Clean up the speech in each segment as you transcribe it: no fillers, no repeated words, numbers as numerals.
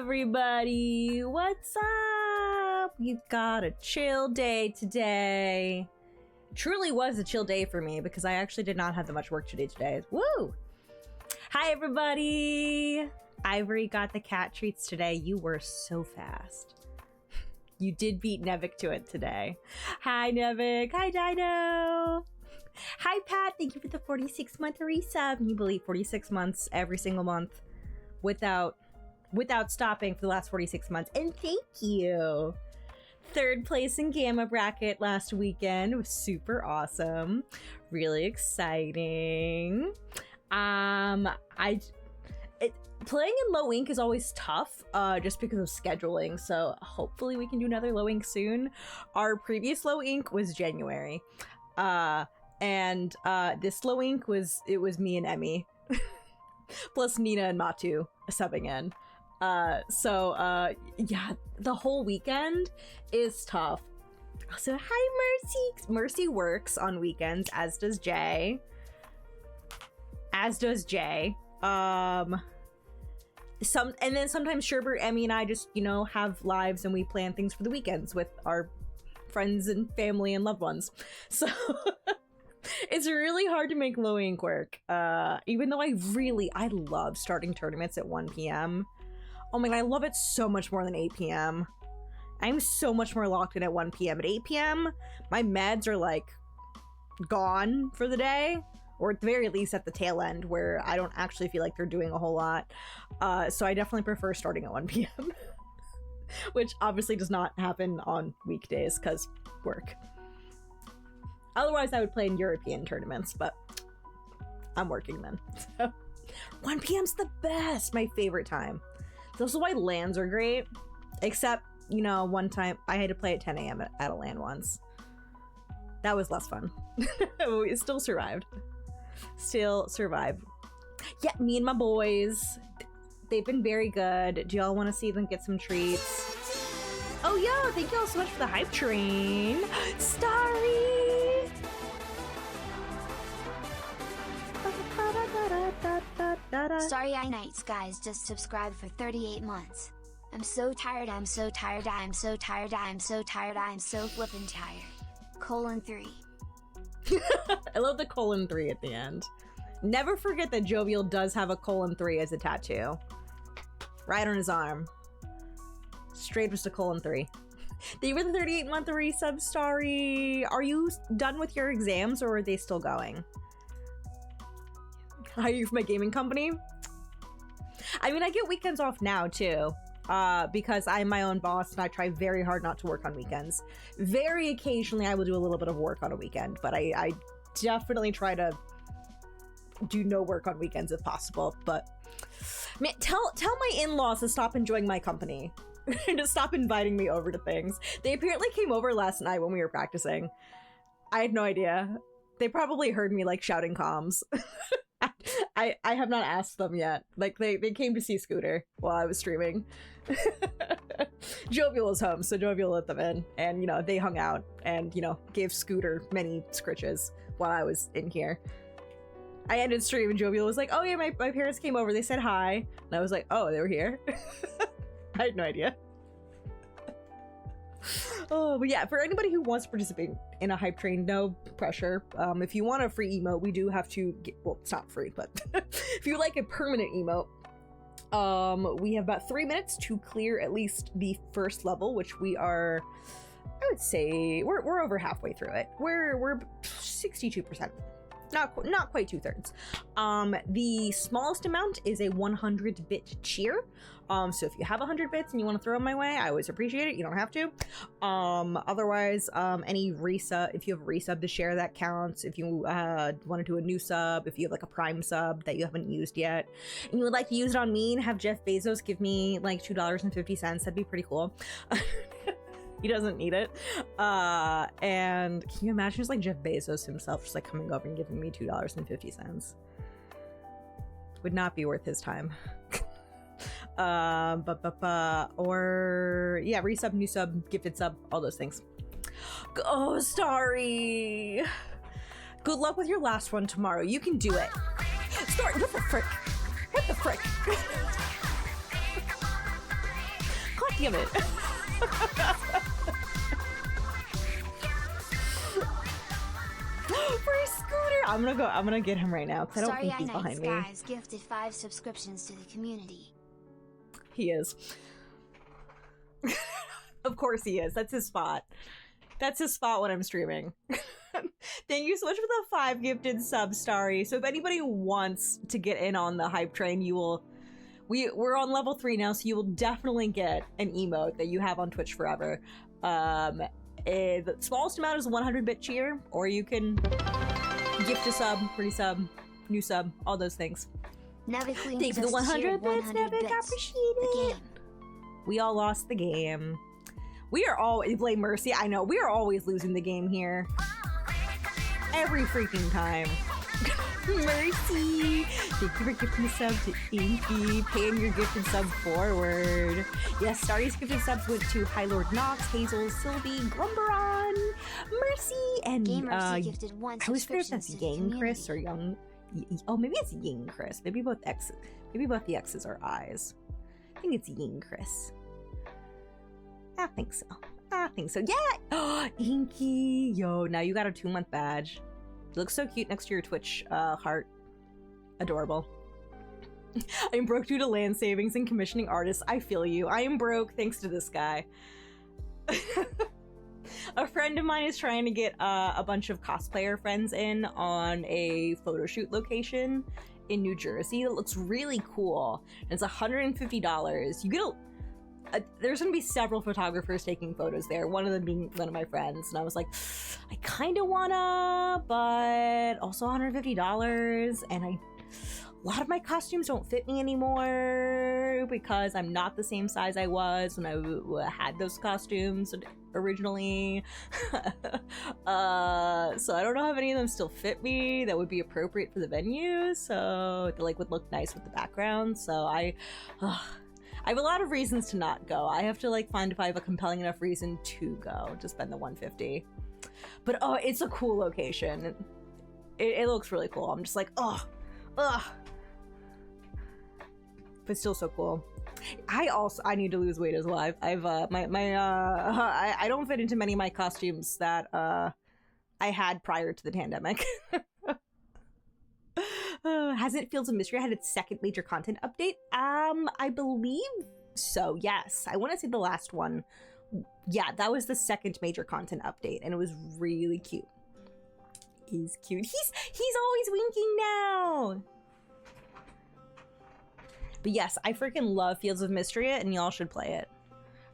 everybody, what's up? We've got a chill day today. Truly was a chill day for me because I actually did not have that much work to do today. Woo! Hi everybody! Ivory got the cat treats today. You were so fast. You did beat Nevik to it today. Hi Nevik! Hi Dino! Hi Pat! Thank you for the 46-month resub. Can you believe 46 months every single month without stopping for the last 46 months? And thank you! Third place in Gamma Bracket last weekend. It was super awesome. Really exciting. Playing in low ink is always tough, just because of scheduling, so hopefully we can do another low ink soon. Our previous low ink was January, and this low ink was me and Emmy, plus Nina and Matu subbing in. Yeah, the whole weekend is tough. So hi Mercy! Mercy works on weekends, as does Jay. And then sometimes Sherbert, Emmy, and I just, have lives and we plan things for the weekends with our friends and family and loved ones. So it's really hard to make low ink work. Even though I love starting tournaments at 1 p.m. Oh my god, I love it so much more than 8 p.m. I'm so much more locked in at 1 p.m. At 8 p.m., my meds are like gone for the day. Or at the very least at the tail end where I don't actually feel like they're doing a whole lot. So I definitely prefer starting at 1 p.m. Which obviously does not happen on weekdays because work. Otherwise I would play in European tournaments, but I'm working then. So 1 p.m.'s the best, my favorite time. It's also why LANs are great. Except, one time I had to play at 10 a.m. at a LAN once. That was less fun. We still survived. Yeah, me and my boys, they've been very good. Do y'all want to see them get some treats? Oh yeah, thank y'all so much for the hype train. Starry! Starry-Eye Nights guys just subscribed for 38 months. I'm so tired, I'm so tired, I'm so tired, I'm so tired, I'm so flippin' tired. :3. I love the :3 at the end. Never forget that Jovial does have a :3 as a tattoo. Right on his arm. Straight just a :3. Thank you for the 38-month resub, Starry. Are you done with your exams or are they still going? Are you from a gaming company? I mean, I get weekends off now too. Because I'm my own boss and I try very hard not to work on weekends. Very occasionally I will do a little bit of work on a weekend, but I definitely try to do no work on weekends if possible. But man, tell my in-laws to stop enjoying my company and to stop inviting me over to things. They apparently came over last night when we were practicing. I had no idea. They probably heard me like shouting comms. I have not asked them yet. Like they came to see Scooter while I was streaming. Jovial was home, so Jovial let them in, and they hung out and gave Scooter many scritches while I was in here. I ended stream and Jovial was like, "Oh yeah, my parents came over. They said hi," and I was like, "Oh, they were here." I had no idea. Oh, but yeah, for anybody who wants to participate in a hype train, no pressure. If you want a free emote, we do have to get, well, it's not free, but if you like a permanent emote, we have about 3 minutes to clear at least the first level, which we are, I would say, we're over halfway through it. We're 62%. Not quite 2/3. The smallest amount is a 100-bit cheer. So if you have 100 bits and you want to throw them my way, I always appreciate it. You don't have to. Otherwise, any resub, if you have a resub to share, that counts. If you want to do a new sub, if you have like a prime sub that you haven't used yet, and you would like to use it on me and have Jeff Bezos give me like $2.50, that'd be pretty cool. He doesn't need it. And can you imagine just like Jeff Bezos himself just like coming over and giving me $2.50? Would not be worth his time. Or yeah, resub, new sub, gifted sub, all those things. Go Starry! Good luck with your last one tomorrow. You can do it. Starry, what the frick? What the frick? damn it. For a scooter! I'm gonna get him right now, because I don't think he's behind me. Guys gifted 5 subscriptions to the community. He is. Of course he is. That's his spot. That's his spot when I'm streaming. Thank you so much for the 5 gifted subs, Starry. So if anybody wants to get in on the hype train, you will... We're on level 3 now, so you will definitely get an emote that you have on Twitch forever. The smallest amount is 100-bit cheer, or you can gift a sub, free sub, new sub, all those things. Thank you for the 100 bits, Nevik, I appreciate it. We all lost the game. We are all, blame Mercy, I know, we are always losing the game here. Every freaking time. Mercy! Thank you for gifting the sub to Inky, paying your gifted sub forward. Yes, Starry's gifted subs went to High Lord Nox, Hazel, Sylvie, Glumberon, Mercy, and gifted 1 I always forget if that's Yang Chris or Young. Oh, maybe it's Ying Chris. Maybe both the X's are I's. I think it's Ying Chris. I think so. Yeah! Oh, Inky! Yo, now you got a 2-month badge. You look so cute next to your Twitch heart. Adorable. I am broke due to land savings and commissioning artists. I feel you. I am broke thanks to this guy. A friend of mine is trying to get a bunch of cosplayer friends in on a photo shoot location in New Jersey that looks really cool. And it's $150. You get there's gonna be several photographers taking photos there, one of them being one of my friends, and I was like, I kind of wanna, but also $150, and a lot of my costumes don't fit me anymore because I'm not the same size I was when I had those costumes originally. So I don't know if any of them still fit me that would be appropriate for the venue, so they would look nice with the background. So I have a lot of reasons to not go. I have to find if I have a compelling enough reason to go to spend the $150. But oh, it's a cool location. It looks really cool. I'm just like, ugh. But still so cool. I need to lose weight as well. I've I don't fit into many of my costumes that I had prior to the pandemic. Hasn't Fields of Mystery had its second major content update? I believe so, yes. I want to say the last one. Yeah, that was the second major content update, and it was really cute. He's cute. He's always winking now! But yes, I freaking love Fields of Mystery, and y'all should play it.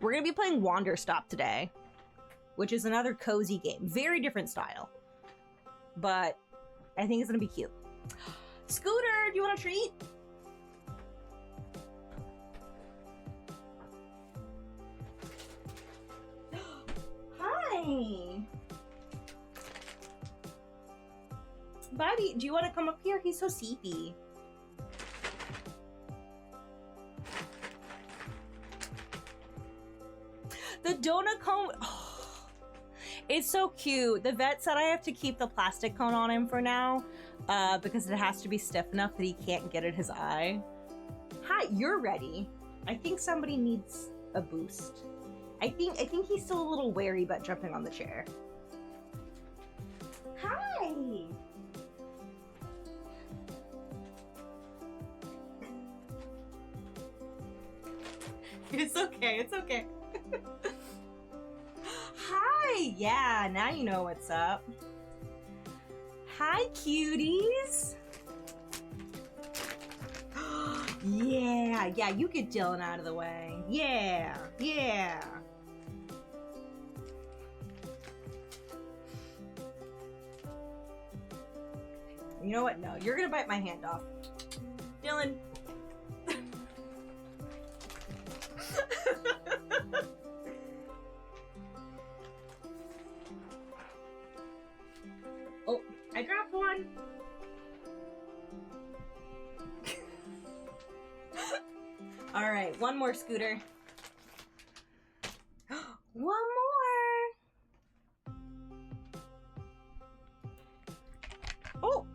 We're gonna be playing Wanderstop today, which is another cozy game. Very different style. But I think it's gonna be cute. Scooter, do you want a treat? Hi. Buddy, do you want to come up here? He's so sleepy. The donut cone. Oh, it's so cute. The vet said I have to keep the plastic cone on him for now. Because it has to be stiff enough that he can't get at his eye. Hi, you're ready. I think somebody needs a boost. I think he's still a little wary about jumping on the chair. Hi! It's okay, it's okay. Hi! Yeah, now you know what's up. Hi, cuties! Yeah, you get Dylan out of the way. Yeah. You know what? No, you're gonna bite my hand off. Dylan. Oh, I dropped one. All right, one more, Scooter. One more. Oh.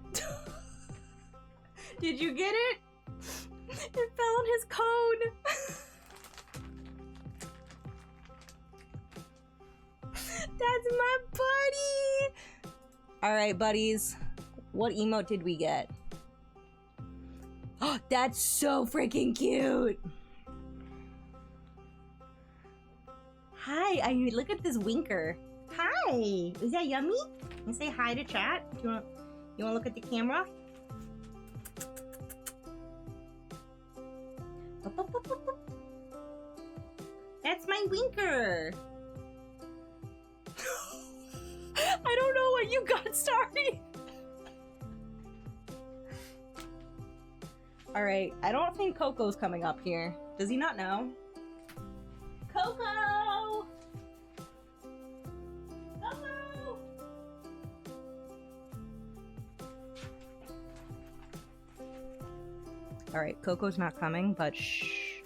Did you get it? It fell on his cone. That's my buddy! Alright, buddies. What emote did we get? Oh, that's so freaking cute! Hi, look at this winker. Hi! Is that yummy? Can you say hi to chat? You wanna look at the camera? That's my winker! I don't know what you got, sorry! Alright, I don't think Coco's coming up here. Does he not know? Coco! Coco! Alright, Coco's not coming, but shh.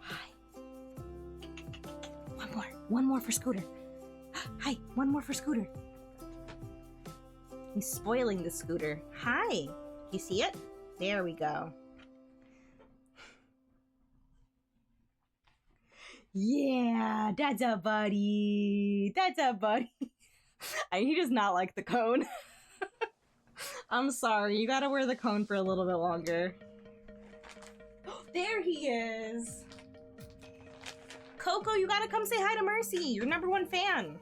Hi. One more for Scooter. Hi, one more for Scooter. He's spoiling the Scooter. Hi. You see it? There we go. Yeah, that's a buddy. That's a buddy. He does not like the cone. I'm sorry, you gotta wear the cone for a little bit longer. There he is! Coco, you gotta come say hi to Mercy, your #1 fan.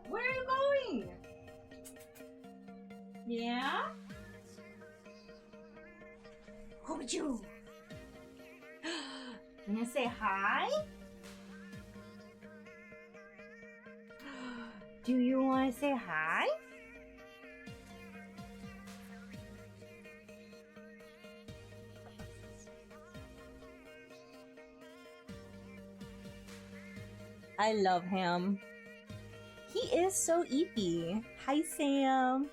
Where are you going? Yeah? Who would you? You gonna say hi? Do you wanna say hi? I love him. He is so eepy. Hi, Sam.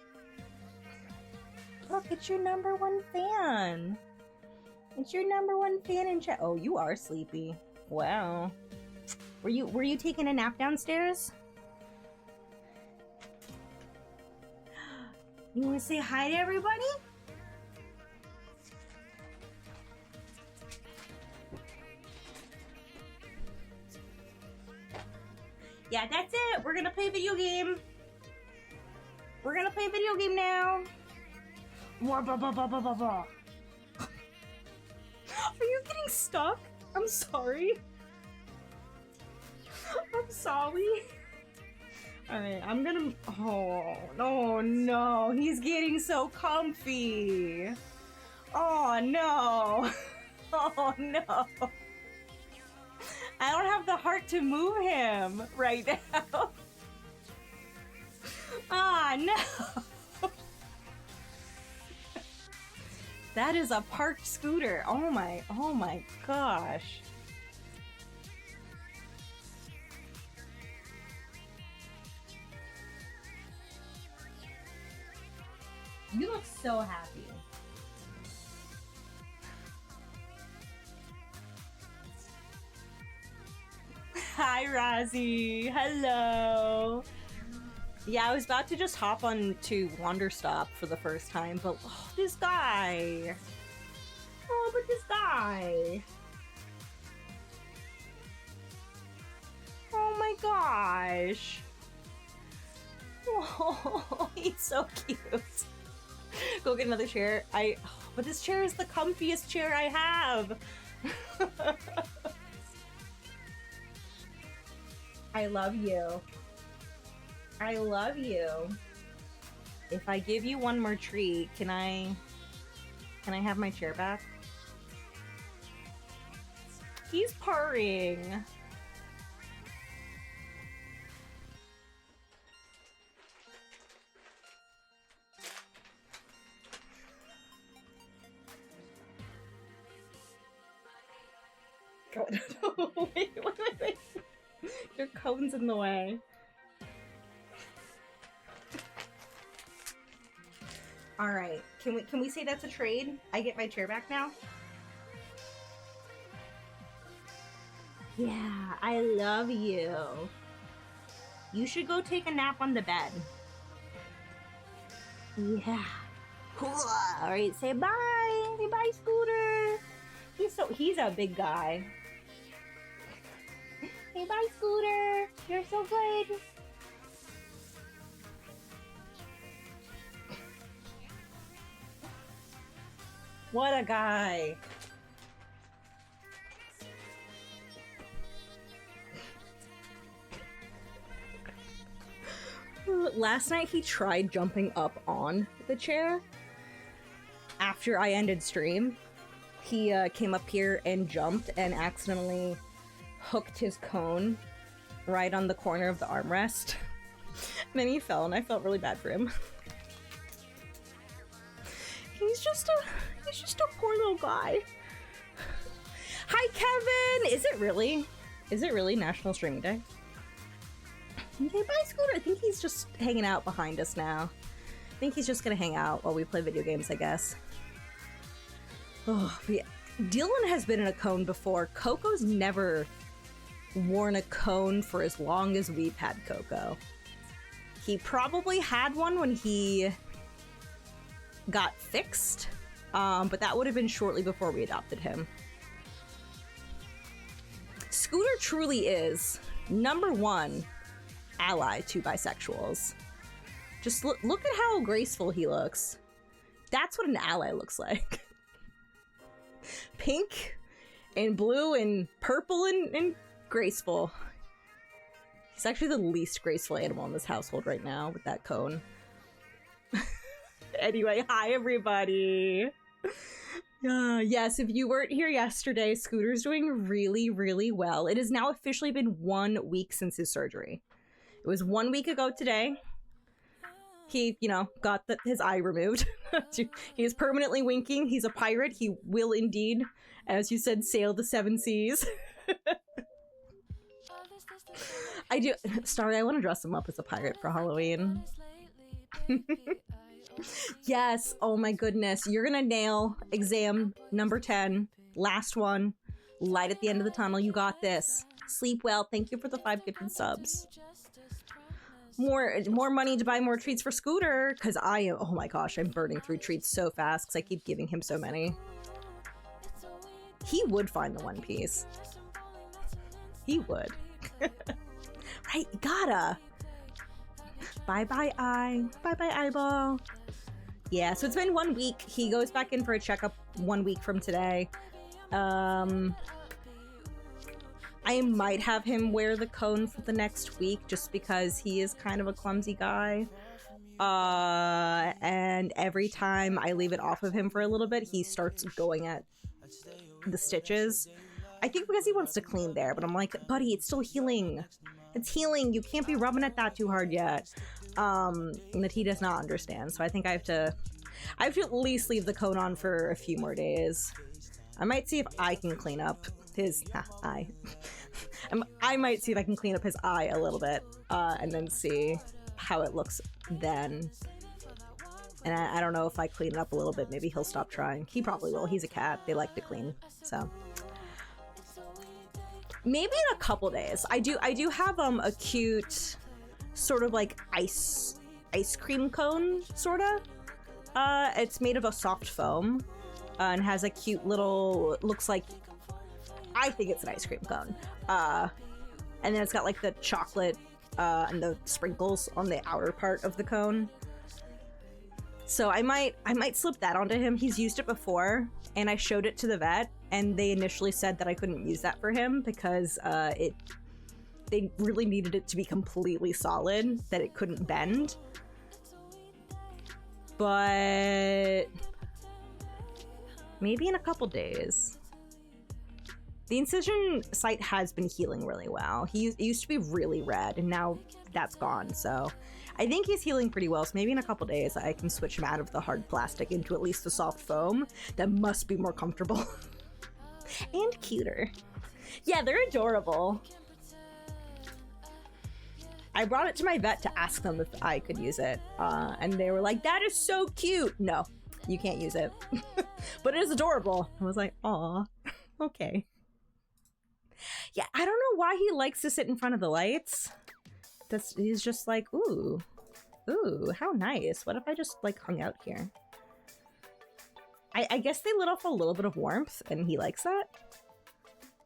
Look, it's your #1 fan. It's your #1 fan in chat. Oh, you are sleepy. Wow. Were you taking a nap downstairs? You want to say hi to everybody? Yeah, that's it. We're gonna play a video game. We're gonna play a video game now. Are you getting stuck? I'm sorry. I'm sorry. Alright, I'm gonna... Oh, no. He's getting so comfy. Oh, no. Oh, no. I don't have the heart to move him right now. Ah, no. That is a parked scooter. Oh my gosh. You look so happy. Hi, Rozzy. Hello. Yeah, I was about to just hop on to Wanderstop for the first time, but this guy. Oh, but this guy. Oh my gosh. Oh, he's so cute. Go get another chair. But this chair is the comfiest chair I have. I love you. I love you. If I give you one more treat, can I have my chair back? He's purring. Wait. Your cone's in the way. Alright, can we say that's a trade? I get my chair back now? Yeah, I love you. You should go take a nap on the bed. Yeah. Alright, say bye! Say bye, Scooter! He's a big guy. Hey, bye, Scooter. You're so good. What a guy. Last night he tried jumping up on the chair. After I ended stream, he came up here and jumped and accidentally hooked his cone right on the corner of the armrest. And then he fell, and I felt really bad for him. He's just a poor little guy. Hi, Kevin! Is it really? Is it really National Streaming Day? Okay, bye, Scooter. I think he's just hanging out behind us now. I think he's just gonna hang out while we play video games, I guess. Oh, yeah. Dylan has been in a cone before. Coco's never worn a cone for as long as we've had Coco. He probably had one when he got fixed, but that would have been shortly before we adopted him. Scooter truly is #1 ally to bisexuals. Just look at how graceful he looks. That's what an ally looks like. Pink and blue and purple and graceful. He's actually the least graceful animal in this household right now with that cone. Anyway, hi everybody! Yes, if you weren't here yesterday, Scooter's doing really, really well. It has now officially been 1 week since his surgery. It was 1 week ago today. He, got his eye removed. He is permanently winking. He's a pirate. He will indeed, as you said, sail the 7 seas. Sorry, I want to dress him up as a pirate for Halloween. Yes, oh my goodness. You're gonna nail exam number 10. Last one. Light at the end of the tunnel. You got this. Sleep well. Thank you for the 5 gifted subs. More money to buy more treats for Scooter, because oh my gosh, I'm burning through treats so fast because I keep giving him so many. He would find the One Piece. He would. Right, gotta. Bye-bye, eye. Bye-bye, eyeball. Yeah, so it's been 1 week. He goes back in for a checkup 1 week from today. I might have him wear the cone for the next week just because he is kind of a clumsy guy. And every time I leave it off of him for a little bit, he starts going at the stitches. I think because he wants to clean there, but I'm like, buddy, it's still healing. It's healing. You can't be rubbing at that too hard yet. And that he does not understand. So I think I have to at least leave the cone on for a few more days. I might see if I can clean up his eye. I might see if I can clean up his eye a little bit, and then see how it looks then. And I don't know if I clean it up a little bit, maybe he'll stop trying. He probably will. He's a cat. They like to clean. So maybe in a couple days. I do have a cute sort of like ice cream cone, sorta. It's made of a soft foam, and has a cute little, looks like, I think it's an ice cream cone. And then it's got like the chocolate and the sprinkles on the outer part of the cone. So I might slip that onto him. He's used it before, and I showed it to the vet, and they initially said that I couldn't use that for him because they really needed it to be completely solid, that it couldn't bend. But maybe in a couple days. The incision site has been healing really well. It used to be really red, and now that's gone, so I think he's healing pretty well. So maybe in a couple days I can switch him out of the hard plastic into at least the soft foam. That must be more comfortable. And cuter. Yeah, they're adorable. I brought it to my vet to ask them if I could use it, and they were like, that is so cute! No, you can't use it. But it is adorable. I was like, aw, okay. Yeah, I don't know why he likes to sit in front of the lights. He's just like, ooh, how nice. What if I just like hung out here? I guess they lit off a little bit of warmth, and he likes that.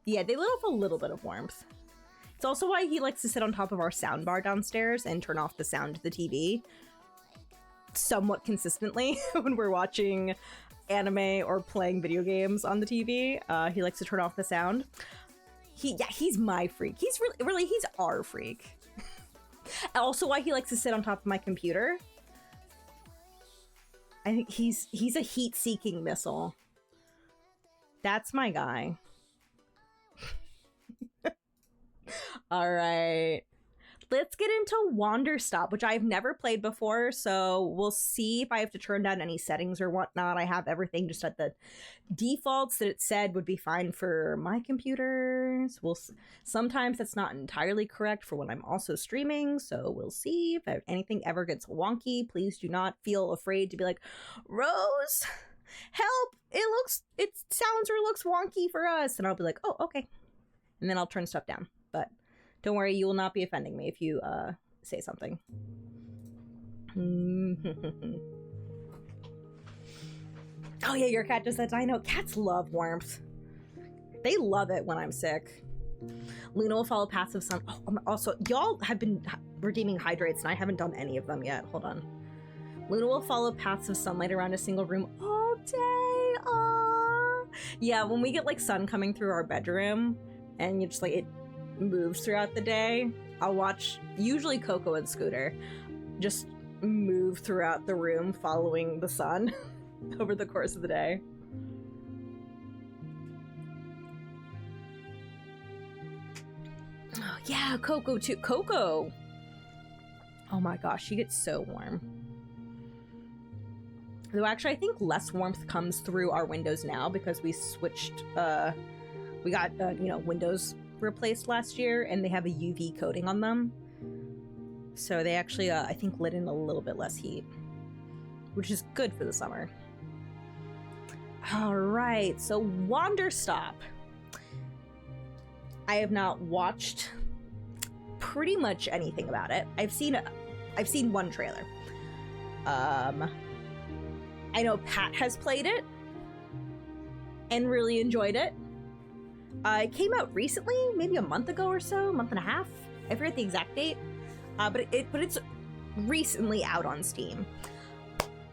Yeah, they lit off a little bit of warmth. It's also why he likes to sit on top of our soundbar downstairs and turn off the sound of the TV somewhat consistently when we're watching anime or playing video games on the TV. He likes to turn off the sound. He's my freak. He's really he's our freak. Also why he likes to sit on top of my computer. I think he's a heat-seeking missile. That's my guy. All right. Let's get into Wanderstop, which I've never played before, so we'll see if I have to turn down any settings or whatnot. I have everything just at the defaults that it said would be fine for my computers. Sometimes that's not entirely correct for when I'm also streaming, so we'll see if anything ever gets wonky. Please do not feel afraid to be like, Rose, help! It sounds or looks wonky for us, and I'll be like, oh, okay, and then I'll turn stuff down. But don't worry, you will not be offending me if you say something. Oh yeah, your cat just said, I know. Cats love warmth. They love it when I'm sick. Luna will follow paths of sun. Oh, also, y'all have been redeeming hydrates and I haven't done any of them yet. Hold on. Luna will follow paths of sunlight around a single room all day. Aww. Yeah, when we get like sun coming through our bedroom and you just like it moves throughout the day, I'll watch usually Coco and Scooter just move throughout the room following the sun over the course of the day. Oh yeah, Coco too. Coco! Oh my gosh, she gets so warm. Though actually I think less warmth comes through our windows now because we switched, we got, you know, windows replaced last year and they have a UV coating on them, so they actually I think let in a little bit less heat, which is good for the summer. All right, so Wanderstop. I have not watched pretty much anything about it. I've seen one trailer. I know Pat has played it and really enjoyed it. It came out recently, maybe a month ago or so, month and a half. I forget the exact date, but it's recently out on Steam.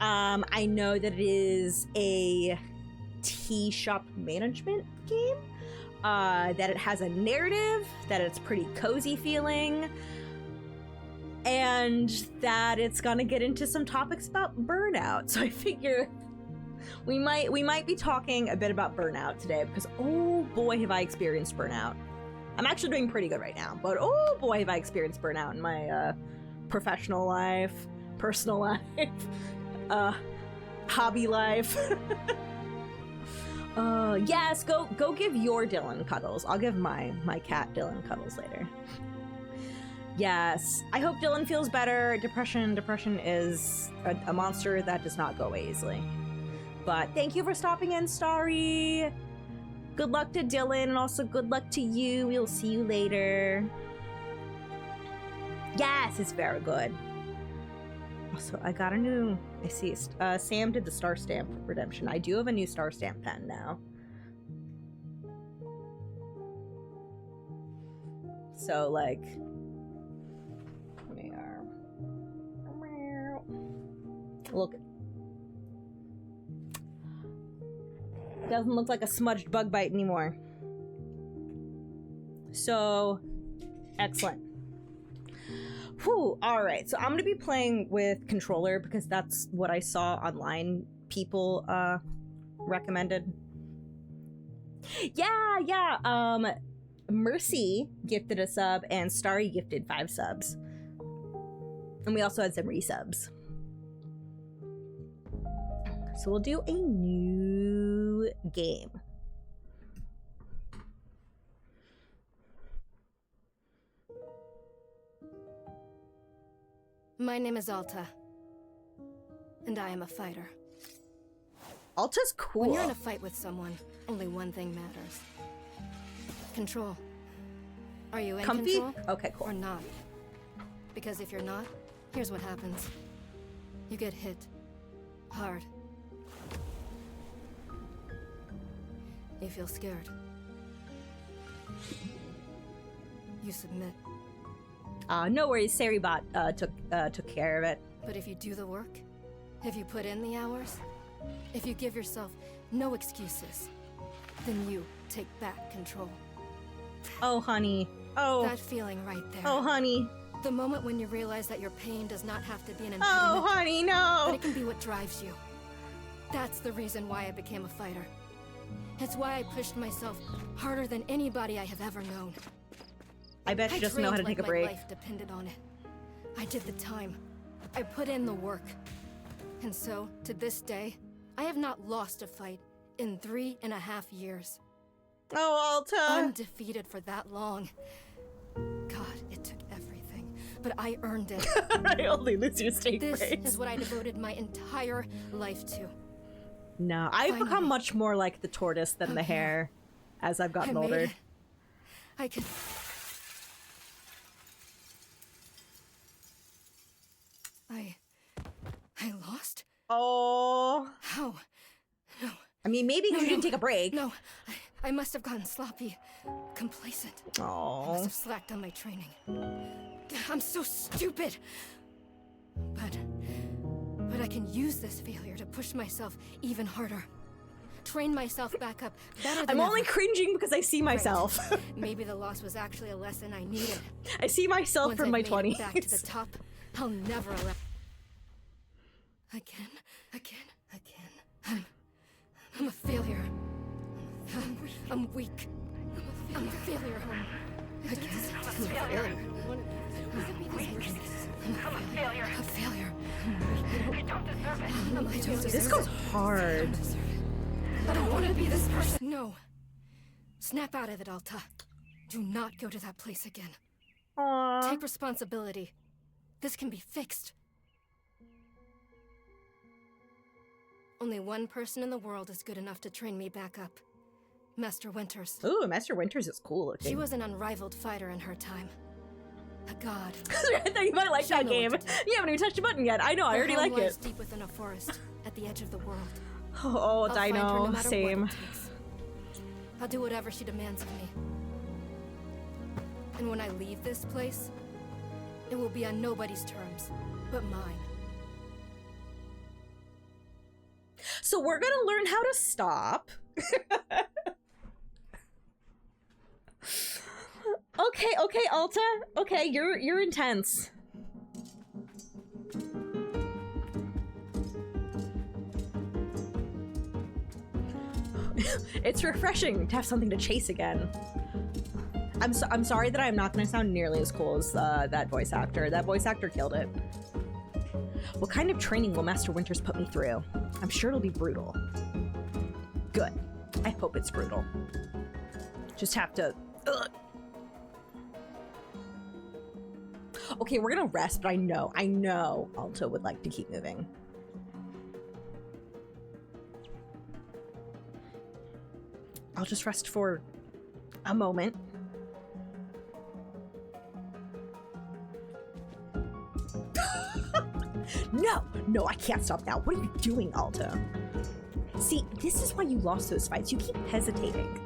I know that it is a tea shop management game, that it has a narrative, that it's pretty cozy feeling, and that it's gonna get into some topics about burnout. So I figure we might be talking a bit about burnout today because oh boy have I experienced burnout. I'm actually doing pretty good right now, but oh boy have I experienced burnout in my professional life, personal life, hobby life. Yes, go give your Dylan cuddles. I'll give my cat Dylan cuddles later. Yes, I hope Dylan feels better. Depression is a monster that does not go away easily. But thank you for stopping in, Starry. Good luck to Dylan, and also good luck to you. We'll see you later. Yes, it's very good. Also, I got a new... I see. Sam did the Star Stamp redemption. I do have a new Star Stamp pen now. So, like... Look. Doesn't look like a smudged bug bite anymore. So, excellent. Whew, alright, so I'm gonna be playing with controller because that's what I saw online people recommended. Yeah, Mercy gifted a sub and Starry gifted 5 subs. And we also had some resubs. So we'll do a new game. My name is Alta, and I am a fighter. Alta's cool. When you're in a fight with someone, only one thing matters. Control. Are you in Comfy? control? Okay, cool. Or not? Because if you're not, here's what happens. You get hit. Hard. You feel scared. you submit. No worries, Saribot took care of it. But if you do the work, if you put in the hours, if you give yourself no excuses, then you take back control. Oh, honey. Oh. That feeling right there. Oh, honey. The moment when you realize that your pain does not have to be an impediment. Oh, honey, no. But it can be what drives you. That's the reason why I became a fighter. It's why I pushed myself harder than anybody I have ever known. I bet you just know how to take a break. My life depended on it. I did the time. I put in the work. And so, to this day, I have not lost a fight in 3.5 years. Oh, Alta. Undefeated for that long. God, it took everything. But I earned it. I only lose your steak This breaks. is what I devoted my entire life to. No, I've become much more like the tortoise than the hare as I've gotten older. It. I can... I lost? Oh. How? No. I mean, maybe because you didn't take a break. No, I must have gotten sloppy, complacent. I Oh. must have slacked on my training. I'm so stupid. But I can use this failure to push myself even harder. Train myself back up better than I'm only ever. cringing because I see myself. Right. Maybe the loss was actually a lesson I needed. I see myself Once from I've my made 20s. it back to the top, I'll never allow. Again. I'm a failure. I'm weak. I'm a failure. Again. I'm a failure. A failure. I don't deserve it. This goes hard. I don't want to be this person. No. Snap out of it, Alta. Do not go to that place again. Aww. Take responsibility. This can be fixed. Only one person in the world is good enough to train me back up. Master Winters. Ooh, Master Winters is cool looking. She was an unrivaled fighter in her time. A god. I thought you might like She'll that know game. what to do. You haven't even touched a button yet. I know, I already like it. Deep within a forest, at the edge of the world. Oh, I'll find her no Dino, matter same. what it takes. I'll do whatever she demands of me. And when I leave this place, it will be on nobody's terms, but mine. So we're gonna learn how to stop. Okay, Alta. Okay, you're intense. It's refreshing to have something to chase again. I'm sorry that I'm not gonna sound nearly as cool as that voice actor. That voice actor killed it. What kind of training will Master Winters put me through? I'm sure it'll be brutal. Good. I hope it's brutal. Just have to... Ugh. Okay, we're gonna rest, but I know Alta would like to keep moving. I'll just rest for a moment. No, I can't stop now. What are you doing, Alta? See, this is why you lost those fights. You keep hesitating.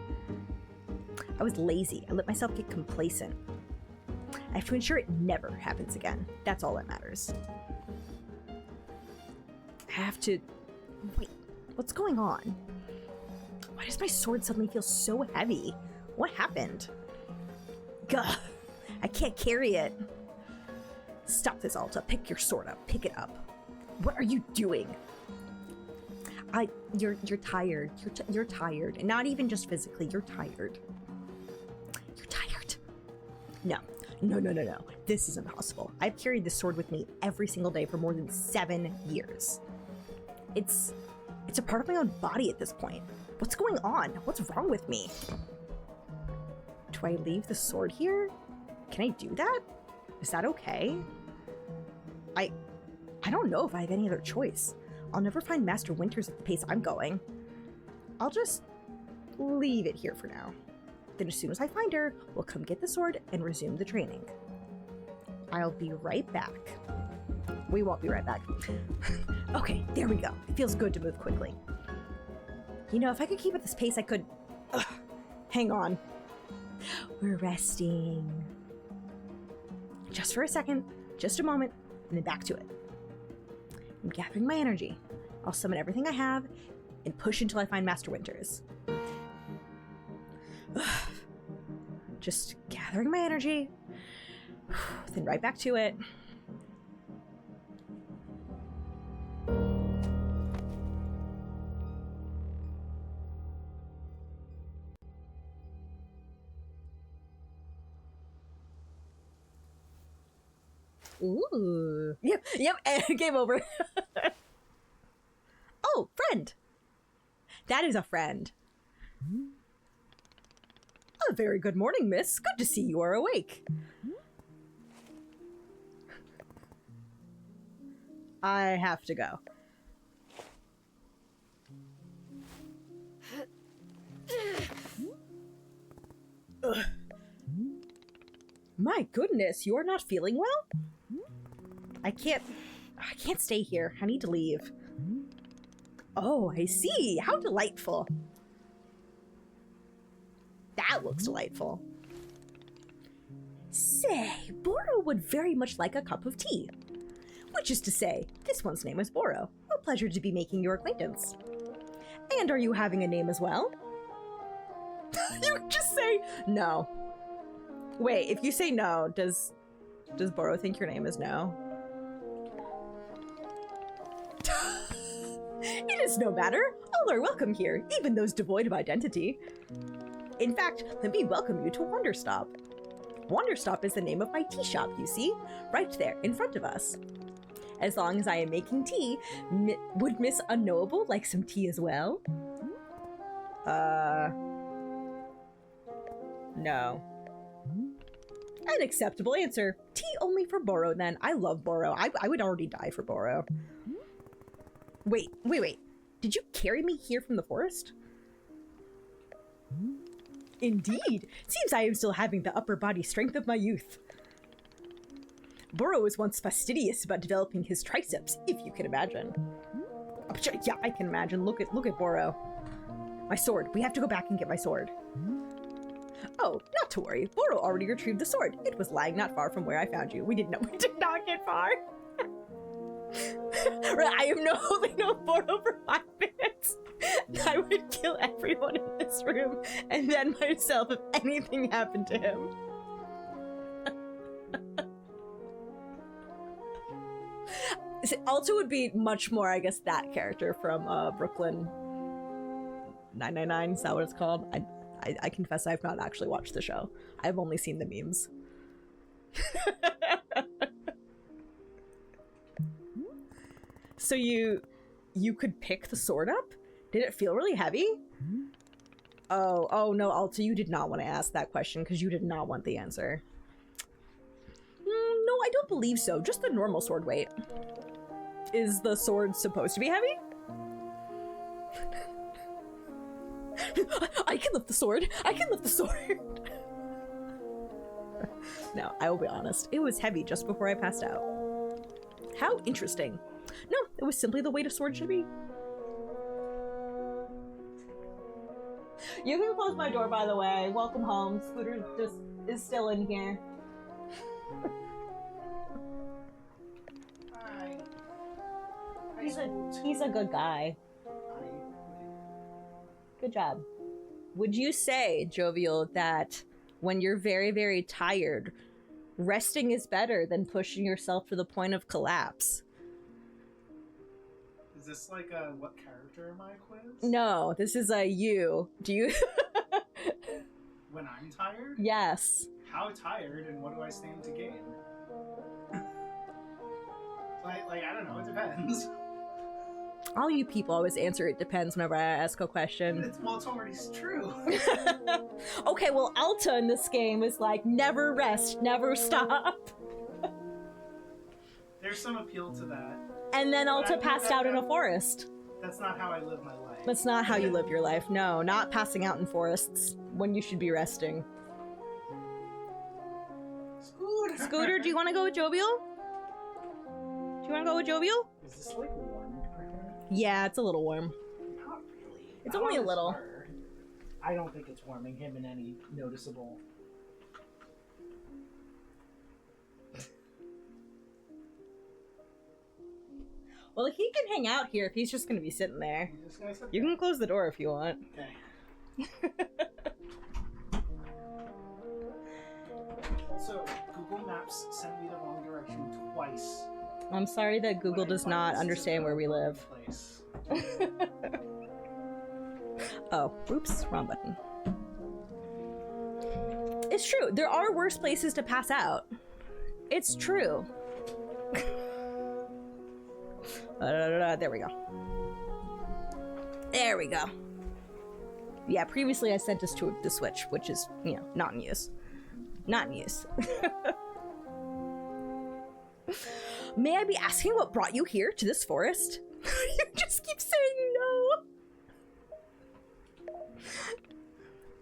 I was lazy. I let myself get complacent. I have to ensure it never happens again. That's all that matters. I have to... Wait, what's going on? Why does my sword suddenly feel so heavy? What happened? Gah, I can't carry it. Stop this, Alta. Pick your sword up. Pick it up. What are you doing? You're tired. You're tired. And not even just physically. You're tired. You're tired. No. This is impossible. I've carried this sword with me every single day for more than 7 years. It's a part of my own body at this point. What's going on? What's wrong with me? Do I leave the sword here? Can I do that? Is that okay? I don't know if I have any other choice. I'll never find Master Winters at the pace I'm going. I'll just leave it here for now. Then as soon as I find her, we'll come get the sword and resume the training. I'll be right back. We won't be right back. Okay, there we go. It feels good to move quickly. You know, if I could keep at this pace, I could... Ugh, hang on. We're resting. just for a second, just a moment, and then back to it. I'm gathering my energy. I'll summon everything I have and push until I find Master Winters. Just gathering my energy, then right back to it. Ooh. Yep, game over. Oh, friend. That is a friend. A very good morning, miss. Good to see you are awake. I have to go. Ugh. My goodness, you are not feeling well? I can't stay here. I need to leave. Oh, I see. How delightful. That looks delightful. Say, Boro would very much like a cup of tea. Which is to say, this one's name is Boro. A pleasure to be making your acquaintance. And are you having a name as well? You just say no. Wait, if you say no, does Boro think your name is no? It is no matter. All are welcome here, even those devoid of identity. In fact, let me welcome you to Wanderstop. Wanderstop is the name of my tea shop, you see, right there in front of us. As long as I am making tea, would Miss Unknowable like some tea as well? No. An acceptable answer. Tea only for Boro, then. I love Boro. I would already die for Boro. Wait. Did you carry me here from the forest? Indeed. Seems I am still having the upper body strength of my youth. Boro was once fastidious about developing his triceps, if you can imagine. Yeah, I can imagine. Look at Boro. My sword. We have to go back and get my sword. Oh, not to worry. Boro already retrieved the sword. It was lying not far from where I found you. We did not get far. I am holding no Boro for 5 minutes. I would kill everyone in this room and then myself if anything happened to him. Also would be much more, I guess, that character from Brooklyn 999. Is that what it's called? I confess I've not actually watched the show. I've only seen the memes. So you could pick the sword up? Did it feel really heavy? Oh no, Alta, you did not want to ask that question because you did not want the answer. No, I don't believe so. Just the normal sword weight. Is the sword supposed to be heavy? I can lift the sword. I can lift the sword. No, I will be honest. It was heavy just before I passed out. How interesting. No, it was simply the weight a sword should be. You can close my door, by the way. Welcome home. Scooter just is still in here. Hi. He's a good guy. Good job. Would you say, Jovial, that when you're very, very tired, resting is better than pushing yourself to the point of collapse? Is this like a what character am I quiz? No, this is a you. Do you? When I'm tired? Yes. How tired and what do I stand to gain? like I don't know, it depends. All you people always answer it depends whenever I ask a question. It's already true. Okay, well, Alta in this game is like, never rest, never stop. There's some appeal to that. And then Alta passed out in a forest. That's not how I live my life. That's not how you live your life. No, not passing out in forests when you should be resting. Scooter, do you want to go with Jovial? Do you want to go with Jovial? Is this like warm for him? Yeah, it's a little warm. Not really. It's only a little. Bird. I don't think it's warming him in any noticeable. Well, he can hang out here if he's just gonna be sitting there. You just guys sit You there. can close the door if you want. Okay. Also, Google Maps sent me the wrong direction twice. I'm sorry that Google when I does thought not this is understand where we the live. place. Oh, oops, wrong button. It's true. There are worse places to pass out. It's true. There we go. There we go. Yeah, previously I sent us to the Switch, which is, you know, not in use. Not in use. May I be asking what brought you here to this forest? You just keep saying no.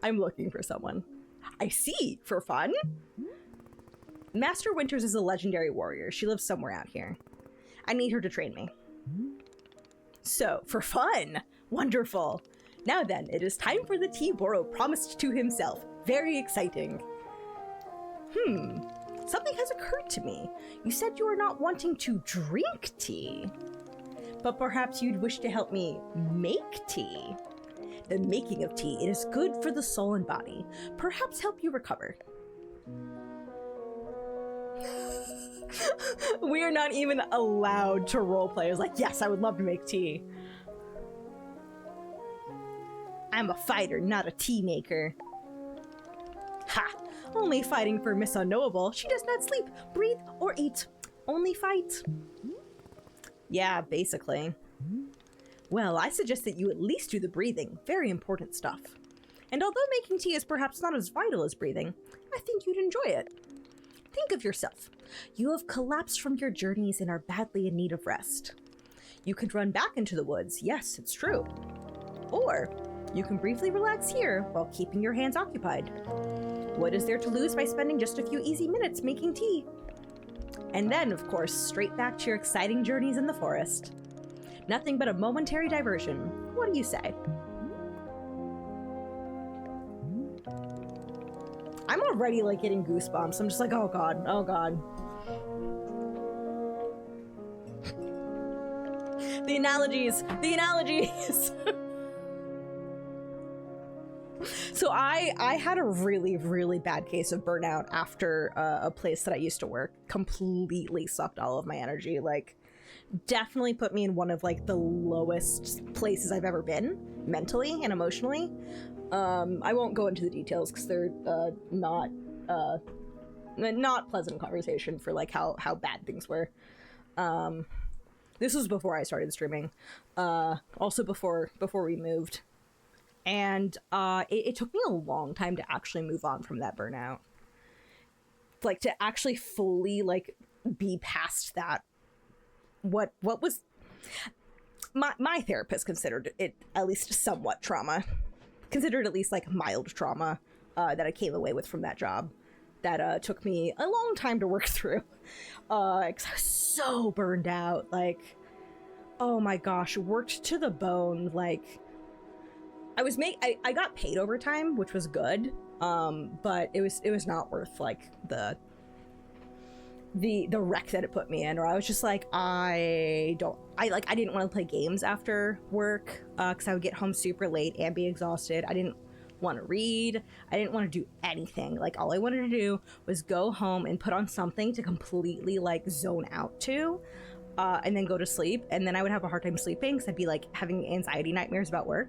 I'm looking for someone. I see. For fun? Master Winters is a legendary warrior. She lives somewhere out here. I need her to train me. So, for fun. Wonderful. Now then, it is time for the tea Boro promised to himself. Very exciting. Something has occurred to me. You said you are not wanting to drink tea. But perhaps you'd wish to help me make tea. The making of tea, it is good for the soul and body. Perhaps help you recover. We are not even allowed to roleplay. I was like, yes, I would love to make tea. I'm a fighter, not a tea maker. Ha! Only fighting for Miss Unknowable. She does not sleep, breathe, or eat. Only fight. Yeah, basically. Well, I suggest that you at least do the breathing. Very important stuff. And although making tea is perhaps not as vital as breathing, I think you'd enjoy it. Think of yourself. You have collapsed from your journeys and are badly in need of rest. You could run back into the woods. Yes, it's true. Or you can briefly relax here while keeping your hands occupied. What is there to lose by spending just a few easy minutes making tea? And then, of course, straight back to your exciting journeys in the forest. Nothing but a momentary diversion. What do you say? I'm already like getting goosebumps. I'm just like, oh god, oh god. The analogies, the analogies. So I had a really, really bad case of burnout after a place that I used to work completely sucked all of my energy. Like, definitely put me in one of like the lowest places I've ever been mentally and emotionally. I won't go into the details because they're not pleasant conversation for like how bad things were. This was before I started streaming. Also before we moved. And it took me a long time to actually move on from that burnout. Like, to actually fully, like, be past that. What was... My therapist considered it at least somewhat trauma. Considered at least, like, mild trauma that I came away with from that job. That took me a long time to work through. 'Cause I was so burned out. Like, oh my gosh, worked to the bone, like... I got paid overtime, which was good, but it was not worth like the wreck that it put me in. Or I was just like, I didn't want to play games after work because I would get home super late and be exhausted. I didn't want to read. I didn't want to do anything. Like, all I wanted to do was go home and put on something to completely like zone out to, and then go to sleep. And then I would have a hard time sleeping because I'd be like having anxiety nightmares about work.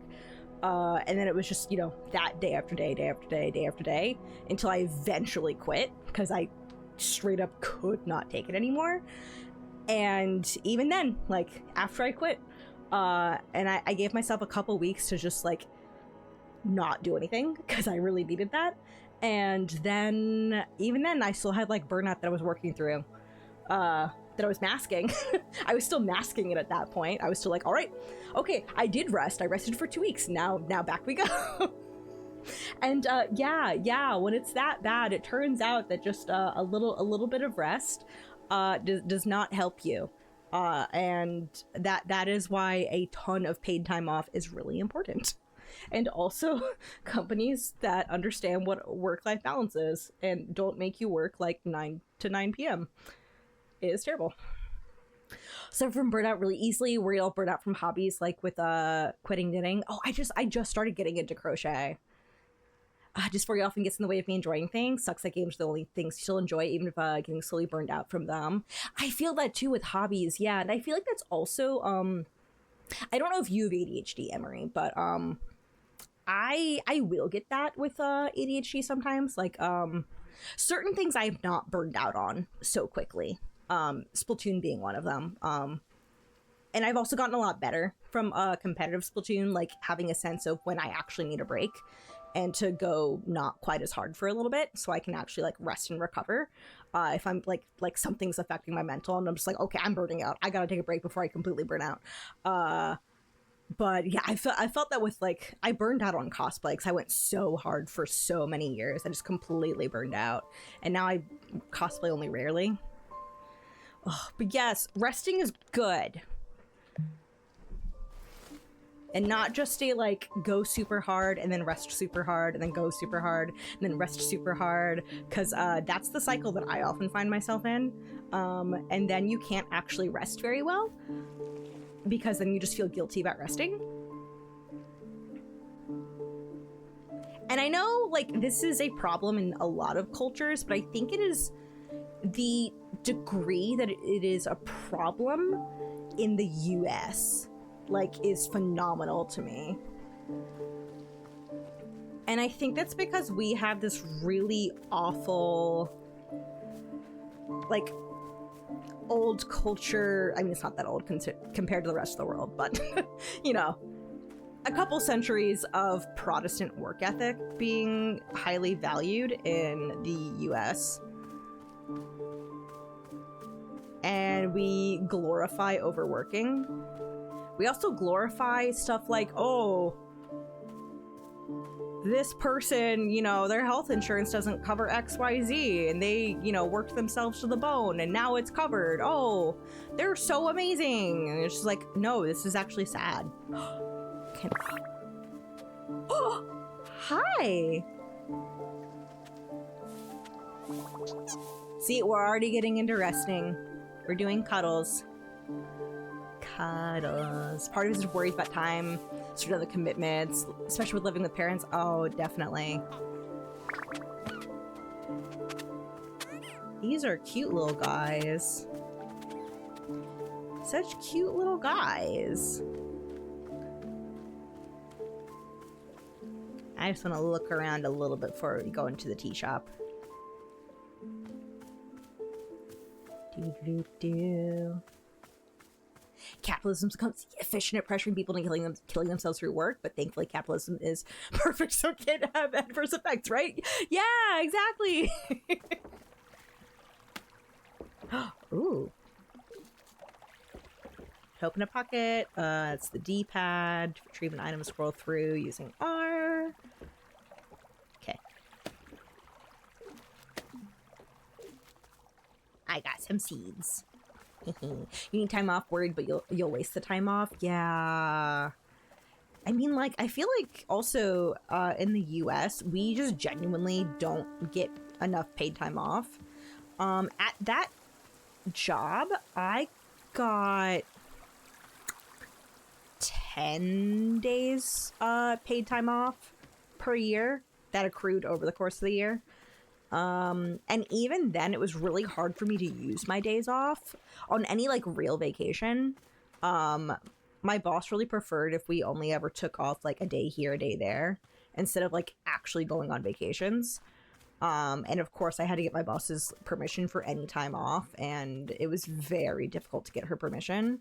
And then it was just, you know, that day after day, day after day, day after day, until I eventually quit because I straight up could not take it anymore. And even then, like, after I quit, and I gave myself a couple weeks to just, like, not do anything because I really needed that. And then, even then, I still had, like, burnout that I was working through. That I was masking. I was still masking it at that point. I was still like, all right, okay, I did rest. I rested for 2 weeks. Now back we go. And yeah, when it's that bad, it turns out that just a little bit of rest does not help you. And that is why a ton of paid time off is really important. And also companies that understand what work-life balance is and don't make you work like 9 to 9 p.m. is terrible. So from burnout really easily, worried I'll burn out from hobbies like with quitting knitting. Oh, I just started getting into crochet. Just very often gets in the way of me enjoying things. Sucks that games are the only things you still enjoy, even if getting slowly burned out from them. I feel that too with hobbies, yeah. And I feel like that's also I don't know if you have ADHD, Emery, but I will get that with ADHD sometimes. Like certain things I have not burned out on so quickly. Splatoon being one of them. And I've also gotten a lot better from competitive Splatoon, like having a sense of when I actually need a break and to go not quite as hard for a little bit so I can actually like rest and recover. If I'm like something's affecting my mental and I'm just like, okay, I'm burning out. I gotta take a break before I completely burn out. But yeah, I felt that with like, I burned out on cosplay because I went so hard for so many years. I just completely burned out. And now I cosplay only rarely. Oh, but yes, resting is good. And not just a like go super hard and then rest super hard and then go super hard and then rest super hard, because that's the cycle that I often find myself in. And then you can't actually rest very well because then you just feel guilty about resting. And I know like this is a problem in a lot of cultures, but I think it is the degree that it is a problem in the US like is phenomenal to me. And I think that's because we have this really awful like old culture. I mean, it's not that old compared to the rest of the world, but you know, a couple centuries of Protestant work ethic being highly valued in the US. And we glorify overworking. We also glorify stuff like, oh, this person, you know, their health insurance doesn't cover XYZ and they, you know, worked themselves to the bone and now it's covered. Oh, they're so amazing. And it's just like, no, this is actually sad. Oh, hi. See, we're already getting into resting. We're doing cuddles. Cuddles. Part of us is worried about time, sort of the commitments, especially with living with parents. Oh, definitely. These are cute little guys. Such cute little guys. I just want to look around a little bit before we go into the tea shop. Capitalism becomes efficient at pressuring people into killing themselves through work, but thankfully capitalism is perfect, so it can't have adverse effects, right? Yeah, exactly. Ooh. Open a pocket. It's the D-pad. Retrieve an item, scroll through using R. Okay. I got some seeds. You need time off, worried, but you'll waste the time off. Yeah. I mean, like, I feel like also in the US, we just genuinely don't get enough paid time off. At that job, I got 10 days paid time off per year that accrued over the course of the year. And even then it was really hard for me to use my days off on any like real vacation. My boss really preferred if we only ever took off like a day here, a day there, instead of like actually going on vacations. And of course I had to get my boss's permission for any time off, and it was very difficult to get her permission.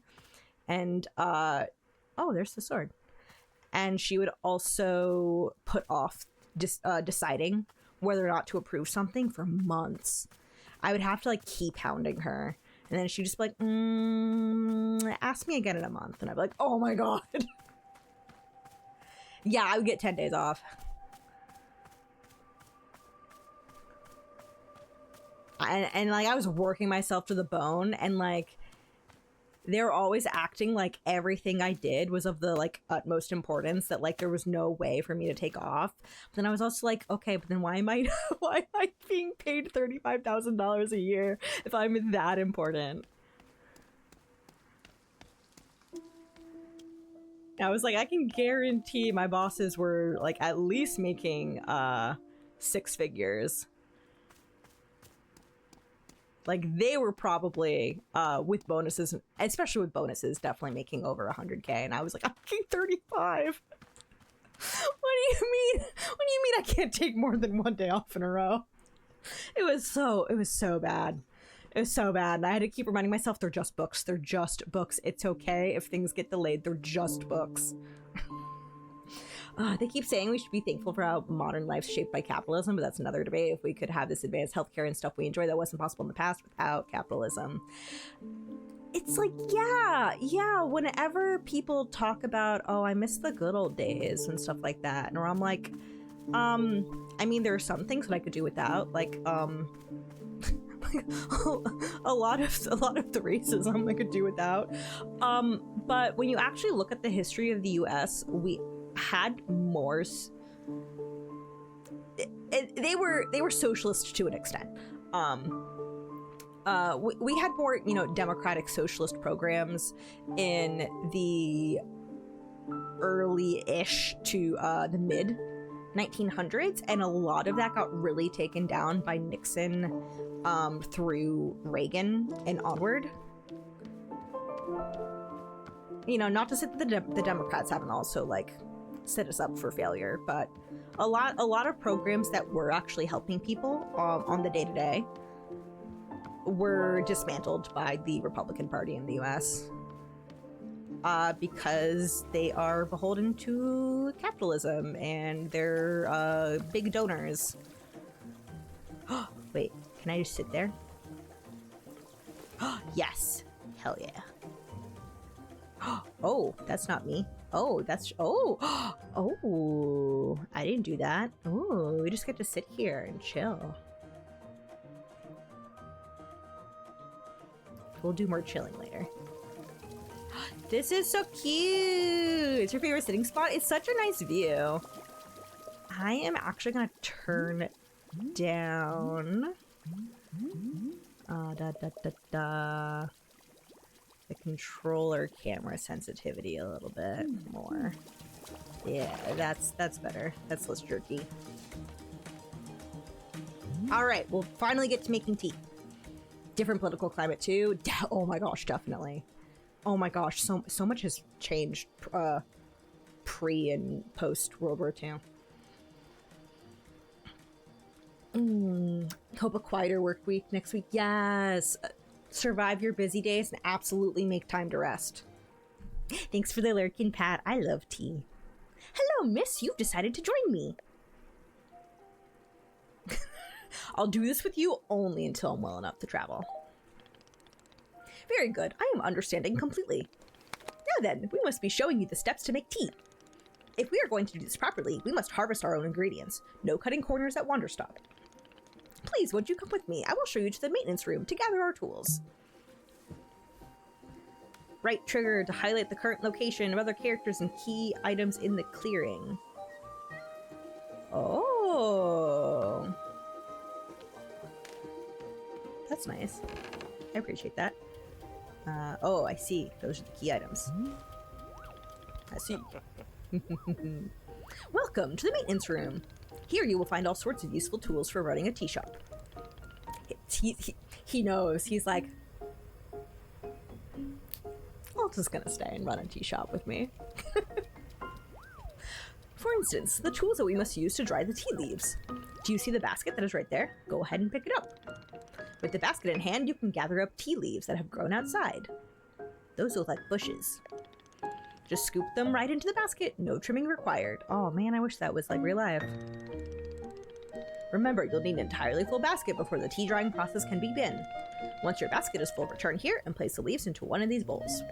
And, oh, there's the sword. And she would also put off deciding whether or not to approve something for months. I would have to like keep hounding her, and then she'd just be like, ask me again in a month, and I'd be like, oh my god. Yeah, I would get 10 days off. And like I was working myself to the bone, and like they were always acting like everything I did was of the like utmost importance, that like there was no way for me to take off. But then I was also like, okay, but then why am I being paid $35,000 a year if I'm that important? I was like, I can guarantee my bosses were like at least making 6 figures. Like they were probably with bonuses, especially with bonuses, definitely making over 100K. And I was like, I'm making 35. What do you mean? What do you mean I can't take more than 1 day off in a row? It was so bad. It was so bad. And I had to keep reminding myself, they're just books. They're just books. It's okay if things get delayed. They're just books. They keep saying we should be thankful for how modern life's shaped by capitalism, but that's another debate. If we could have this advanced healthcare and stuff we enjoy that wasn't possible in the past without capitalism. It's like, yeah, whenever people talk about, oh, I miss the good old days and stuff like that, and I'm like, I mean, there are some things that I could do without, like, a lot of the racism I could do without. But when you actually look at the history of the US, we had more. They were socialist to an extent. We had more, you know, democratic socialist programs in the early-ish to the mid 1900s, and a lot of that got really taken down by Nixon through Reagan and onward. You know, not to say that the Democrats haven't also like set us up for failure, but a lot of programs that were actually helping people on the day-to-day were dismantled by the Republican Party in the US because they are beholden to capitalism and they're big donors. Wait, can I just sit there? Yes, hell yeah. Oh, that's not me. Oh, that's, oh, I didn't do that. Oh, we just get to sit here and chill. We'll do more chilling later. This is so cute. It's your favorite sitting spot. It's such a nice view. I am actually gonna turn down the controller camera sensitivity a little bit more. Yeah, that's better. That's less jerky. All right, we'll finally get to making tea. Different political climate too. Oh my gosh, definitely. Oh my gosh, so much has changed pre and post World War II. Hope a quieter work week next week. Yes. Survive your busy days and absolutely make time to rest. Thanks for the lurkin, Pat. I love tea. Hello, miss. You've decided to join me. I'll do this with you only until I'm well enough to travel. Very good. I am understanding completely. Now then, we must be showing you the steps to make tea. If we are going to do this properly, we must harvest our own ingredients. No cutting corners at Wanderstop. Please, won't you come with me? I will show you to the maintenance room to gather our tools. Right trigger to highlight the current location of other characters and key items in the clearing. Oh. That's nice. I appreciate that. Oh, I see. Those are the key items. I see. Welcome to the maintenance room. Here you will find all sorts of useful tools for running a tea shop. He knows. He's like, Alta's gonna stay and run a tea shop with me. For instance, the tools that we must use to dry the tea leaves. Do you see the basket that is right there? Go ahead and pick it up. With the basket in hand, you can gather up tea leaves that have grown outside. Those look like bushes. Just scoop them right into the basket, no trimming required. Oh man, I wish that was like real life. Remember, you'll need an entirely full basket before the tea drying process can begin. Once your basket is full, return here and place the leaves into one of these bowls.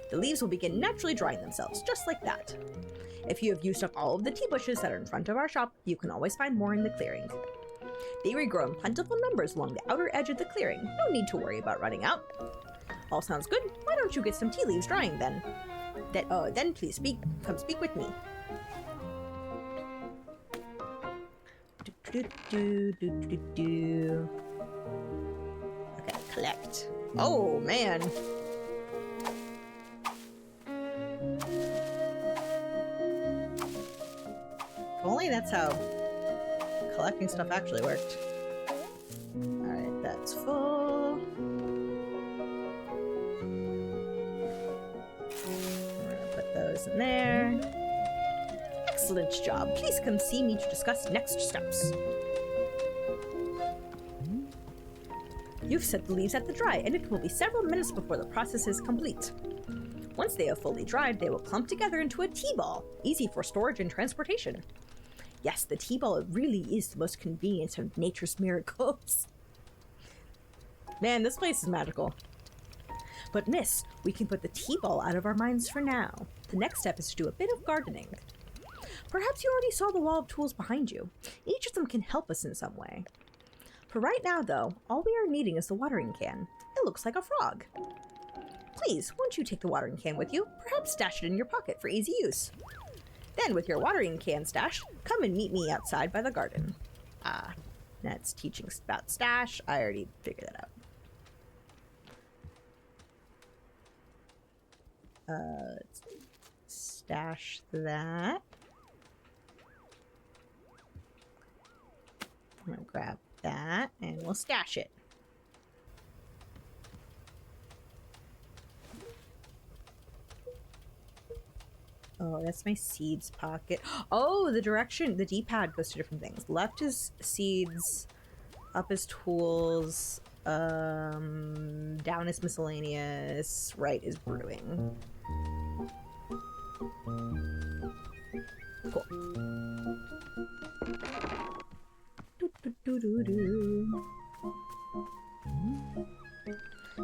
The leaves will begin naturally drying themselves, just like that. If you have used up all of the tea bushes that are in front of our shop, you can always find more in the clearing. They regrow in plentiful numbers along the outer edge of the clearing. No need to worry about running out. All sounds good. Why don't you get some tea leaves drying then? Then please come speak with me. Okay, collect. Oh man. Apparently that's how collecting stuff actually worked. Alright, that's full. I'm gonna put those in there. Excellent job. Please come see me to discuss next steps. You've set the leaves at the dry, and it will be several minutes before the process is complete. Once they have fully dried, they will clump together into a tea ball, easy for storage and transportation. Yes, the tea ball really is the most convenient of nature's miracles. Man, this place is magical. But miss, we can put the tea ball out of our minds for now. The next step is to do a bit of gardening. Perhaps you already saw the wall of tools behind you. Each of them can help us in some way. For right now, though, all we are needing is the watering can. It looks like a frog. Please, won't you take the watering can with you? Perhaps stash it in your pocket for easy use. Then, with your watering can stashed, come and meet me outside by the garden. Ah, that's teaching about stash. I already figured that out. Let's stash that. I'm gonna grab that and we'll stash it. Oh, that's my seeds pocket. Oh, the direction, the D-pad goes to different things. Left is seeds, up is tools, down is miscellaneous, right is brewing. Cool.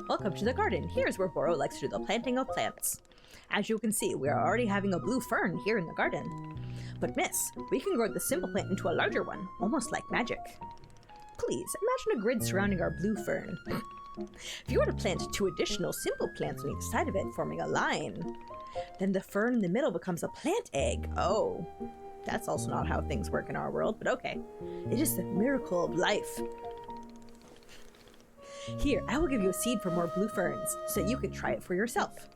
Welcome to the garden. Here's where Boro likes to do the planting of plants. As you can see, we are already having a blue fern here in the garden. But miss, we can grow the simple plant into a larger one, almost like magic. Please, imagine a grid surrounding our blue fern. If you were to plant 2 additional simple plants on each side of it, forming a line, then the fern in the middle becomes a plant egg. Oh, that's also not how things work in our world, but okay. It is the miracle of life. Here, I will give you a seed for more blue ferns, so you can try it for yourself.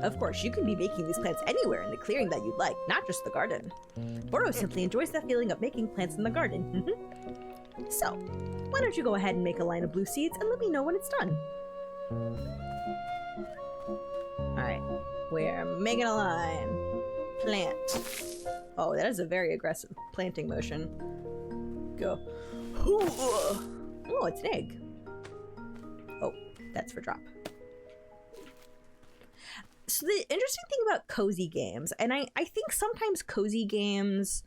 Of course, you can be making these plants anywhere in the clearing that you'd like, not just the garden. Boro simply enjoys that feeling of making plants in the garden. So, why don't you go ahead and make a line of blue seeds and let me know when it's done. Alright, we're making a line. Plant. Oh, that is a very aggressive planting motion. Go. Oh, it's an egg. Oh, that's for drop. So the interesting thing about cozy games, and I think sometimes cozy games,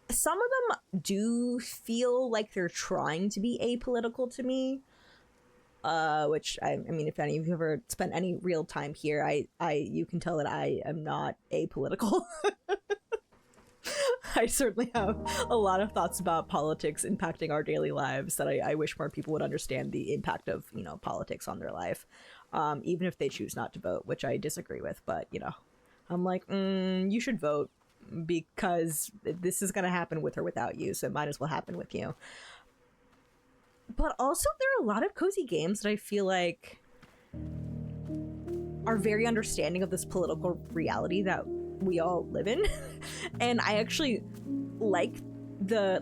some of them do feel like they're trying to be apolitical to me. Which I mean, if any of you ever spent any real time here, you can tell that I am not apolitical. I certainly have a lot of thoughts about politics impacting our daily lives that I wish more people would understand the impact of, you know, politics on their life. Even if they choose not to vote, which I disagree with, but, you know, I'm like, you should vote because this is going to happen with or without you, so it might as well happen with you. But also, there are a lot of cozy games that I feel like are very understanding of this political reality that we all live in. And I actually like the,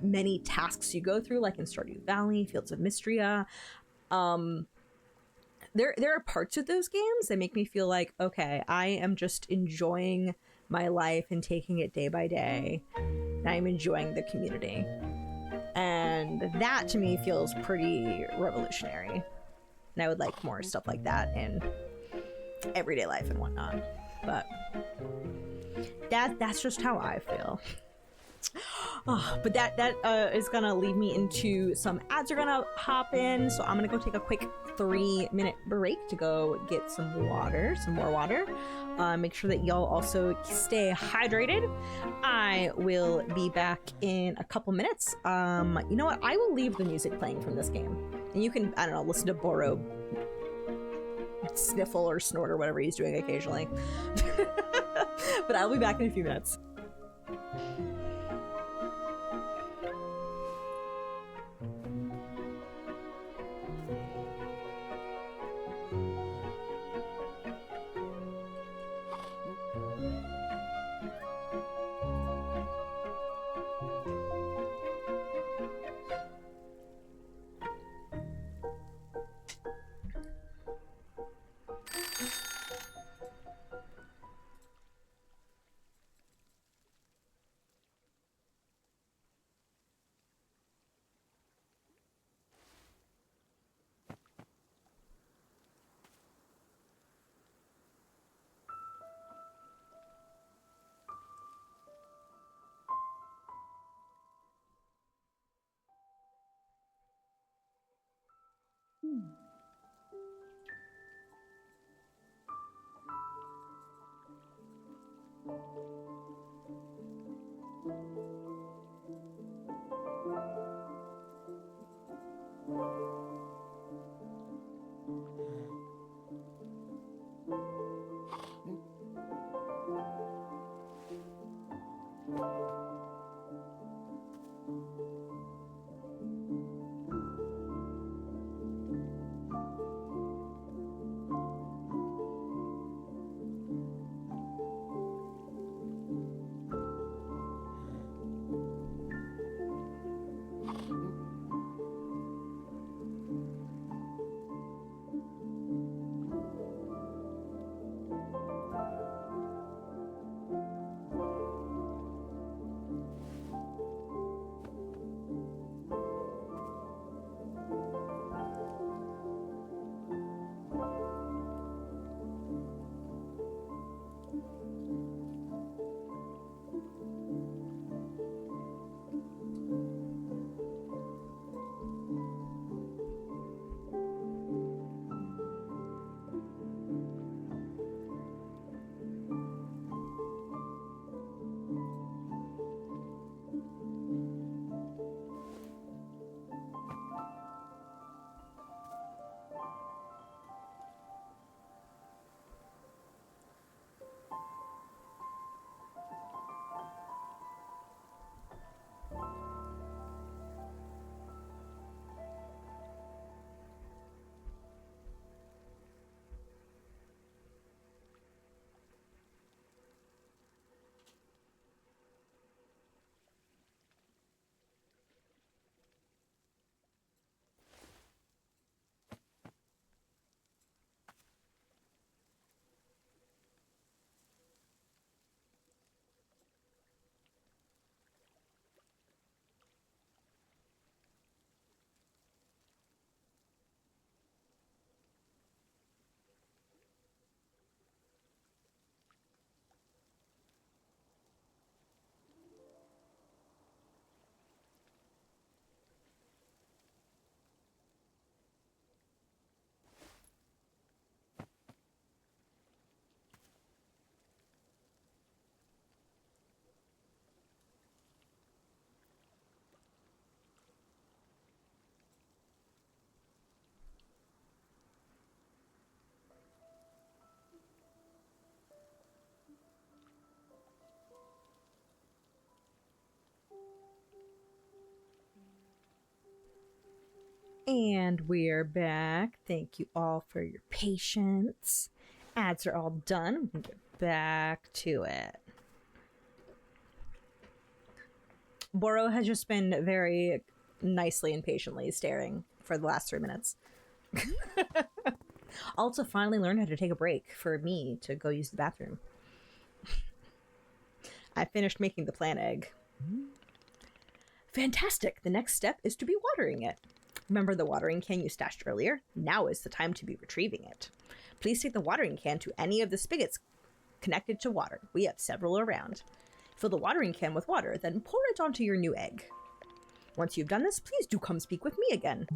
many tasks you go through, like in Stardew Valley, Fields of Mystria. There are parts of those games that make me feel like, okay, I am just enjoying my life and taking it day by day. And I'm enjoying the community. And that to me feels pretty revolutionary. And I would like more stuff like that in everyday life and whatnot. But that's just how I feel. Oh, but that is gonna lead me into some ads are gonna hop in, so I'm gonna go take a quick 3-minute break to go get some more water. Make sure that y'all also stay hydrated. I will be back in a couple minutes. You know what? I will leave the music playing from this game, and you can, I don't know, listen to Boro sniffle or snort or whatever he's doing occasionally. But I'll be back in a few minutes. And we're back. Thank you all for your patience. Ads are all done. We can get back to it. Boro has just been very nicely and patiently staring for the last 3 minutes. Also finally learned how to take a break for me to go use the bathroom. I finished making the plant egg. Fantastic! The next step is to be watering it. Remember the watering can you stashed earlier? Now is the time to be retrieving it. Please take the watering can to any of the spigots connected to water. We have several around. Fill the watering can with water, then pour it onto your new egg. Once you've done this, please do come speak with me again.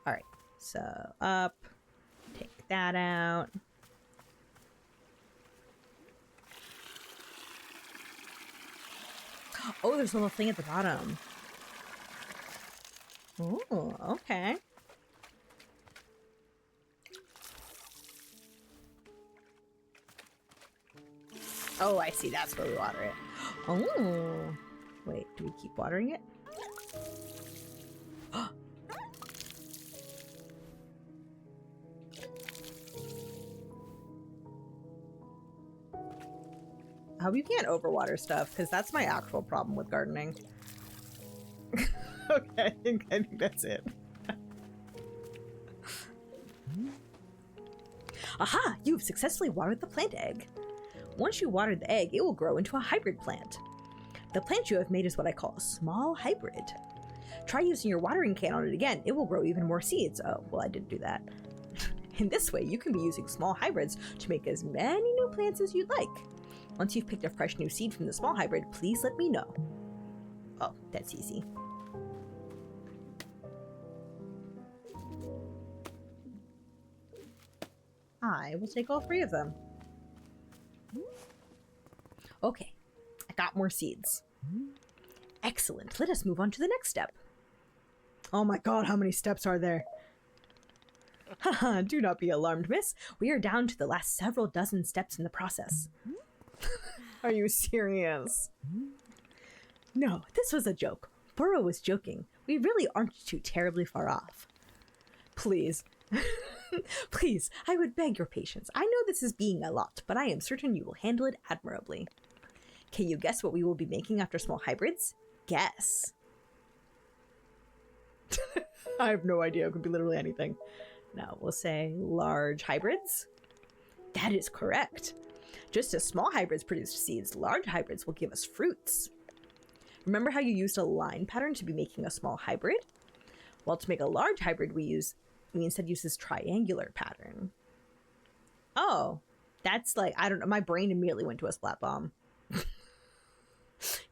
Alright, so up, take that out. Oh, there's a little thing at the bottom. Oh, okay. Oh, I see. That's where we water it. Oh. Wait, do we keep watering it? I hope you can't overwater stuff, because that's my actual problem with gardening. Okay, I think that's it. Aha! You've successfully watered the plant egg. Once you water the egg, it will grow into a hybrid plant. The plant you have made is what I call a small hybrid. Try using your watering can on it again. It will grow even more seeds. Oh, well, I didn't do that. In this way, you can be using small hybrids to make as many new plants as you'd like. Once you've picked a fresh new seed from the small hybrid, please let me know. Oh, that's easy. I will take all 3 of them. Okay, I got more seeds. Excellent. Let us move on to the next step. Oh my god, how many steps are there? Haha, do not be alarmed, miss. We are down to the last several dozen steps in the process. Are you serious? No, this was a joke. Burrow was joking. We really aren't too terribly far off. Please. Please, I would beg your patience. I know this is being a lot, but I am certain you will handle it admirably. Can you guess what we will be making after small hybrids? Guess. I have no idea. It could be literally anything. Now we'll say large hybrids. That is correct. Just as small hybrids produce seeds, large hybrids will give us fruits. Remember how you used a line pattern to be making a small hybrid? Well, to make a large hybrid, we instead use this triangular pattern. Oh, that's like, I don't know. My brain immediately went to a splat bomb.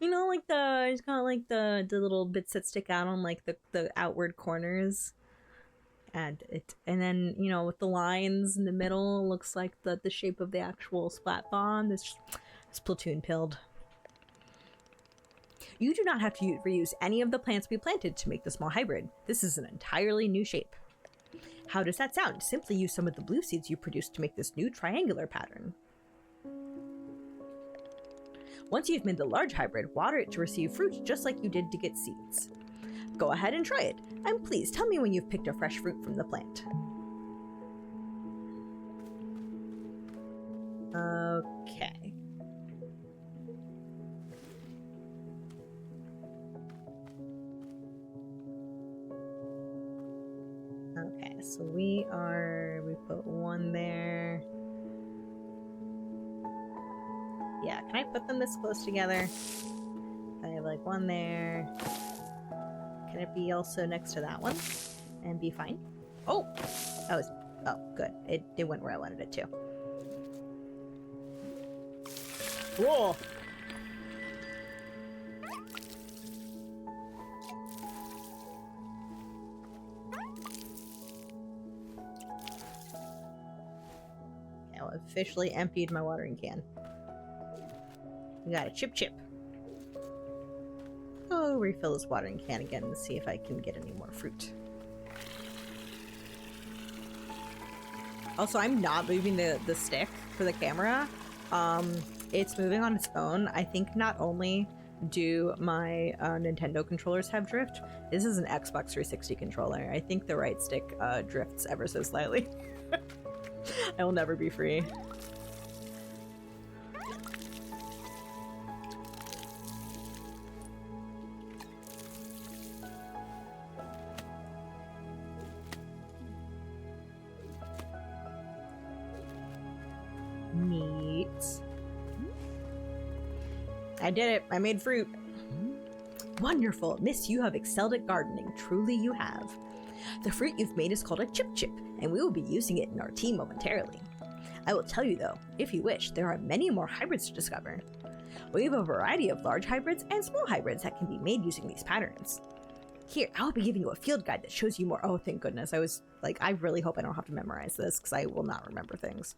You know, like it's got like the little bits that stick out on like the outward corners. And then, you know, with the lines in the middle, looks like the shape of the actual splat bomb. This platoon pilled. You do not have to reuse any of the plants we planted to make the small hybrid. This is an entirely new shape. How does that sound? Simply use some of the blue seeds you produced to make this new triangular pattern. Once you've made the large hybrid, water it to receive fruit just like you did to get seeds. Go ahead and try it, and please tell me when you've picked a fresh fruit from the plant. Okay. Okay, so we put 1 there. Yeah, can I put them this close together? I have like 1 there. Can it be also next to that one? And be fine? Oh! Oh, good. It went where I wanted it to. Whoa! Okay, well, I've officially emptied my watering can. We got a chip. I'll refill this watering can again and see if I can get any more fruit. Also, I'm not moving the stick for the camera. It's moving on its own. I think not only do my Nintendo controllers have drift, this is an Xbox 360 controller. I think the right stick drifts ever so slightly. I will never be free. Neat. I did it. I made fruit. Wonderful. Miss, you have excelled at gardening. Truly you have. The fruit you've made is called a chip, and we will be using it in our tea momentarily. I will tell you though, if you wish, there are many more hybrids to discover. We have a variety of large hybrids and small hybrids that can be made using these patterns. Here, I will be giving you a field guide that shows you more. Oh, thank goodness. I was like, I really hope I don't have to memorize this because I will not remember things.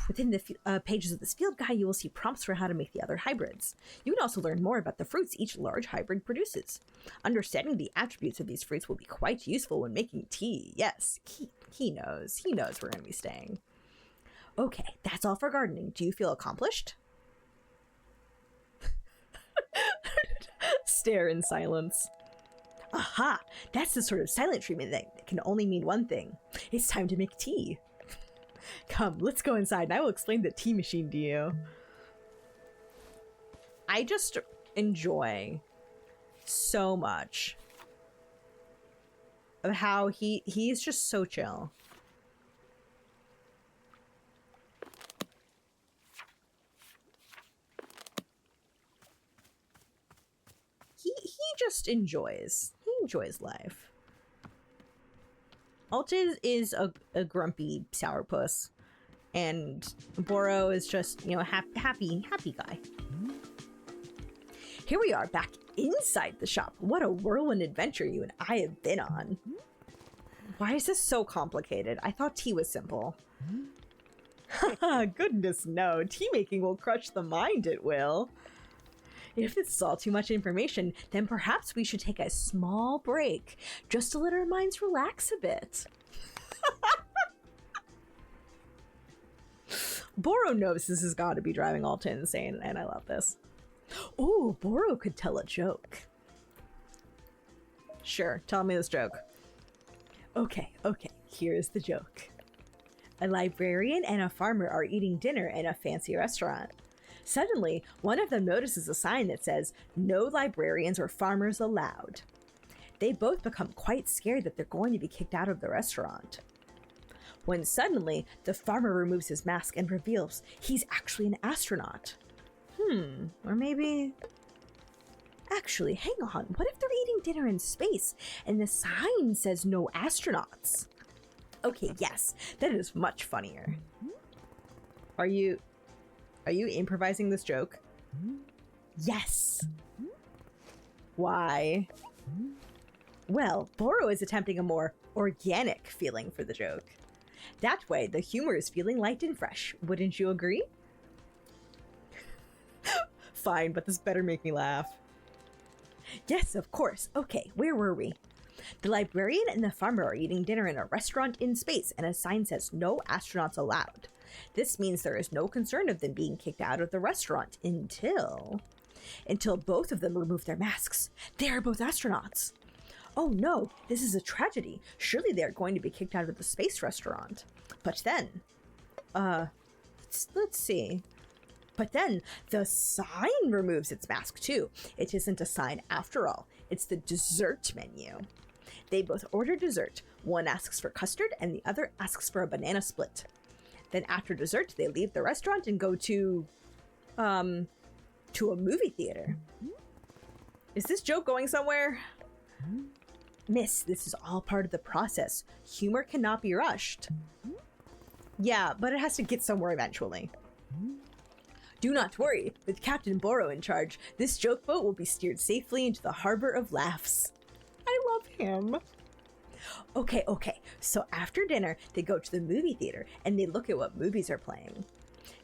Within the pages of this field guide, you will see prompts for how to make the other hybrids. You can also learn more about the fruits each large hybrid produces. Understanding the attributes of these fruits will be quite useful when making tea. Yes, he knows. He knows we're going to be staying. Okay, that's all for gardening. Do you feel accomplished? Stare in silence. Aha! That's the sort of silent treatment that can only mean one thing. It's time to make tea. Come, let's go inside and I will explain the tea machine to you. I just enjoy so much of how he's just so chill. He just enjoys. He enjoys life. Alta is a grumpy sourpuss, and Boro is just, you know, a happy guy. Here we are back inside the shop. What a whirlwind adventure you and I have been on. Why is this so complicated? I thought tea was simple. Goodness no, tea making will crush the mind, it will. If this is all too much information, then perhaps we should take a small break, just to let our minds relax a bit. Boro knows this has got to be driving Alta insane, and I love this. Oh, Boro could tell a joke. Sure, tell me this joke. Okay, here's the joke. A librarian and a farmer are eating dinner in a fancy restaurant. Suddenly, one of them notices a sign that says, "No librarians or farmers allowed." They both become quite scared that they're going to be kicked out of the restaurant. When suddenly, the farmer removes his mask and reveals he's actually an astronaut. Or maybe... Actually, hang on, what if they're eating dinner in space and the sign says no astronauts? Okay, yes, that is much funnier. Are you improvising this joke? Yes. Why? Well, Boro is attempting a more organic feeling for the joke. That way, the humor is feeling light and fresh. Wouldn't you agree? Fine, but this better make me laugh. Yes, of course. Okay, where were we? The librarian and the farmer are eating dinner in a restaurant in space, and a sign says no astronauts allowed. This means there is no concern of them being kicked out of the restaurant until both of them remove their masks. They are both astronauts. Oh no, this is a tragedy. Surely they are going to be kicked out of the space restaurant. But then, let's see. But then the sign removes its mask too. It isn't a sign after all. It's the dessert menu. They both order dessert. One asks for custard and the other asks for a banana split. Then after dessert, they leave the restaurant and go to a movie theater. Is this joke going somewhere? Miss, this is all part of the process. Humor cannot be rushed. Yeah, but it has to get somewhere eventually. Do not worry, with Captain Boro in charge, this joke boat will be steered safely into the harbor of laughs. I love him. Okay, so after dinner, they go to the movie theater and they look at what movies are playing.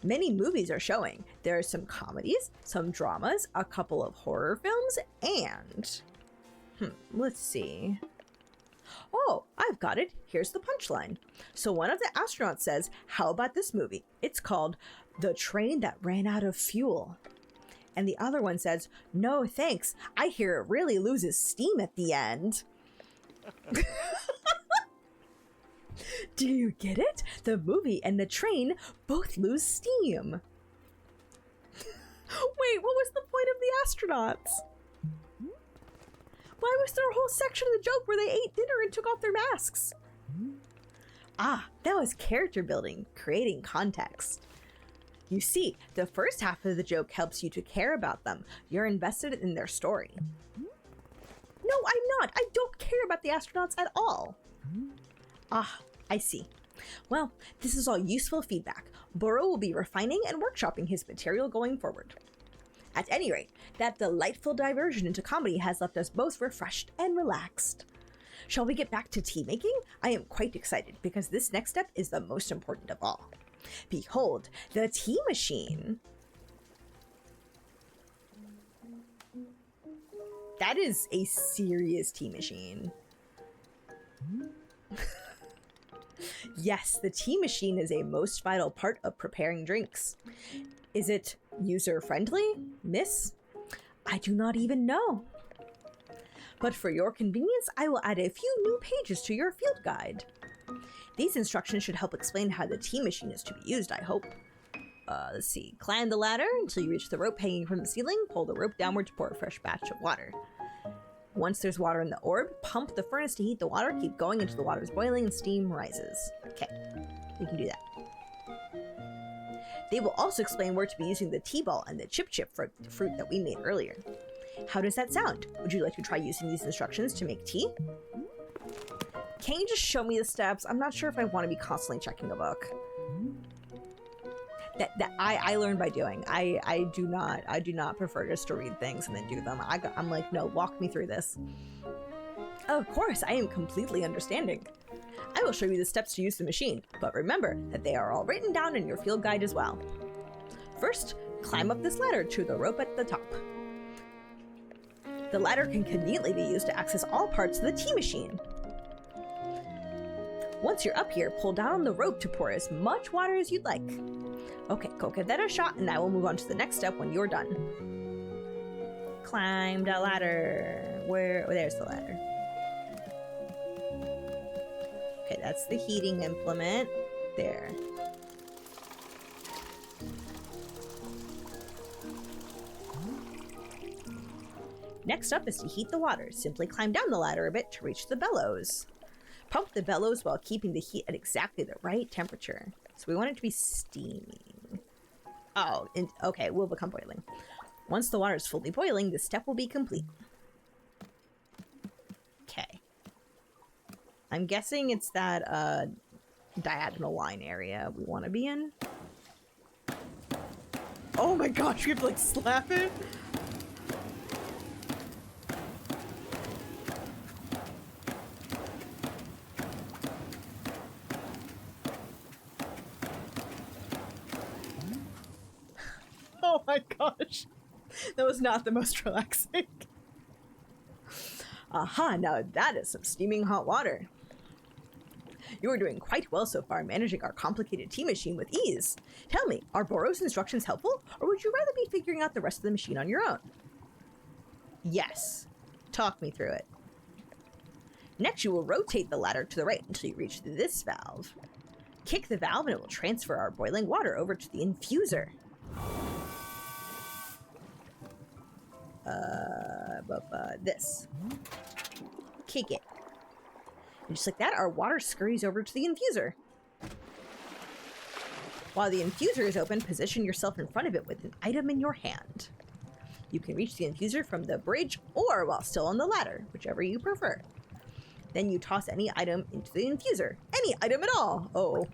Many movies are showing. There are some comedies, some dramas, a couple of horror films, and... let's see. Oh, I've got it. Here's the punchline. So one of the astronauts says, how about this movie? It's called The Train That Ran Out of Fuel. And the other one says, no thanks. I hear it really loses steam at the end. Do you get it? The movie and the train both lose steam. Wait, what was the point of the astronauts? Why was there a whole section of the joke where they ate dinner and took off their masks? Ah, that was character building, creating context. You see, the first half of the joke helps you to care about them. You're invested in their story. No, I'm not. I don't care about the astronauts at all. Ah, I see. Well, this is all useful feedback. Boro will be refining and workshopping his material going forward. At any rate, that delightful diversion into comedy has left us both refreshed and relaxed. Shall we get back to tea making? I am quite excited because this next step is the most important of all. Behold, the tea machine. That is a serious tea machine. Yes, the tea machine is a most vital part of preparing drinks. Is it user-friendly, miss? I do not even know. But for your convenience, I will add a few new pages to your field guide. These instructions should help explain how the tea machine is to be used, I hope. Let's see. Climb the ladder until you reach the rope hanging from the ceiling. Pull the rope downward to pour a fresh batch of water. Once there's water in the orb, pump the furnace to heat the water. Keep going until the water is boiling and steam rises. Okay, we can do that. They will also explain where to be using the tea ball and the chip fruit that we made earlier. How does that sound? Would you like to try using these instructions to make tea? Can you just show me the steps? I'm not sure if I want to be constantly checking a book. That I learn by doing. I do not prefer just to read things and then do them. I'm like, no, walk me through this. Of course, I am completely understanding. I will show you the steps to use the machine, but remember that they are all written down in your field guide as well. First, climb up this ladder to the rope at the top. The ladder can conveniently be used to access all parts of the tea machine. Once you're up here, pull down on the rope to pour as much water as you'd like. Okay, go give that a shot, and I will move on to the next step when you're done. Climb the ladder. Where? Oh, there's the ladder. Okay, that's the heating implement. There. Next up is to heat the water. Simply climb down the ladder a bit to reach the bellows. Pump the bellows while keeping the heat at exactly the right temperature. So we want it to be steaming. Oh, okay, it will become boiling. Once the water is fully boiling, this step will be complete. Okay. I'm guessing it's that diagonal line area we want to be in. Oh my gosh, we have to like slap it? Oh my gosh. That was not the most relaxing. Aha, now that is some steaming hot water. You are doing quite well so far, managing our complicated tea machine with ease. Tell me, are Boro's instructions helpful, or would you rather be figuring out the rest of the machine on your own? Yes. Talk me through it. Next, you will rotate the ladder to the right until you reach this valve. Kick the valve and it will transfer our boiling water over to the infuser. This. Kick it. And just like that, our water scurries over to the infuser. While the infuser is open, position yourself in front of it with an item in your hand. You can reach the infuser from the bridge or while still on the ladder, whichever you prefer. Then you toss any item into the infuser. Any item at all! Oh.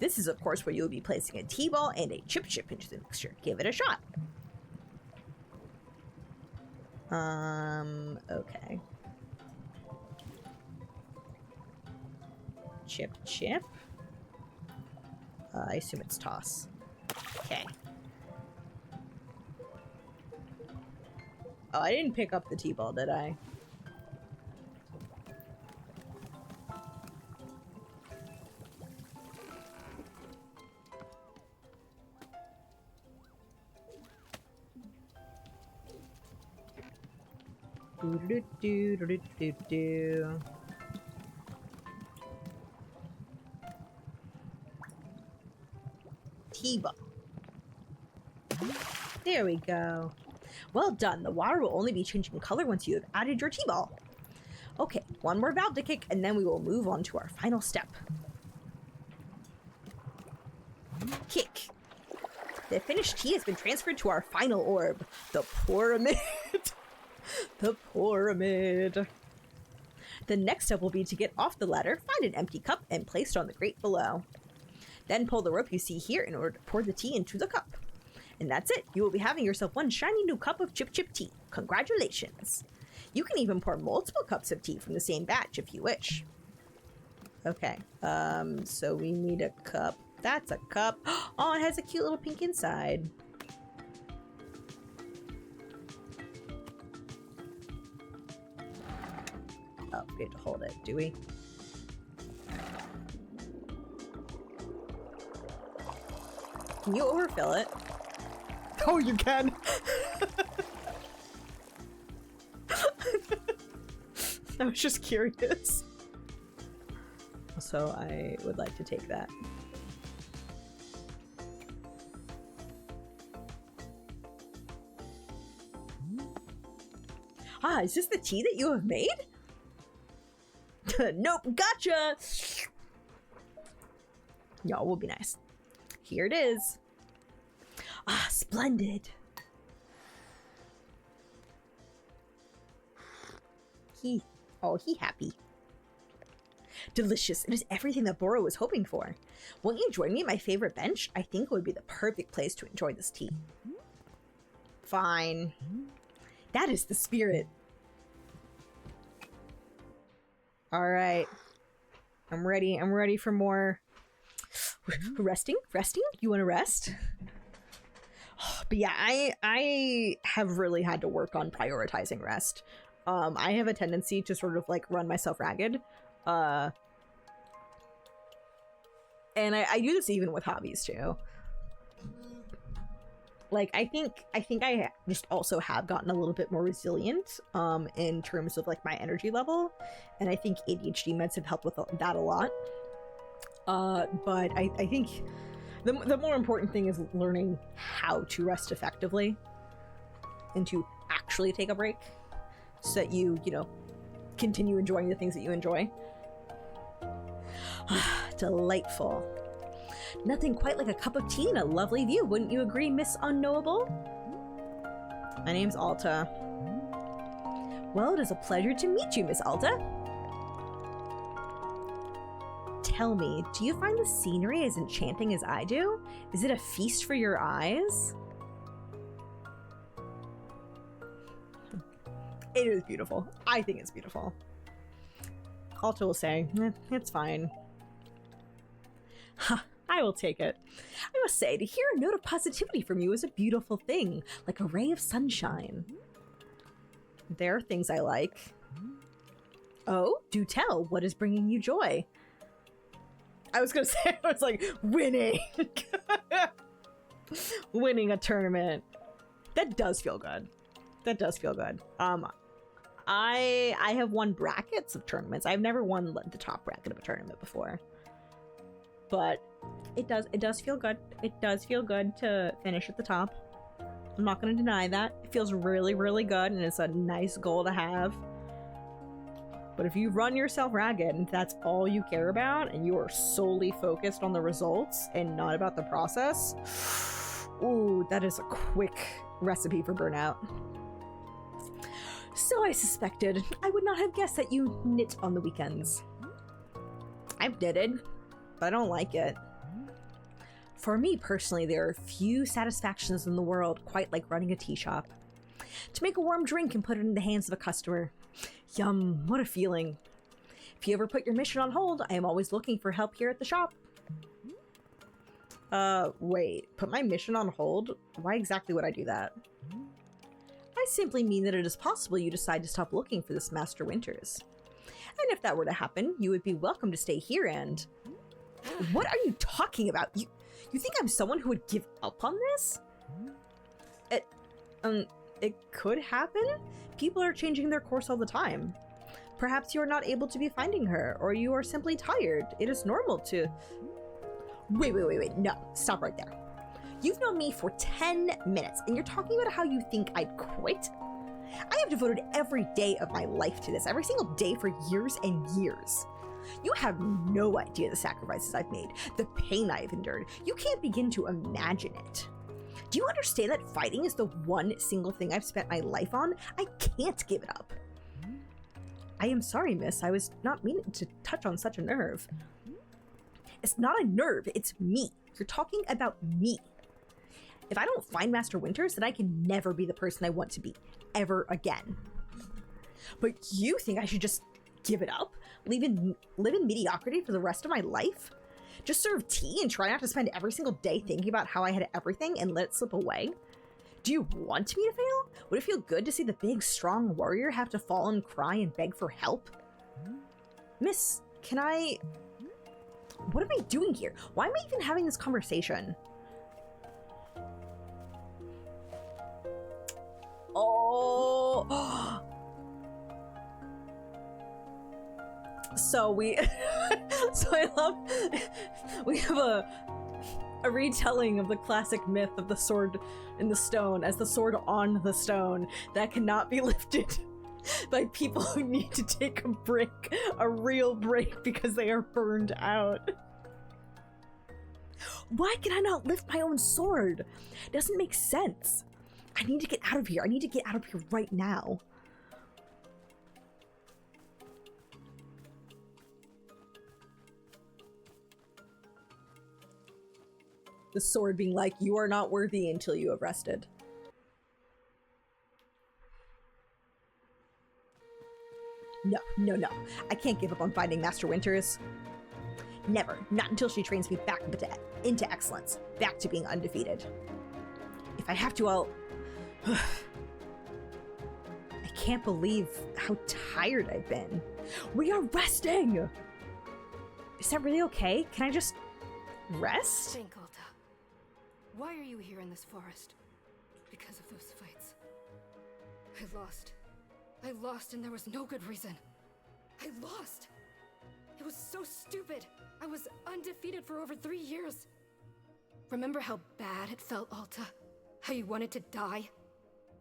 This is, of course, where you'll be placing a tea ball and a chip into the mixture. Give it a shot. Okay. Chip. I assume it's toss. Okay. Oh, I didn't pick up the tea ball, did I? Do. Tea ball. There we go. Well done. The water will only be changing color once you have added your tea ball. Okay, one more valve to kick, and then we will move on to our final step. Kick. The finished tea has been transferred to our final orb, the pyramid. The pyramid. The next step will be to get off the ladder, find an empty cup, and place it on the grate below. Then pull the rope you see here in order to pour the tea into the cup. And that's it. You will be having yourself one shiny new cup of chip tea. Congratulations. You can even pour multiple cups of tea from the same batch if you wish. Okay, so we need a cup. That's a cup. Oh, it has a cute little pink inside. Oh, we have to hold it, do we? Can you overfill it? Oh, you can! I was just curious. So I would like to take that. Ah, is this the tea that you have made? Nope, gotcha! Y'all will be nice. Here it is. Ah, splendid. He happy. Delicious. It is everything that Boro was hoping for. Won't you join me at my favorite bench? I think it would be the perfect place to enjoy this tea. Fine. That is the spirit. All right. I'm ready. I'm ready for more resting. You want to rest? But yeah, I have really had to work on prioritizing rest. I have a tendency to sort of like run myself ragged. And I do this even with hobbies too. Like, I think I just also have gotten a little bit more resilient in terms of like my energy level, and I think ADHD meds have helped with that a lot. But I think the more important thing is learning how to rest effectively and to actually take a break so that you know, continue enjoying the things that you enjoy. Delightful. Nothing quite like a cup of tea and a lovely view, wouldn't you agree, Miss Unknowable? My name's Alta. Well, it is a pleasure to meet you, Miss Alta. Tell me, do you find the scenery as enchanting as I do? Is it a feast for your eyes? It is beautiful. I think it's beautiful. Alta will say, it's fine. Ha, I will take it. I must say, to hear a note of positivity from you is a beautiful thing, like a ray of sunshine. There are things I like. Oh, do tell, what is bringing you joy? I was gonna say, I was like, winning! Winning a tournament. That does feel good. That does feel good. I have won brackets of tournaments. I've never won the top bracket of a tournament before. But it does feel good. It does feel good to finish at the top. I'm not going to deny that. It feels really, really good, and it's a nice goal to have. But if you run yourself ragged and that's all you care about, and you are solely focused on the results and not about the process, ooh, that is a quick recipe for burnout. So I suspected. I would not have guessed that you knit on the weekends. I've knitted, but I don't like it. For me personally, there are few satisfactions in the world quite like running a tea shop. To make a warm drink and put it in the hands of a customer. Yum, what a feeling. If you ever put your mission on hold, I am always looking for help here at the shop. Wait, put my mission on hold? Why exactly would I do that? I simply mean that it is possible you decide to stop looking for this Master Winters. And if that were to happen, you would be welcome to stay here and... What are you talking about? You think I'm someone who would give up on this? It could happen. People are changing their course all the time. Perhaps you are not able to be finding her, or you are simply tired. It is normal to... Wait. No, stop right there. You've known me for 10 minutes, and you're talking about how you think I'd quit? I have devoted every day of my life to this, every single day for years and years. You have no idea the sacrifices I've made, the pain I've endured. You can't begin to imagine it. Do you understand that fighting is the one single thing I've spent my life on? I can't give it up. I am sorry, miss. I was not meaning to touch on such a nerve. It's not a nerve, it's me. You're talking about me. If I don't find Master Winters, then I can never be the person I want to be, ever again. But you think I should just give it up? Live in mediocrity for the rest of my life? Just serve tea and try not to spend every single day thinking about how I had everything and let it slip away? Do you want me to fail? Would it feel good to see the big, strong warrior have to fall and cry and beg for help? Miss, can I... What am I doing here? Why am I even having this conversation? Oh... So I love, we have a retelling of the classic myth of the sword in the stone as the sword on the stone that cannot be lifted by people who need to take a break, a real break, because they are burned out. Why can I not lift my own sword? It doesn't make sense. I need to get out of here. I need to get out of here right now. The sword being like, you are not worthy until you have rested. No. I can't give up on finding Master Winters. Never. Not until she trains me back into excellence. Back to being undefeated. If I have to, I'll... I can't believe how tired I've been. We are resting! Is that really okay? Can I just rest? Think, Alta. Why are you here in this forest? Because of those fights. I lost and there was no good reason. I lost! It was so stupid! I was undefeated for over 3 years. Remember how bad it felt, Alta? How you wanted to die?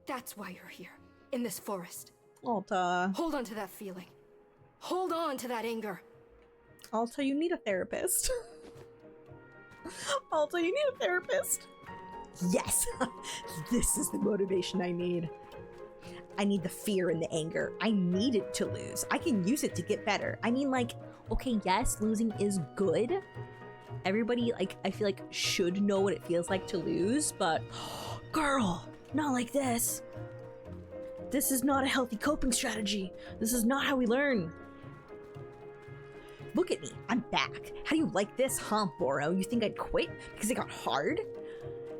That's why you're here, in this forest. Alta. Hold on to that feeling. Hold on to that anger. Alta, you need a therapist. Alta, you need a therapist. Yes! This is the motivation I need. I need the fear and the anger. I need it to lose. I can use it to get better. I mean, like, okay, yes, losing is good. Everybody, like, I feel like should know what it feels like to lose, but girl, not like this. This is not a healthy coping strategy. This is not how we learn. Look at me, I'm back. How do you like this, huh, Boro? You think I'd quit because it got hard?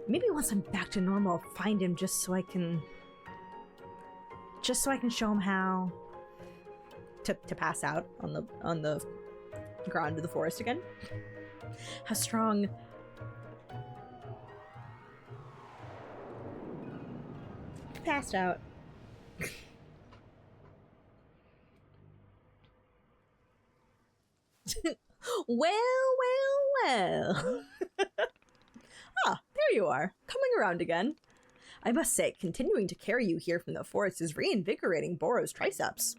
Maybe once I'm back to normal, I'll find him just so I can show him how to pass out on the ground of the forest again. How strong. Passed out. Well. Ah, there you are, coming around again. I must say, continuing to carry you here from the forest is reinvigorating Boro's triceps.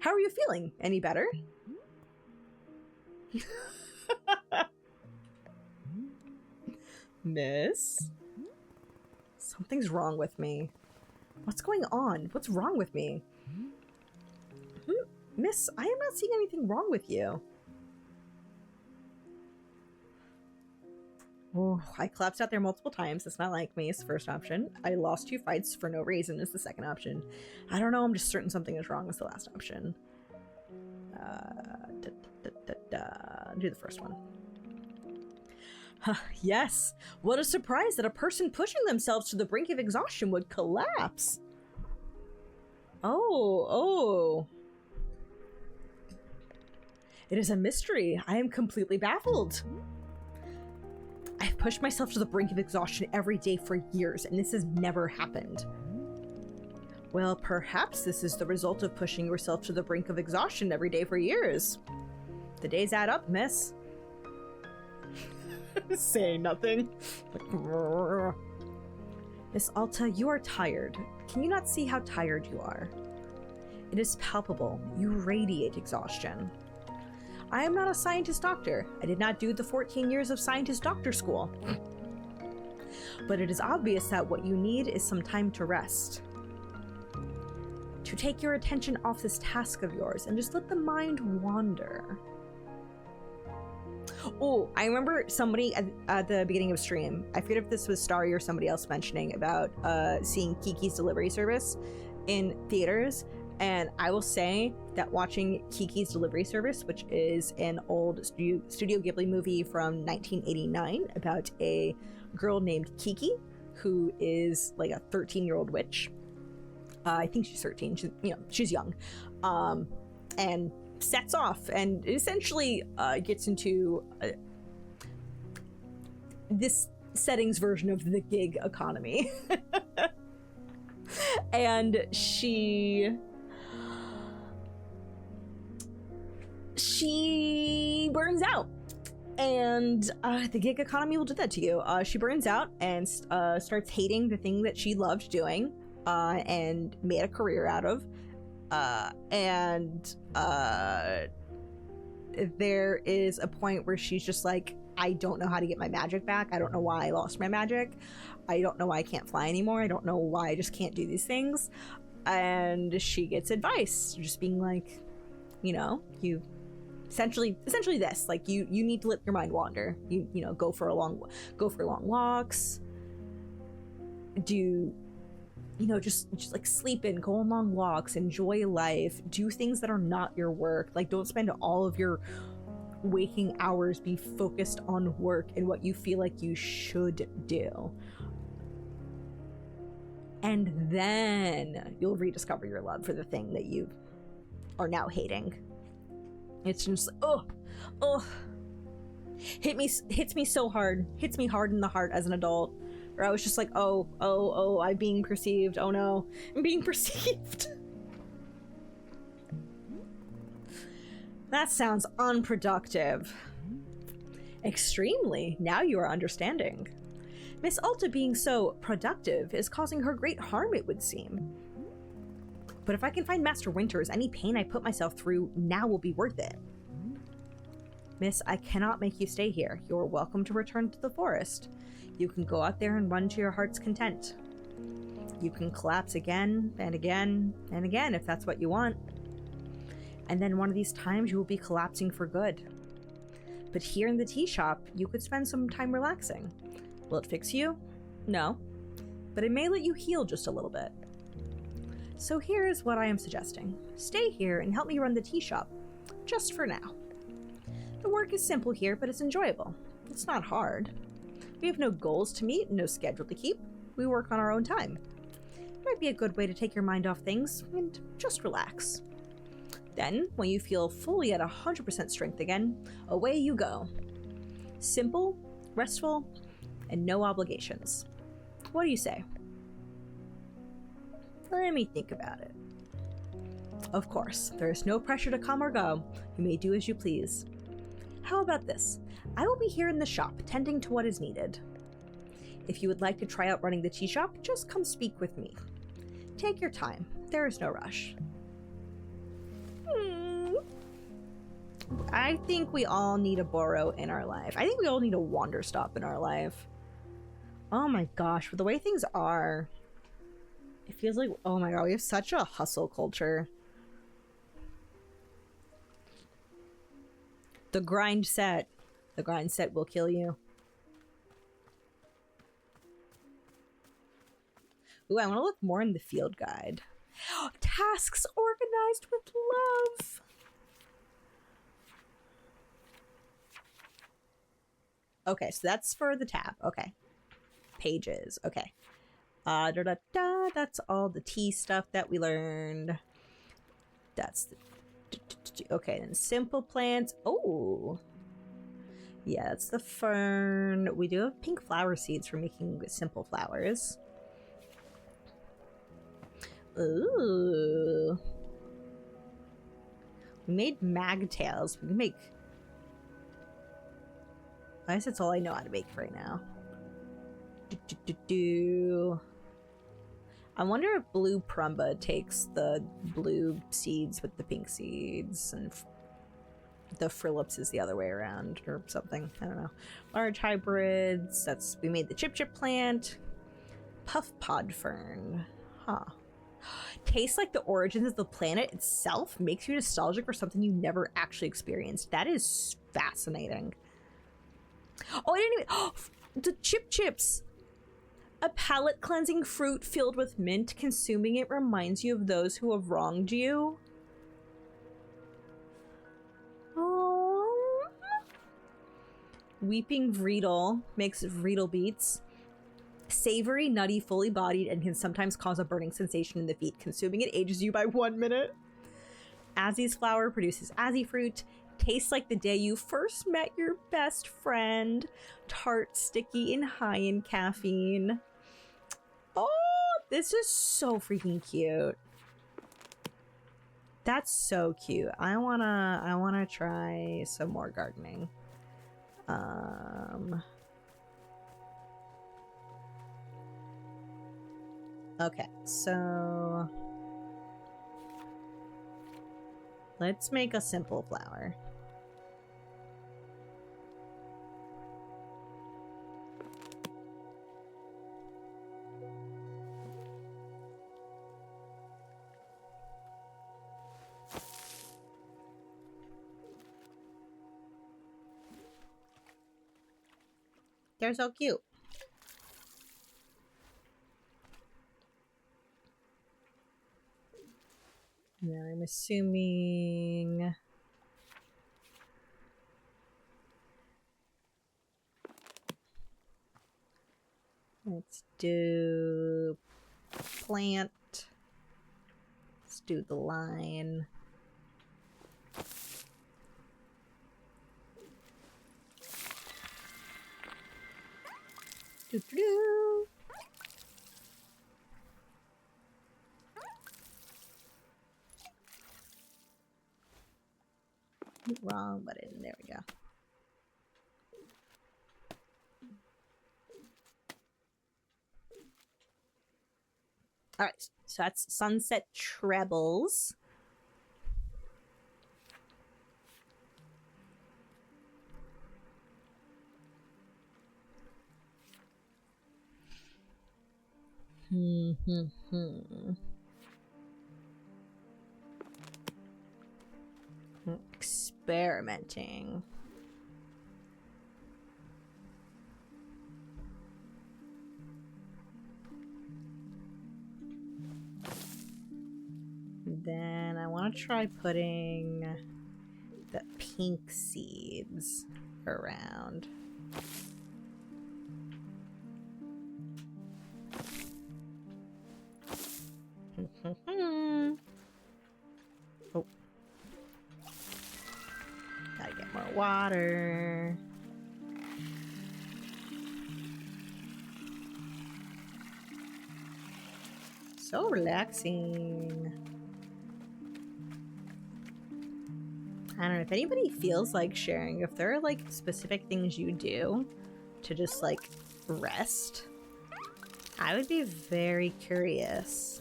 How are you feeling? Any better? Miss? Something's wrong with me. What's going on? What's wrong with me? Miss, I am not seeing anything wrong with you. Oh, I collapsed out there multiple times. That's not like me. It's the first option. I lost 2 fights for no reason is the second option. I don't know. I'm just certain something is wrong with the last option. Do the first one. Yes. What a surprise that a person pushing themselves to the brink of exhaustion would collapse. Oh. It is a mystery. I am completely baffled. I've pushed myself to the brink of exhaustion every day for years, and this has never happened. Well, perhaps this is the result of pushing yourself to the brink of exhaustion every day for years. The days add up, miss. Saying nothing. Miss Alta, you are tired. Can you not see how tired you are? It is palpable. You radiate exhaustion. I am not a scientist doctor. I did not do the 14 years of scientist doctor school. But it is obvious that what you need is some time to rest. To take your attention off this task of yours and just let the mind wander. Oh, I remember somebody at the beginning of stream, I forget if this was Starry or somebody else mentioning about seeing Kiki's Delivery Service in theaters. And I will say that watching Kiki's Delivery Service, which is an old Studio Ghibli movie from 1989 about a girl named Kiki, who is like a 13-year-old witch. I think she's 13. She's young, and sets off and essentially gets into this setting's version of the gig economy, and she burns out, and the gig economy will do that to you. She burns out and starts hating the thing that she loved doing and made a career out of, and there is a point where she's just like, I don't know how to get my magic back. I don't know why I lost my magic. I don't know why I can't fly anymore. I don't know why I just can't do these things. And she gets advice, just being like, you essentially this, like, you need to let your mind wander. You go for long walks. Just like sleep in, go on long walks, enjoy life, do things that are not your work. Like, don't spend all of your waking hours be focused on work and what you feel like you should do. And then you'll rediscover your love for the thing that you are now hating. It's just like, oh, hits me so hard, hits me hard in the heart as an adult, where I was just like, oh, I'm being perceived. Oh no, I'm being perceived. That sounds unproductive. Extremely. Now you are understanding. Miss Alta being so productive is causing her great harm, it would seem. But if I can find Master Winters, any pain I put myself through now will be worth it. Miss, I cannot make you stay here. You are welcome to return to the forest. You can go out there and run to your heart's content. You can collapse again and again and again if that's what you want. And then one of these times you will be collapsing for good. But here in the tea shop, you could spend some time relaxing. Will it fix you? No. But it may let you heal just a little bit. So here's what I am suggesting. Stay here and help me run the tea shop. Just for now. The work is simple here, but it's enjoyable. It's not hard. We have no goals to meet, no schedule to keep. We work on our own time. It might be a good way to take your mind off things and just relax. Then, when you feel fully at 100% strength again, away you go. Simple, restful, and no obligations. What do you say? Let me think about it. Of course, there is no pressure to come or go. You may do as you please. How about this? I will be here in the shop, tending to what is needed. If you would like to try out running the tea shop, just come speak with me. Take your time. There is no rush. I think we all need a Boro in our life. I think we all need a Wanderstop in our life. Oh my gosh, with the way things are, it feels like, oh my god, we have such a hustle culture. The grind set. The grind set will kill you. Ooh, I want to look more in the field guide. Tasks organized with love. Okay, so that's for the tab. Okay. Pages. Okay. That's all the tea stuff that we learned. That's the... Okay, then simple plants. Oh. Yeah, that's the fern. We do have pink flower seeds for making simple flowers. Ooh. We made magtails. We can make... I guess that's all I know how to make right now. I wonder if blue Prumba takes the blue seeds with the pink seeds, and the Phrillips is the other way around, or something. I don't know. Large hybrids. That's... We made the Chip Chip plant. Puff pod fern. Huh. Tastes like the origins of the planet itself makes you nostalgic for something you never actually experienced. That is fascinating. Oh, I didn't even... Oh, the Chip Chips! A palate cleansing fruit filled with mint. Consuming it reminds you of those who have wronged you. Oh. Weeping Vreedle makes Vreedle beets. Savory, nutty, fully bodied, and can sometimes cause a burning sensation in the feet. Consuming it ages you by 1 minute. Azzy's flower produces Azzy fruit. Tastes like the day you first met your best friend. Tart, sticky, and high in caffeine. Oh, this is so freaking cute. That's so cute. I wanna try some more gardening. Okay, so let's make a simple flower. They're so cute. Now I'm assuming Let's do plant. Let's do the line. Doo-doo-doo. Wrong button. There we go. All right, so that's Sunset Trebles. Experimenting. Then I want to try putting the pink seeds around. Oh. Gotta get more water. So relaxing. I don't know if anybody feels like sharing, if there are like specific things you do to just like rest, I would be very curious.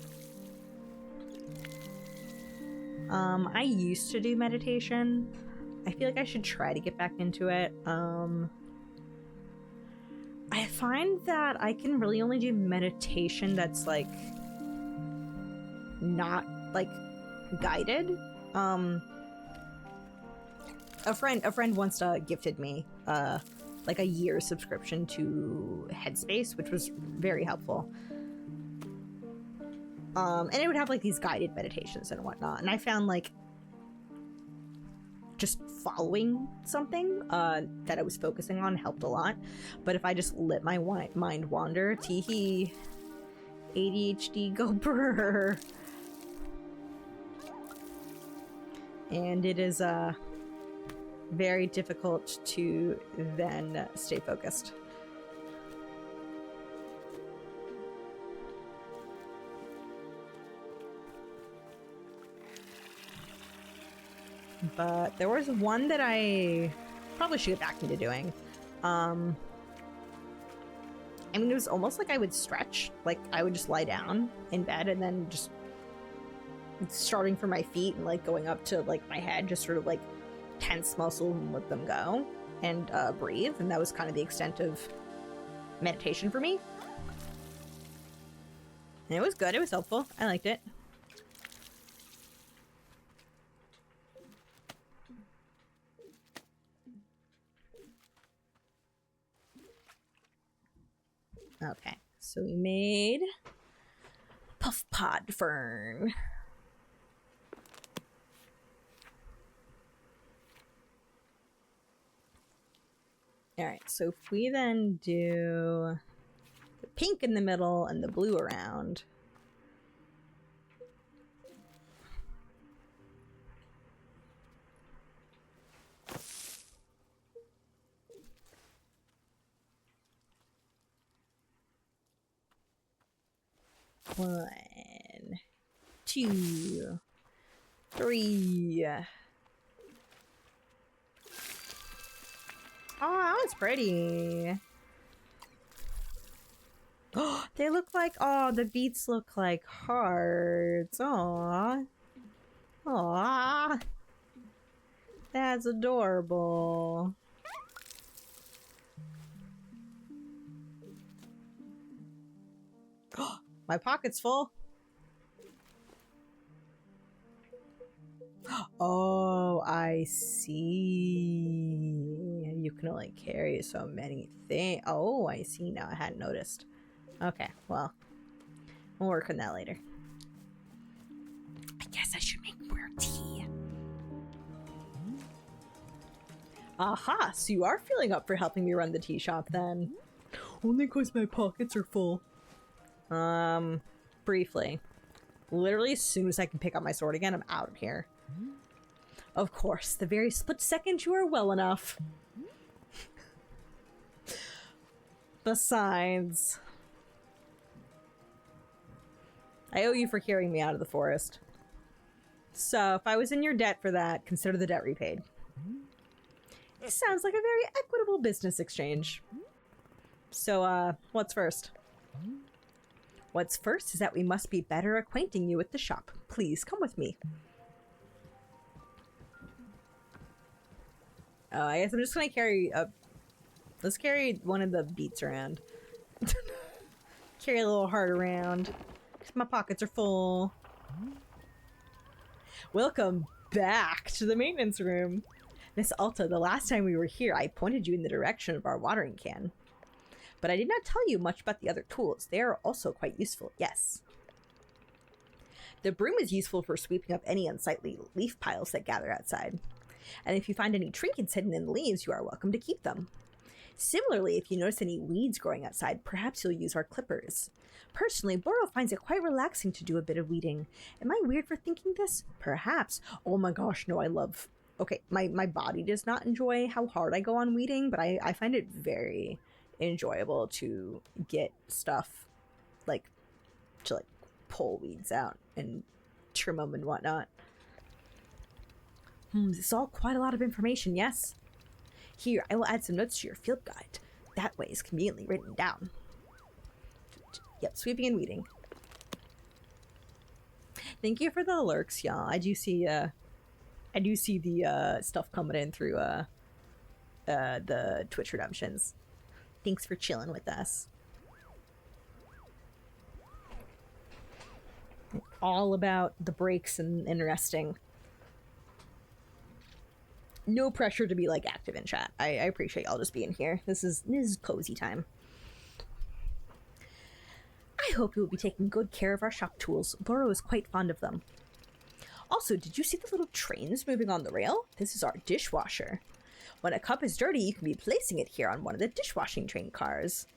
I used to do meditation. I feel like I should try to get back into it. I find that I can really only do meditation that's like not like guided. A friend once gifted me like a year subscription to Headspace, which was very helpful. And it would have like these guided meditations and whatnot, and I found like just following something that I was focusing on helped a lot. But if I just let my mind wander, teehee, ADHD go brr. And it is very difficult to then stay focused. But there was one that I probably should get back into doing. I mean, it was almost like I would stretch. Like, I would just lie down in bed and then just starting from my feet and like going up to like my head, just sort of like tense muscles and let them go and breathe. And that was kind of the extent of meditation for me. And it was good. It was helpful. I liked it. Okay, so we made puff pod fern. All right, so if we then do the pink in the middle and the blue around. One, two, three. Oh, that was pretty. Oh, they look like, oh, the beets look like hearts. Aw. Aw. That's adorable. My pocket's full. Oh, I see. You can only carry so many things. Oh, I see now. I hadn't noticed. Okay, well, we'll work on that later. I guess I should make more tea. Aha, so you are feeling up for helping me run the tea shop then. Only cause my pockets are full. Briefly. Literally, as soon as I can pick up my sword again, I'm out of here. Of course, the very split second you are well enough. Besides, I owe you for carrying me out of the forest. So, if I was in your debt for that, consider the debt repaid. This sounds like a very equitable business exchange. So, what's first? What's first is that we must be better acquainting you with the shop. Please, come with me. I guess I'm just gonna carry a... Let's carry one of the beats around. Carry a little heart around. Because my pockets are full. Welcome back to the maintenance room. Miss Alta, the last time we were here, I pointed you in the direction of our watering can. But I did not tell you much about the other tools. They are also quite useful, yes. The broom is useful for sweeping up any unsightly leaf piles that gather outside. And if you find any trinkets hidden in the leaves, you are welcome to keep them. Similarly, if you notice any weeds growing outside, perhaps you'll use our clippers. Personally, Boro finds it quite relaxing to do a bit of weeding. Am I weird for thinking this? Perhaps. Oh my gosh, no, I love... Okay, my body does not enjoy how hard I go on weeding, but I find it very enjoyable to get stuff, like, to, like, pull weeds out and trim them and whatnot. This is all quite a lot of information, yes? Here, I will add some notes to your field guide. That way is conveniently written down. Yep, sweeping and weeding. Thank you for the lurks, y'all. I do see the stuff coming in through the Twitch redemptions. Thanks for chilling with us. All about the breaks and resting. No pressure to be like active in chat. I appreciate y'all just being here. This is cozy time. I hope you will be taking good care of our shop tools. Boro is quite fond of them. Also, did you see the little trains moving on the rail? This is our dishwasher. When a cup is dirty, you can be placing it here on one of the dishwashing train cars.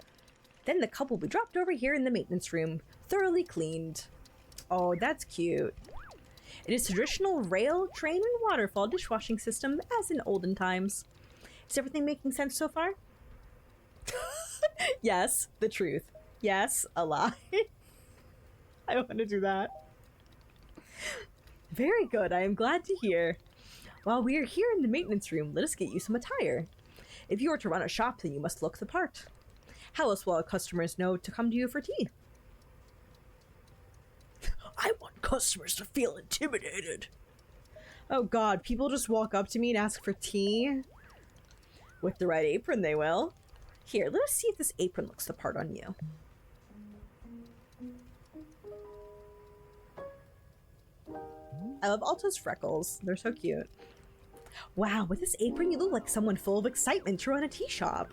Then the cup will be dropped over here in the maintenance room, thoroughly cleaned. Oh, that's cute. It is traditional rail, train, and waterfall dishwashing system as in olden times. Is everything making sense so far? Yes, the truth. Yes, a lie. I want to do that. Very good, I am glad to hear. While we are here in the maintenance room, let us get you some attire. If you are to run a shop, then you must look the part. How else will our customers know to come to you for tea? I want customers to feel intimidated. Oh god, people just walk up to me and ask for tea? With the right apron, they will. Here, let us see if this apron looks the part on you. I love Alta's freckles. They're so cute. Wow, with this apron, you look like someone full of excitement to run a tea shop.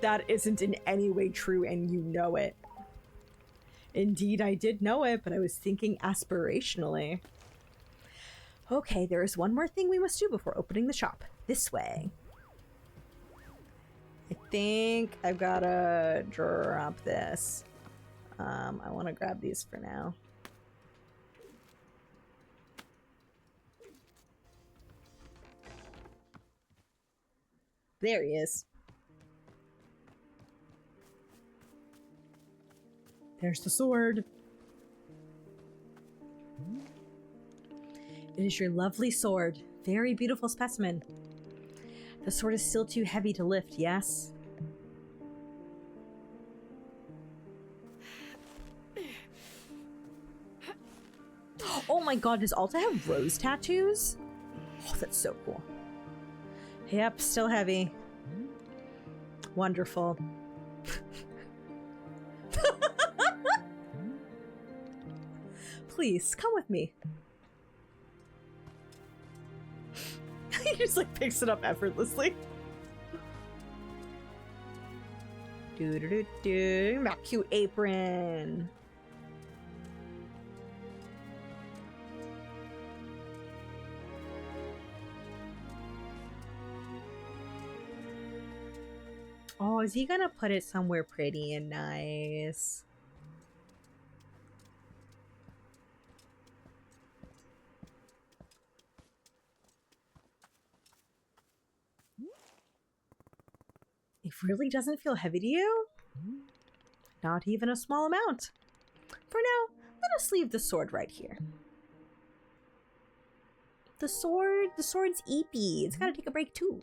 That isn't in any way true, and you know it. Indeed, I did know it, but I was thinking aspirationally. Okay, there is one more thing we must do before opening the shop. This way. I think I've gotta drop this. I want to grab these for now. There he is. There's the sword. It is your lovely sword. Very beautiful specimen. The sword is still too heavy to lift, yes? Oh my god, does Alta have rose tattoos? Oh, that's so cool. Yep, still heavy. Wonderful. Please, come with me. He just like picks it up effortlessly. Do. That cute apron. Oh, is he gonna put it somewhere pretty and nice? It really doesn't feel heavy to you? Not even a small amount. For now, let us leave the sword right here. The sword's eepy. It's gotta take a break too.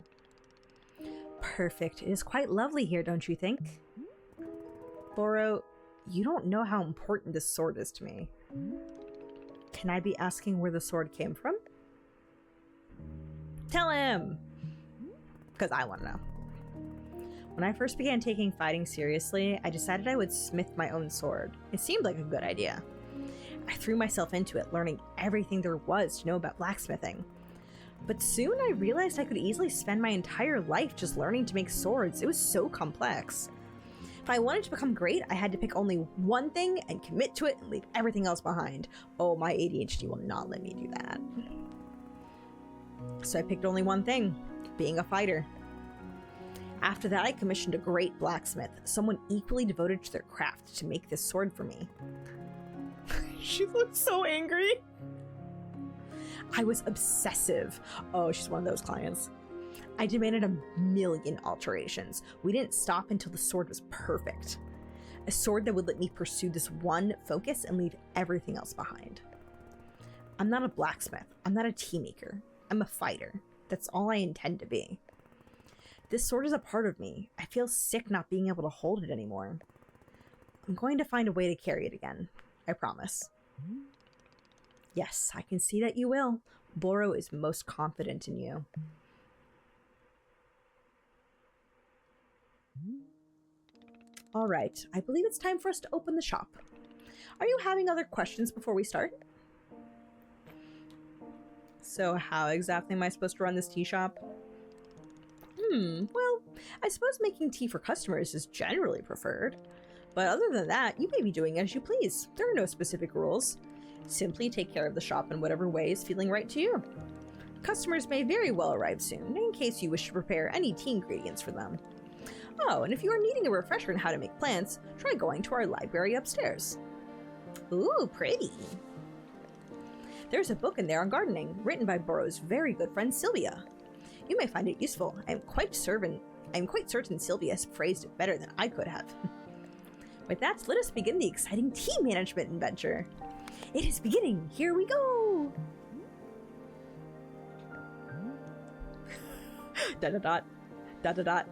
Perfect. It is quite lovely here, don't you think? Boro, you don't know how important this sword is to me. Can I be asking where the sword came from? Tell him! Because I want to know. When I first began taking fighting seriously, I decided I would smith my own sword. It seemed like a good idea. I threw myself into it, learning everything there was to know about blacksmithing. But soon I realized I could easily spend my entire life just learning to make swords. It was so complex. If I wanted to become great, I had to pick only one thing and commit to it and leave everything else behind. Oh, my ADHD will not let me do that. So I picked only one thing, being a fighter. After that, I commissioned a great blacksmith, someone equally devoted to their craft, to make this sword for me. She looks so angry. I was obsessive. Oh, she's one of those clients. I demanded 1,000,000 alterations. We didn't stop until the sword was perfect. A sword that would let me pursue this one focus and leave everything else behind. I'm not a blacksmith. I'm not a tea maker. I'm a fighter. That's all I intend to be. This sword is a part of me. I feel sick not being able to hold it anymore. I'm going to find a way to carry it again. I promise. Yes, I can see that you will. Boro is most confident in you. All right, I believe it's time for us to open the shop. Are you having other questions before we start? So how exactly am I supposed to run this tea shop? Well, I suppose making tea for customers is generally preferred. But other than that, you may be doing as you please. There are no specific rules. Simply take care of the shop in whatever way is feeling right to you. Customers may very well arrive soon, in case you wish to prepare any tea ingredients for them. Oh, and if you are needing a refresher on how to make plants, try going to our library upstairs. Ooh, pretty. There's a book in there on gardening, written by Boro's very good friend Sylvia. You may find it useful. I'm quite certain Sylvia has phrased it better than I could have. With that, let us begin the exciting tea management adventure. It is beginning. Here we go. Dot dot dot. Dot dot dot.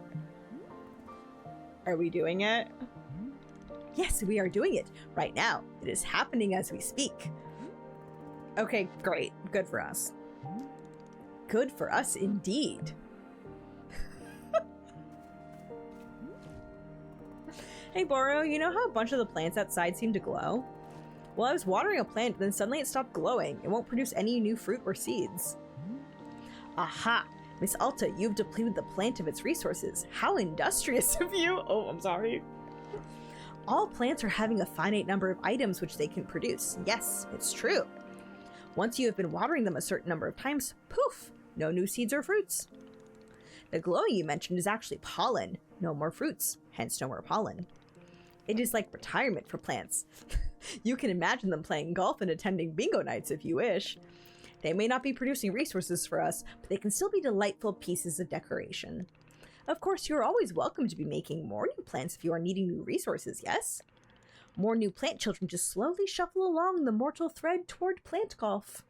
Are we doing it? Yes, we are doing it right now. It is happening as we speak. Okay, great. Good for us. Good for us indeed. Hey Boro, you know how a bunch of the plants outside seem to glow? Well, I was watering a plant, then suddenly it stopped glowing. It won't produce any new fruit or seeds. Aha! Miss Alta, you've depleted the plant of its resources. How industrious of you! Oh, I'm sorry. All plants are having a finite number of items which they can produce. Yes, it's true. Once you have been watering them a certain number of times, poof! No new seeds or fruits. The glowing you mentioned is actually pollen. No more fruits, hence no more pollen. It is like retirement for plants. You can imagine them playing golf and attending bingo nights if you wish. They may not be producing resources for us, but they can still be delightful pieces of decoration. Of course, you are always welcome to be making more new plants if you are needing new resources, yes? More new plant children just slowly shuffle along the mortal thread toward plant golf.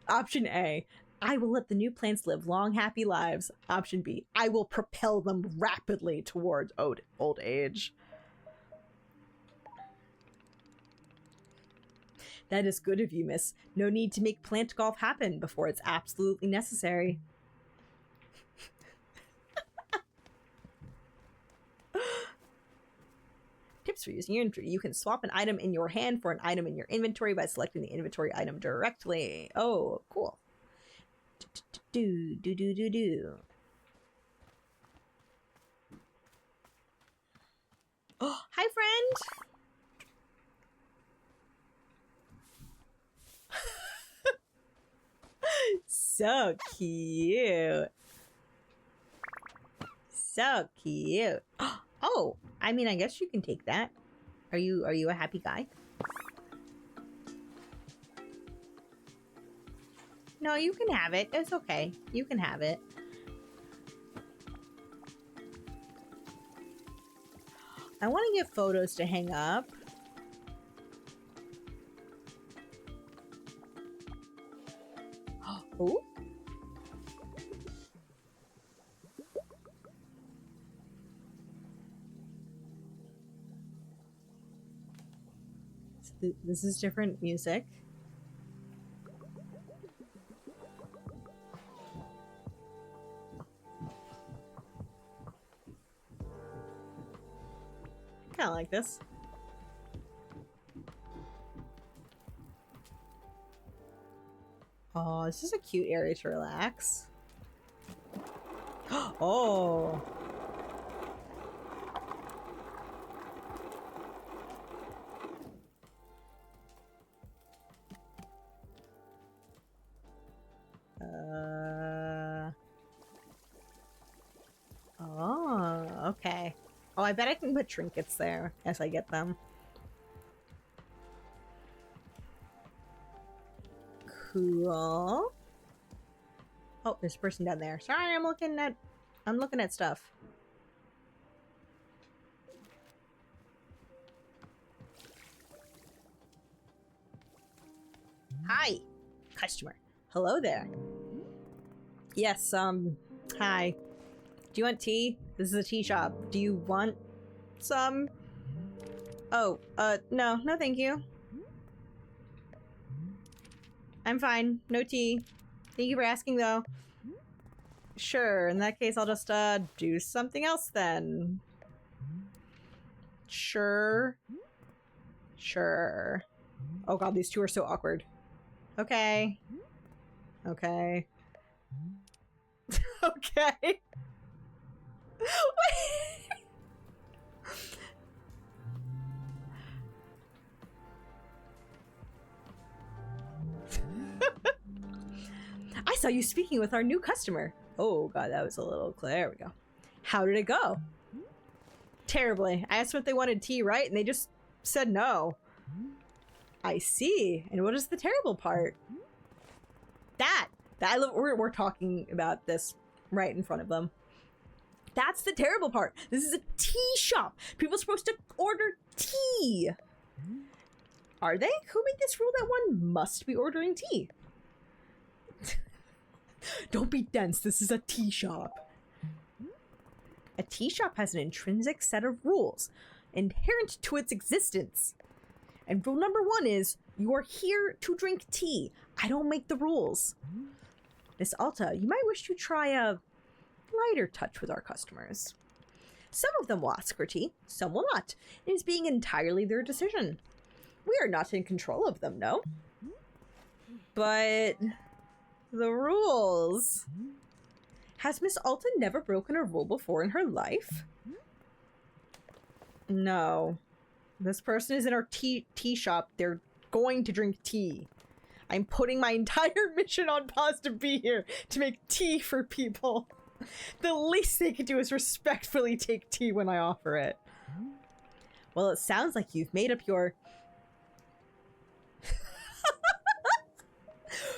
Option A, I will let the new plants live long, happy lives. Option B, I will propel them rapidly towards old age. That is good of you, miss. No need to make plant golf happen before it's absolutely necessary. Tips for using your inventory. You can swap an item in your hand for an item in your inventory by selecting the inventory item directly. Oh, cool. Do. Oh, hi, friend. So cute. So cute. Oh, I mean, I guess you can take that. Are you a happy guy? No, you can have it. It's okay. You can have it. I want to get photos to hang up. Oh. This is different music. Kind of like this. Oh, this is a cute area to relax. Oh. Oh, okay. Oh, I bet I can put trinkets there as I get them. Cool. Oh, there's a person down there. Sorry, I'm looking at stuff. Hi, customer. Hello there. Yes, hi. Do you want tea? This is a tea shop. Do you want some? Oh, no, thank you. I'm fine. No tea. Thank you for asking, though. Sure, in that case, I'll just, do something else, then. Sure. Sure. Oh god, these two are so awkward. Okay. Okay. Okay. I saw you speaking with our new customer. Oh god, that was a little clear. There we go. How did it go? Terribly. I asked them if they wanted tea, right? And they just said no. I see. And what is the terrible part? We're talking about this right in front of them. That's the terrible part. This is a tea shop. People are supposed to order tea. Are they? Who made this rule that one must be ordering tea? Don't be dense. This is a tea shop. A tea shop has an intrinsic set of rules inherent to its existence. And rule number 1 is, you are here to drink tea. I don't make the rules. Miss Alta, you might wish to try a lighter touch with our customers. Some of them will ask for tea, some will not. It is being entirely their decision. We are not in control of them, no? But the rules. Has Miss Alta never broken a rule before in her life? No. This person is in our tea shop. They're going to drink tea. I'm putting my entire mission on pause to be here to make tea for people. The least they can do is respectfully take tea when I offer it. Well, it sounds like you've made up your...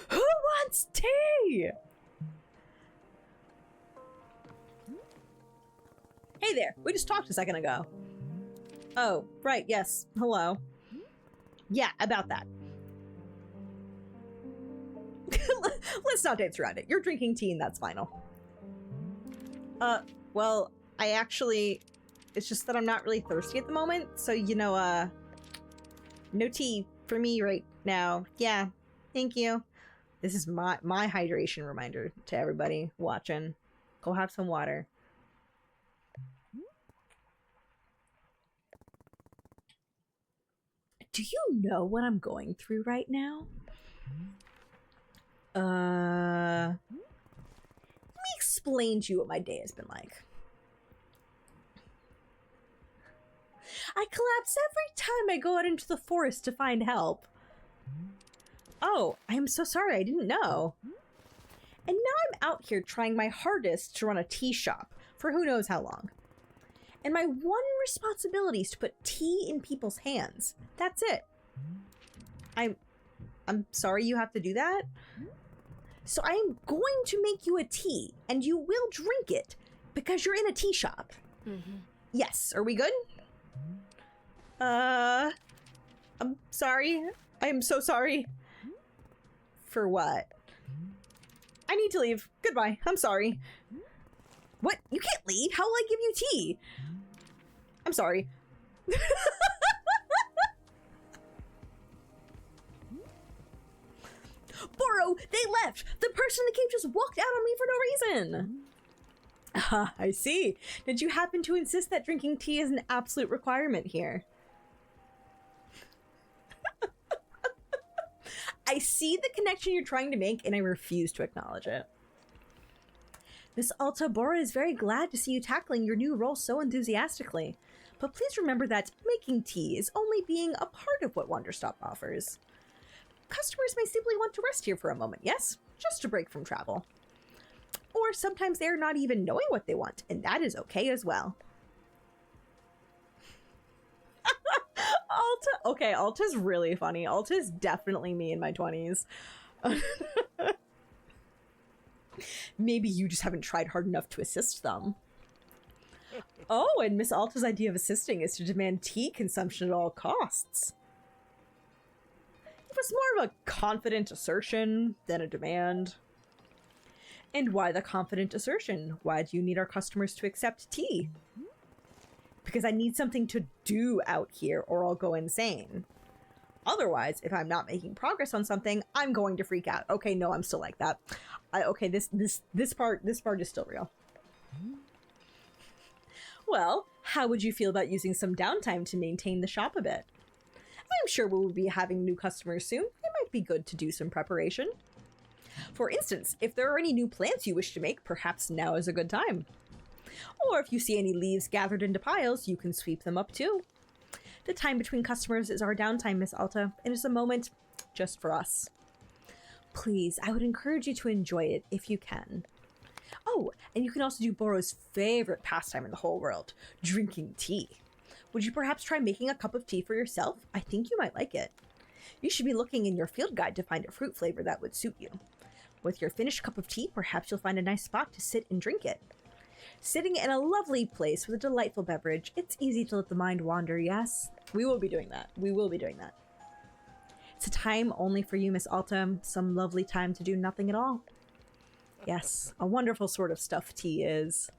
Who wants tea? Hey there, we just talked a second ago. Oh, right, yes. Hello. Yeah, about that. Let's not dance around it. You're drinking tea and that's final. Well, I actually... It's just that I'm not really thirsty at the moment, so, you know, no tea for me right now. Yeah, thank you. This is my hydration reminder to everybody watching. Go have some water. Do you know what I'm going through right now? Let me explain to you what my day has been like. I collapse every time I go out into the forest to find help. Oh, I'm so sorry, I didn't know. And now I'm out here trying my hardest to run a tea shop for who knows how long. And my one responsibility is to put tea in people's hands. That's it. I'm sorry you have to do that. So I am going to make you a tea, and you will drink it because you're in a tea shop. Yes, are we good? I'm sorry. I am so sorry. For what? I need to leave. Goodbye. I'm sorry. What? You can't leave. How will I give you tea? I'm sorry. Boro, they left. The person in the cave just walked out on me for no reason. Ah, I see. Did you happen to insist that drinking tea is an absolute requirement here? I see the connection you're trying to make, and I refuse to acknowledge it. Miss Alta, Bora is very glad to see you tackling your new role so enthusiastically. But please remember that making tea is only being a part of what Wanderstop offers. Customers may simply want to rest here for a moment, yes? Just a break from travel. Or sometimes they're not even knowing what they want, and that is okay as well. Alta, okay, Alta's really funny. Alta's definitely me in my 20s. Maybe you just haven't tried hard enough to assist them. Oh, and Miss Alta's idea of assisting is to demand tea consumption at all costs. It was more of a confident assertion than a demand. And why the confident assertion? Why do you need our customers to accept tea? Because I need something to do out here or I'll go insane. Otherwise, if I'm not making progress on something, I'm going to freak out. Okay, no, I'm still like that. Okay, this part is still real. Well, how would you feel about using some downtime to maintain the shop a bit? I'm sure we will be having new customers soon. It might be good to do some preparation. For instance, if there are any new plants you wish to make, perhaps now is a good time. Or if you see any leaves gathered into piles, you can sweep them up too. The time between customers is our downtime, Miss Alta, and it's a moment just for us. Please, I would encourage you to enjoy it if you can. Oh, and you can also do Boro's favorite pastime in the whole world, drinking tea. Would you perhaps try making a cup of tea for yourself? I think you might like it. You should be looking in your field guide to find a fruit flavor that would suit you. With your finished cup of tea, perhaps you'll find a nice spot to sit and drink it. Sitting in a lovely place with a delightful beverage, it's easy to let the mind wander, yes? We will be doing that. We will be doing that. It's a time only for you, Miss Alta. Some lovely time to do nothing at all. Yes, a wonderful sort of stuff tea is.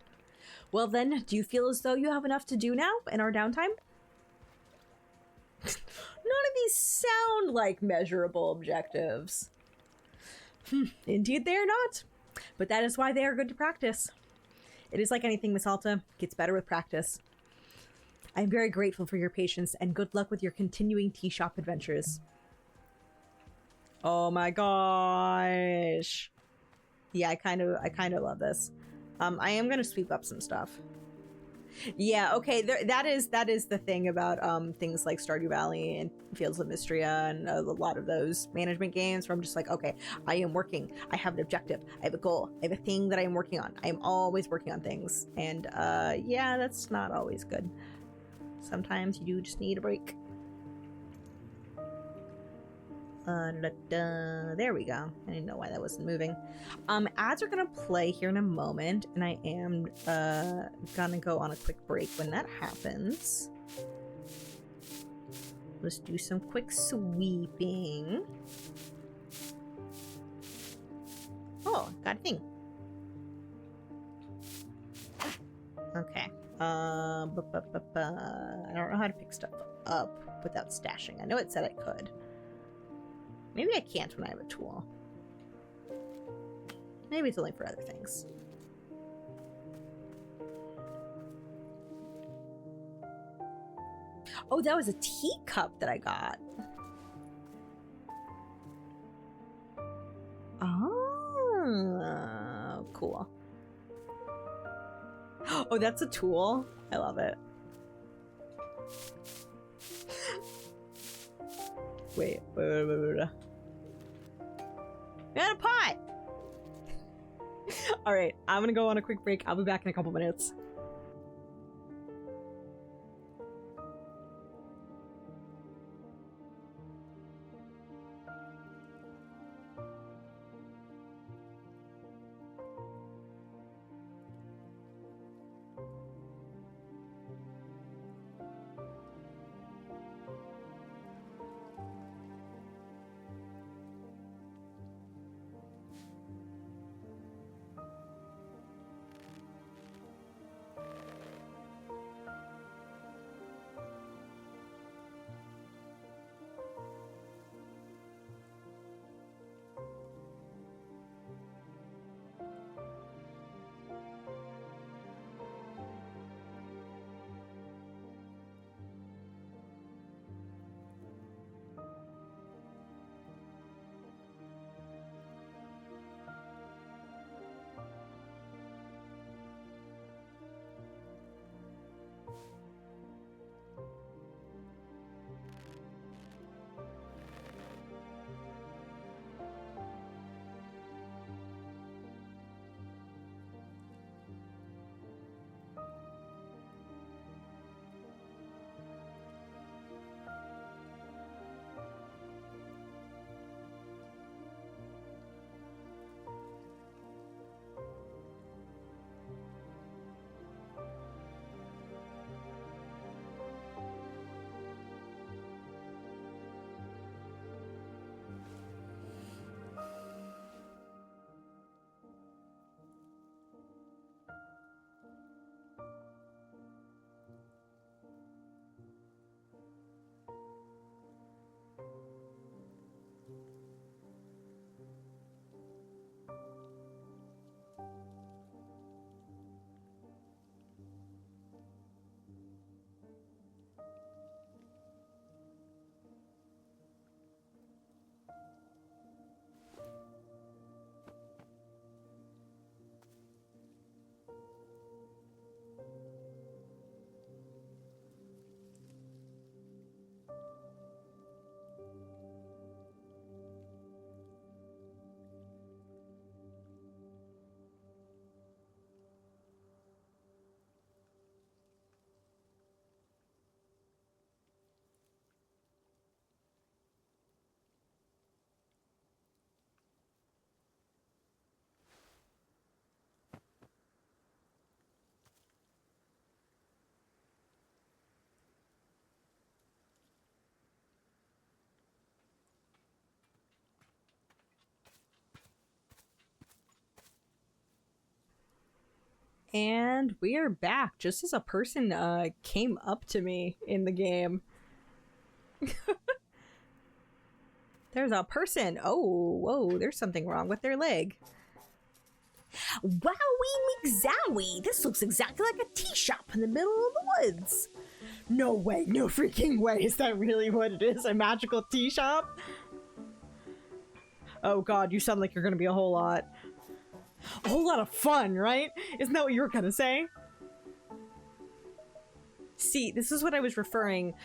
Well then, do you feel as though you have enough to do now in our downtime? None of these sound like measurable objectives. Indeed they are not. But that is why they are good to practice. It is like anything, Miss Alta. Gets better with practice. I am very grateful for your patience and good luck with your continuing tea shop adventures. Oh my gosh. Yeah, I kind of love this. I am gonna sweep up some stuff. Yeah, okay, that is the thing about things like Stardew Valley and Fields of Mystria and a lot of those management games where I'm just like, okay, I am working, I have an objective, I have a goal, I have a thing that I am working on. I am always working on things, and yeah, that's not always good. Sometimes you do just need a break. There we go. I didn't know why that wasn't moving. Ads are gonna play here in a moment, and I am gonna go on a quick break when that happens. Let's do some quick sweeping. Oh, got a thing. Okay. I don't know how to pick stuff up without stashing. I know it said I could. Maybe I can't when I have a tool. Maybe it's only for other things. Oh, that was a teacup that I got. Oh, cool. Oh, that's a tool. I love it. Wait. We got a pot! All right, I'm gonna go on a quick break. I'll be back in a couple minutes. And we are back, just as a person came up to me in the game. There's a person. Oh, whoa, there's something wrong with their leg. Wowie McZowie! This looks exactly like a tea shop in the middle of the woods. No way, no freaking way. Is that really what it is? A magical tea shop? Oh god, you sound like you're gonna be a whole lot. A whole lot of fun, right? Isn't that what you were gonna say? See, this is what I was referring,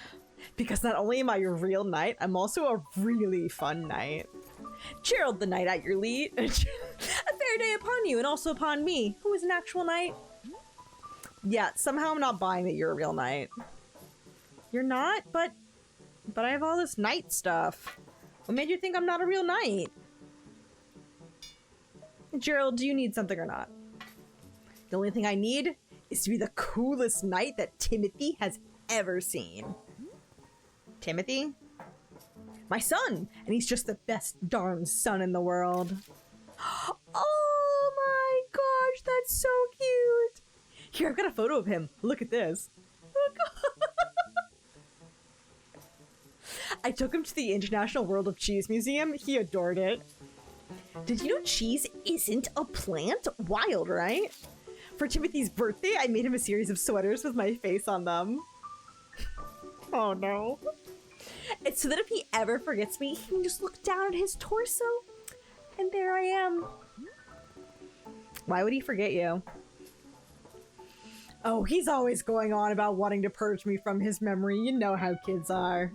because not only am I a real knight, I'm also a really fun knight. Gerald the knight at your lead. A fair day upon you, and also upon me, who is an actual knight. Yeah, somehow I'm not buying that you're a real knight. You're not? But I have all this knight stuff. What made you think I'm not a real knight? Gerald, do you need something or not? The only thing I need is to be the coolest knight that Timothy has ever seen. Timothy? My son! And he's just the best darn son in the world. Oh my gosh, that's so cute! Here, I've got a photo of him. Look at this. I took him to the International World of Cheese Museum. He adored it. Did you know cheese isn't a plant? Wild, right? For Timothy's birthday, I made him a series of sweaters with my face on them. Oh no. It's so that if he ever forgets me, he can just look down at his torso. And there I am. Why would he forget you? Oh, he's always going on about wanting to purge me from his memory. You know how kids are.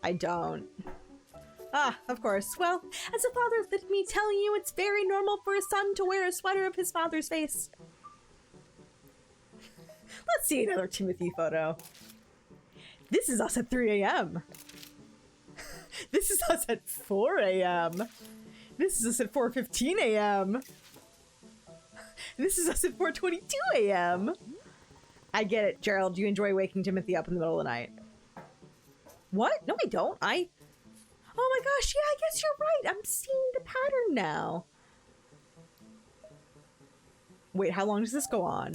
I don't. Ah, of course. Well, as a father, let me tell you, it's very normal for a son to wear a sweater of his father's face. Let's see another Timothy photo. This is us at 3 a.m. This is us at 4 a.m. This is us at 4:15 a.m. This is us at 4:22 a.m. I get it, Gerald. You enjoy waking Timothy up in the middle of the night. What? No, I don't. Oh my gosh, yeah, I guess you're right. I'm seeing the pattern now. Wait, how long does this go on?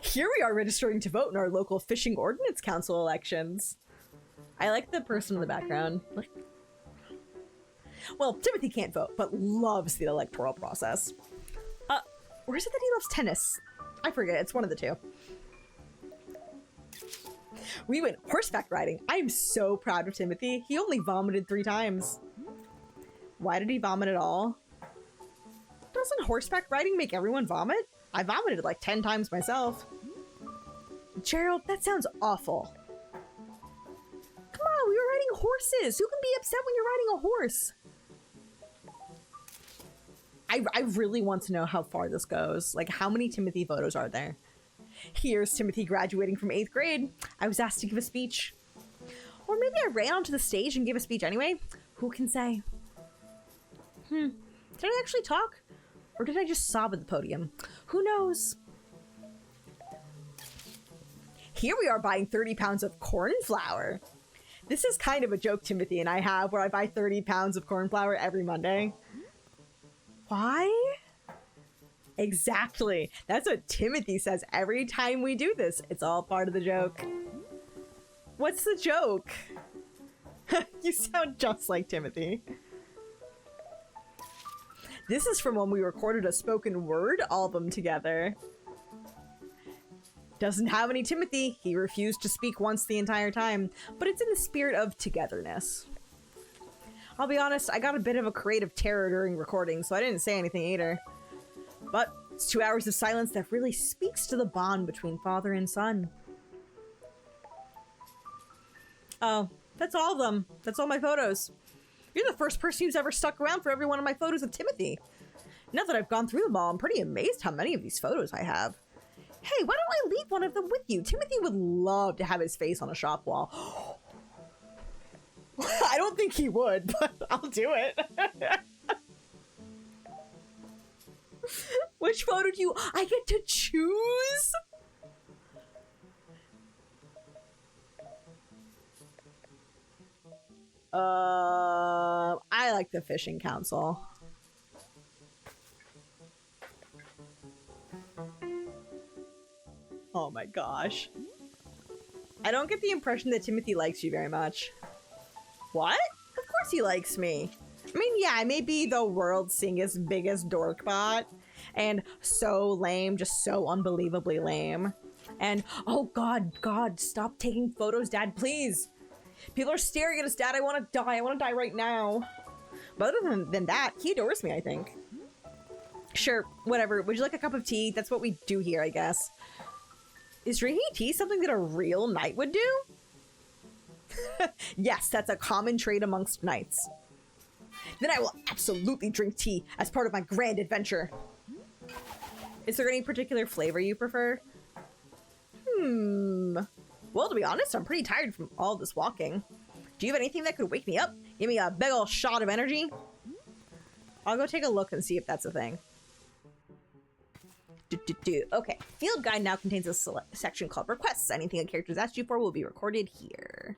Here we are registering to vote in our local Fishing Ordinance Council elections. I like the person in the background. Well, Timothy can't vote, but loves the electoral process. Or is it that he loves tennis? I forget, it's one of the two. We went horseback riding. I am so proud of Timothy. He only vomited 3 times. Why did he vomit at all? Doesn't horseback riding make everyone vomit? I vomited like 10 times myself. Gerald, that sounds awful. Come on, we were riding horses. Who can be upset when you're riding a horse? I really want to know how far this goes. Like, how many Timothy photos are there? Here's Timothy graduating from 8th grade. I was asked to give a speech. Or maybe I ran onto the stage and gave a speech anyway. Who can say? Did I actually talk? Or did I just sob at the podium? Who knows? Here we are buying 30 pounds of corn flour. This is kind of a joke Timothy and I have where I buy 30 pounds of corn flour every Monday. Why? Exactly. That's what Timothy says every time we do this. It's all part of the joke. What's the joke? You sound just like Timothy. This is from when we recorded a spoken word album together. Doesn't have any Timothy. He refused to speak once the entire time, but it's in the spirit of togetherness. I'll be honest, I got a bit of a creative terror during recording, so I didn't say anything either. But it's 2 hours of silence that really speaks to the bond between father and son. Oh, that's all of them. That's all my photos. You're the first person who's ever stuck around for every one of my photos of Timothy. Now that I've gone through them all, I'm pretty amazed how many of these photos I have. Hey, why don't I leave one of them with you? Timothy would love to have his face on a shop wall. I don't think he would, but I'll do it. Which photo do you... I get to choose? I like the Fishing Council. Oh my gosh. I don't get the impression that Timothy likes you very much. What? Of course he likes me. I mean, yeah, I may be the world's singest, biggest dorkbot, and so lame, just so unbelievably lame. And, oh God, stop taking photos, Dad, please. People are staring at us, Dad. I want to die. I want to die right now. But other than that, he adores me, I think. Sure, whatever. Would you like a cup of tea? That's what we do here, I guess. Is drinking tea something that a real knight would do? Yes, that's a common trait amongst knights. Then I will absolutely drink tea as part of my grand adventure. Is there any particular flavor you prefer? Well, to be honest, I'm pretty tired from all this walking. Do you have anything that could wake me up? Give me a big ol' shot of energy? I'll go take a look and see if that's a thing. Okay, field guide now contains a section called requests. Anything a character has asked you for will be recorded here.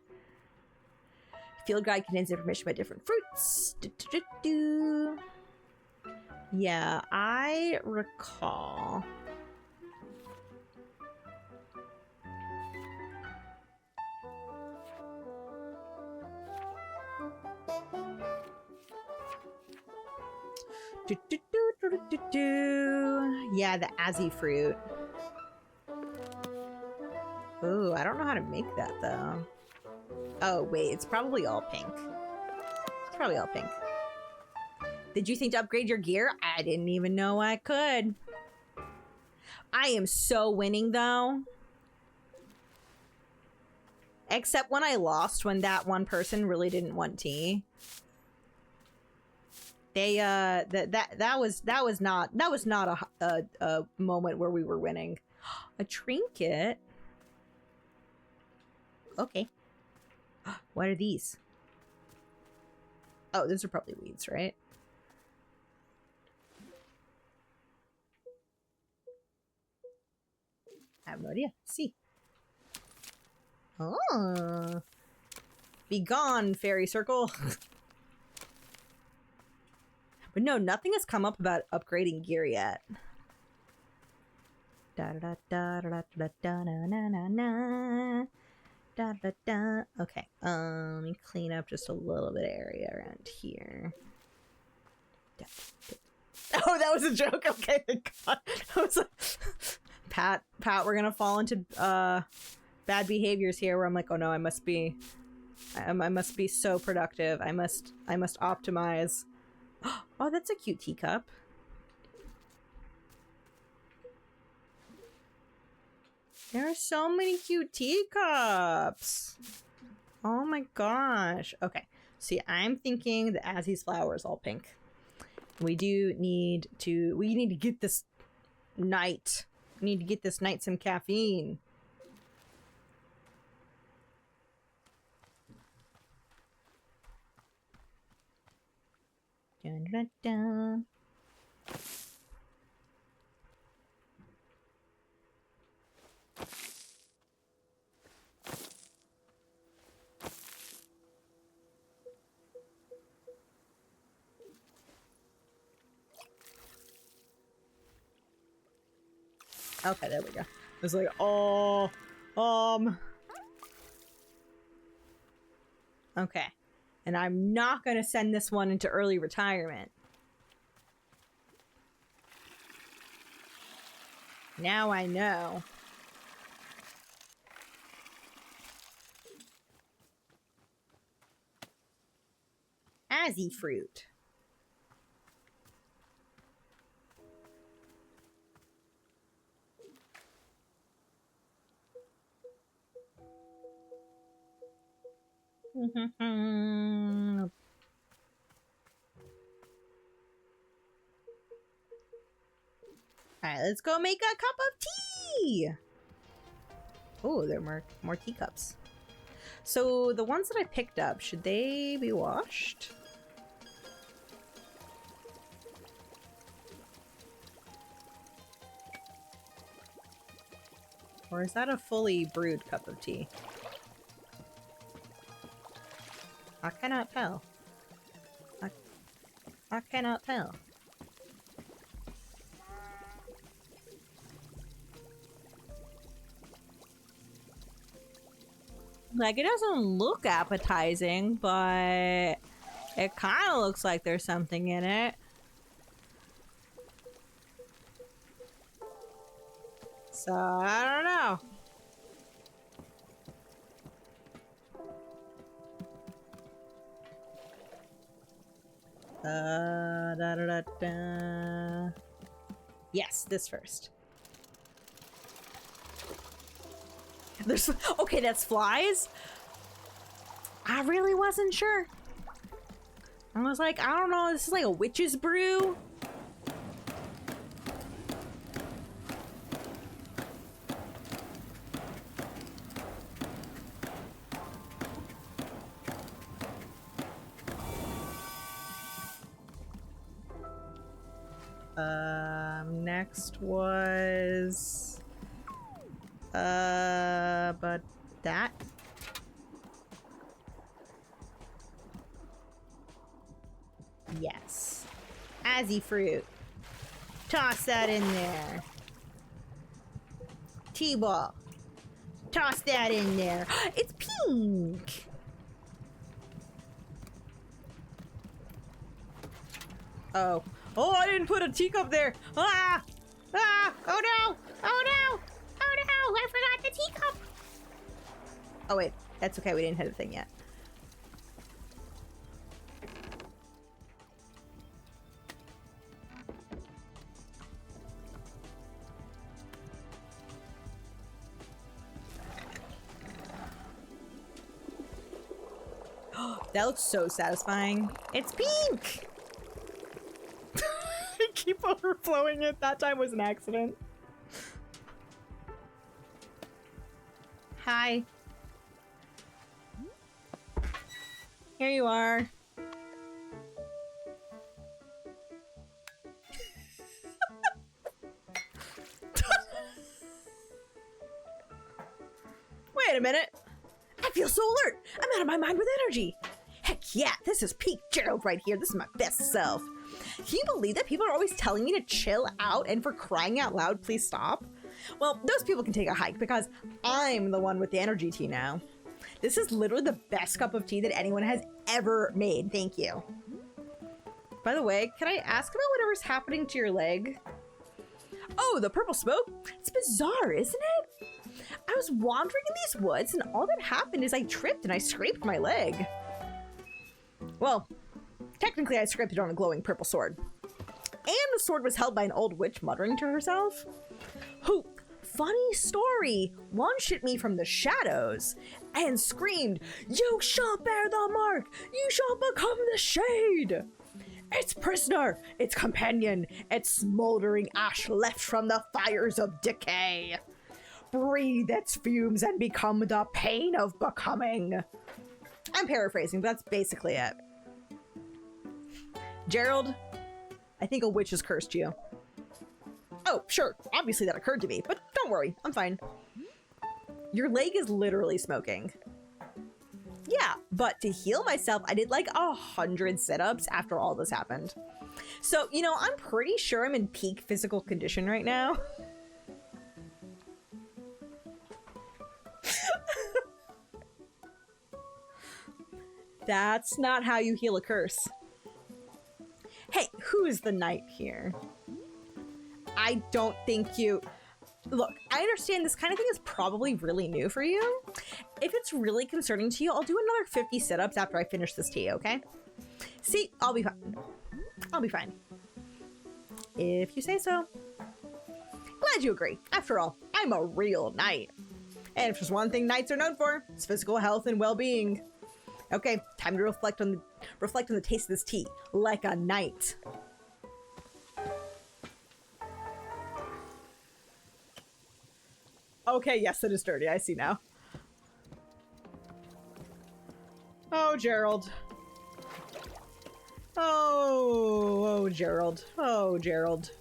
Field guide contains information about different fruits. Yeah, I recall. Yeah, the Azzy fruit. Ooh, I don't know how to make that though. Oh wait, it's probably all pink. It's probably all pink. Did you think to upgrade your gear? I didn't even know I could. I am so winning though. Except when I lost, when that one person really didn't want tea. They that was not a moment where we were winning. A trinket. Okay. What are these? Oh, those are probably weeds, right? I have no idea. See. Oh. Be gone, fairy circle. But no, nothing has come up about upgrading gear yet. Da da da da da da da na na na na. Da da da. Okay. Let me clean up just a little bit of area around here. Da, da. Oh, that was a joke. Okay, thank God. I was like, Pat, we're gonna fall into bad behaviors here. Where I'm like, oh no, I must be so productive. I must optimize. Oh, that's a cute teacup. There are so many cute teacups. Oh my gosh. Okay. See, I'm thinking that as these flowers all pink. We need to get this night. We need to get this night some caffeine. Dun, dun, dun. Okay, there we go. It's like, oh, okay. And I'm not gonna send this one into early retirement. Now I know. Azzy fruit. Alright, let's go make a cup of tea! Oh, there are more teacups. So, the ones that I picked up, should they be washed? Or is that a fully brewed cup of tea? I cannot tell. I cannot tell. Like, it doesn't look appetizing, but it kind of looks like there's something in it. So, I don't know. Da da da da. Yes, this first. There's okay, that's flies. I really wasn't sure. I was like, I don't know, this is like a witch's brew. Next was but that yes, Azzy fruit. Toss that in there. T-ball. Toss that in there. It's pink. Oh. Oh, I didn't put a teacup there. Ah! Ah! Oh no! Oh no! Oh no! I forgot the teacup! Oh wait, that's okay, we didn't hit a thing yet. That looks so satisfying. It's pink! I keep overflowing it. That time was an accident. Hi. Here you are. Wait a minute. I feel so alert. I'm out of my mind with energy. Heck yeah, this is peak Gerald right here. This is my best self. Can you believe that people are always telling me to chill out and for crying out loud, please stop? Well, those people can take a hike because I'm the one with the energy tea now. This is literally the best cup of tea that anyone has ever made. Thank you. By the way, can I ask about whatever's happening to your leg? Oh, the purple smoke? It's bizarre, isn't it? I was wandering in these woods and all that happened is I tripped and I scraped my leg. Well, technically I scraped it on a glowing purple sword. And the sword was held by an old witch muttering to herself. Who, funny story, one shit me from the shadows and screamed, "You shall bear the mark! You shall become the shade!" Its prisoner, its companion, its smoldering ash left from the fires of decay. Breathe its fumes and become the pain of becoming. I'm paraphrasing, but that's basically it. Gerald, I think a witch has cursed you. Oh, sure, obviously that occurred to me, but don't worry, I'm fine. Your leg is literally smoking. Yeah, but to heal myself, I did like 100 sit-ups after all this happened. So, you know, I'm pretty sure I'm in peak physical condition right now. That's not how you heal a curse. Hey, who's the knight here? I don't think you... Look, I understand this kind of thing is probably really new for you. If it's really concerning to you, I'll do another 50 sit-ups after I finish this tea, okay? See, I'll be fine. I'll be fine. If you say so. Glad you agree. After all, I'm a real knight. And if there's one thing knights are known for, it's physical health and well-being. Okay, time to reflect on the taste of this tea, like a knight. Okay, yes, it is dirty. I see now. Oh, Gerald. Oh, Gerald. Oh, Gerald.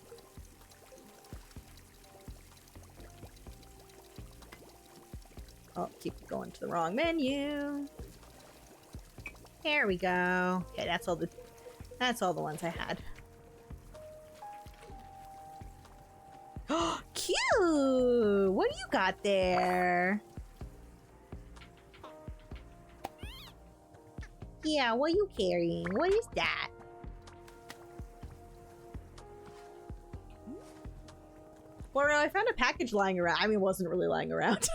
Oh, keep going to the wrong menu. There we go. Okay, that's all the ones I had. Oh, cute! What do you got there? Yeah, what are you carrying? What is that? Well, I found a package lying around. I mean, it wasn't really lying around.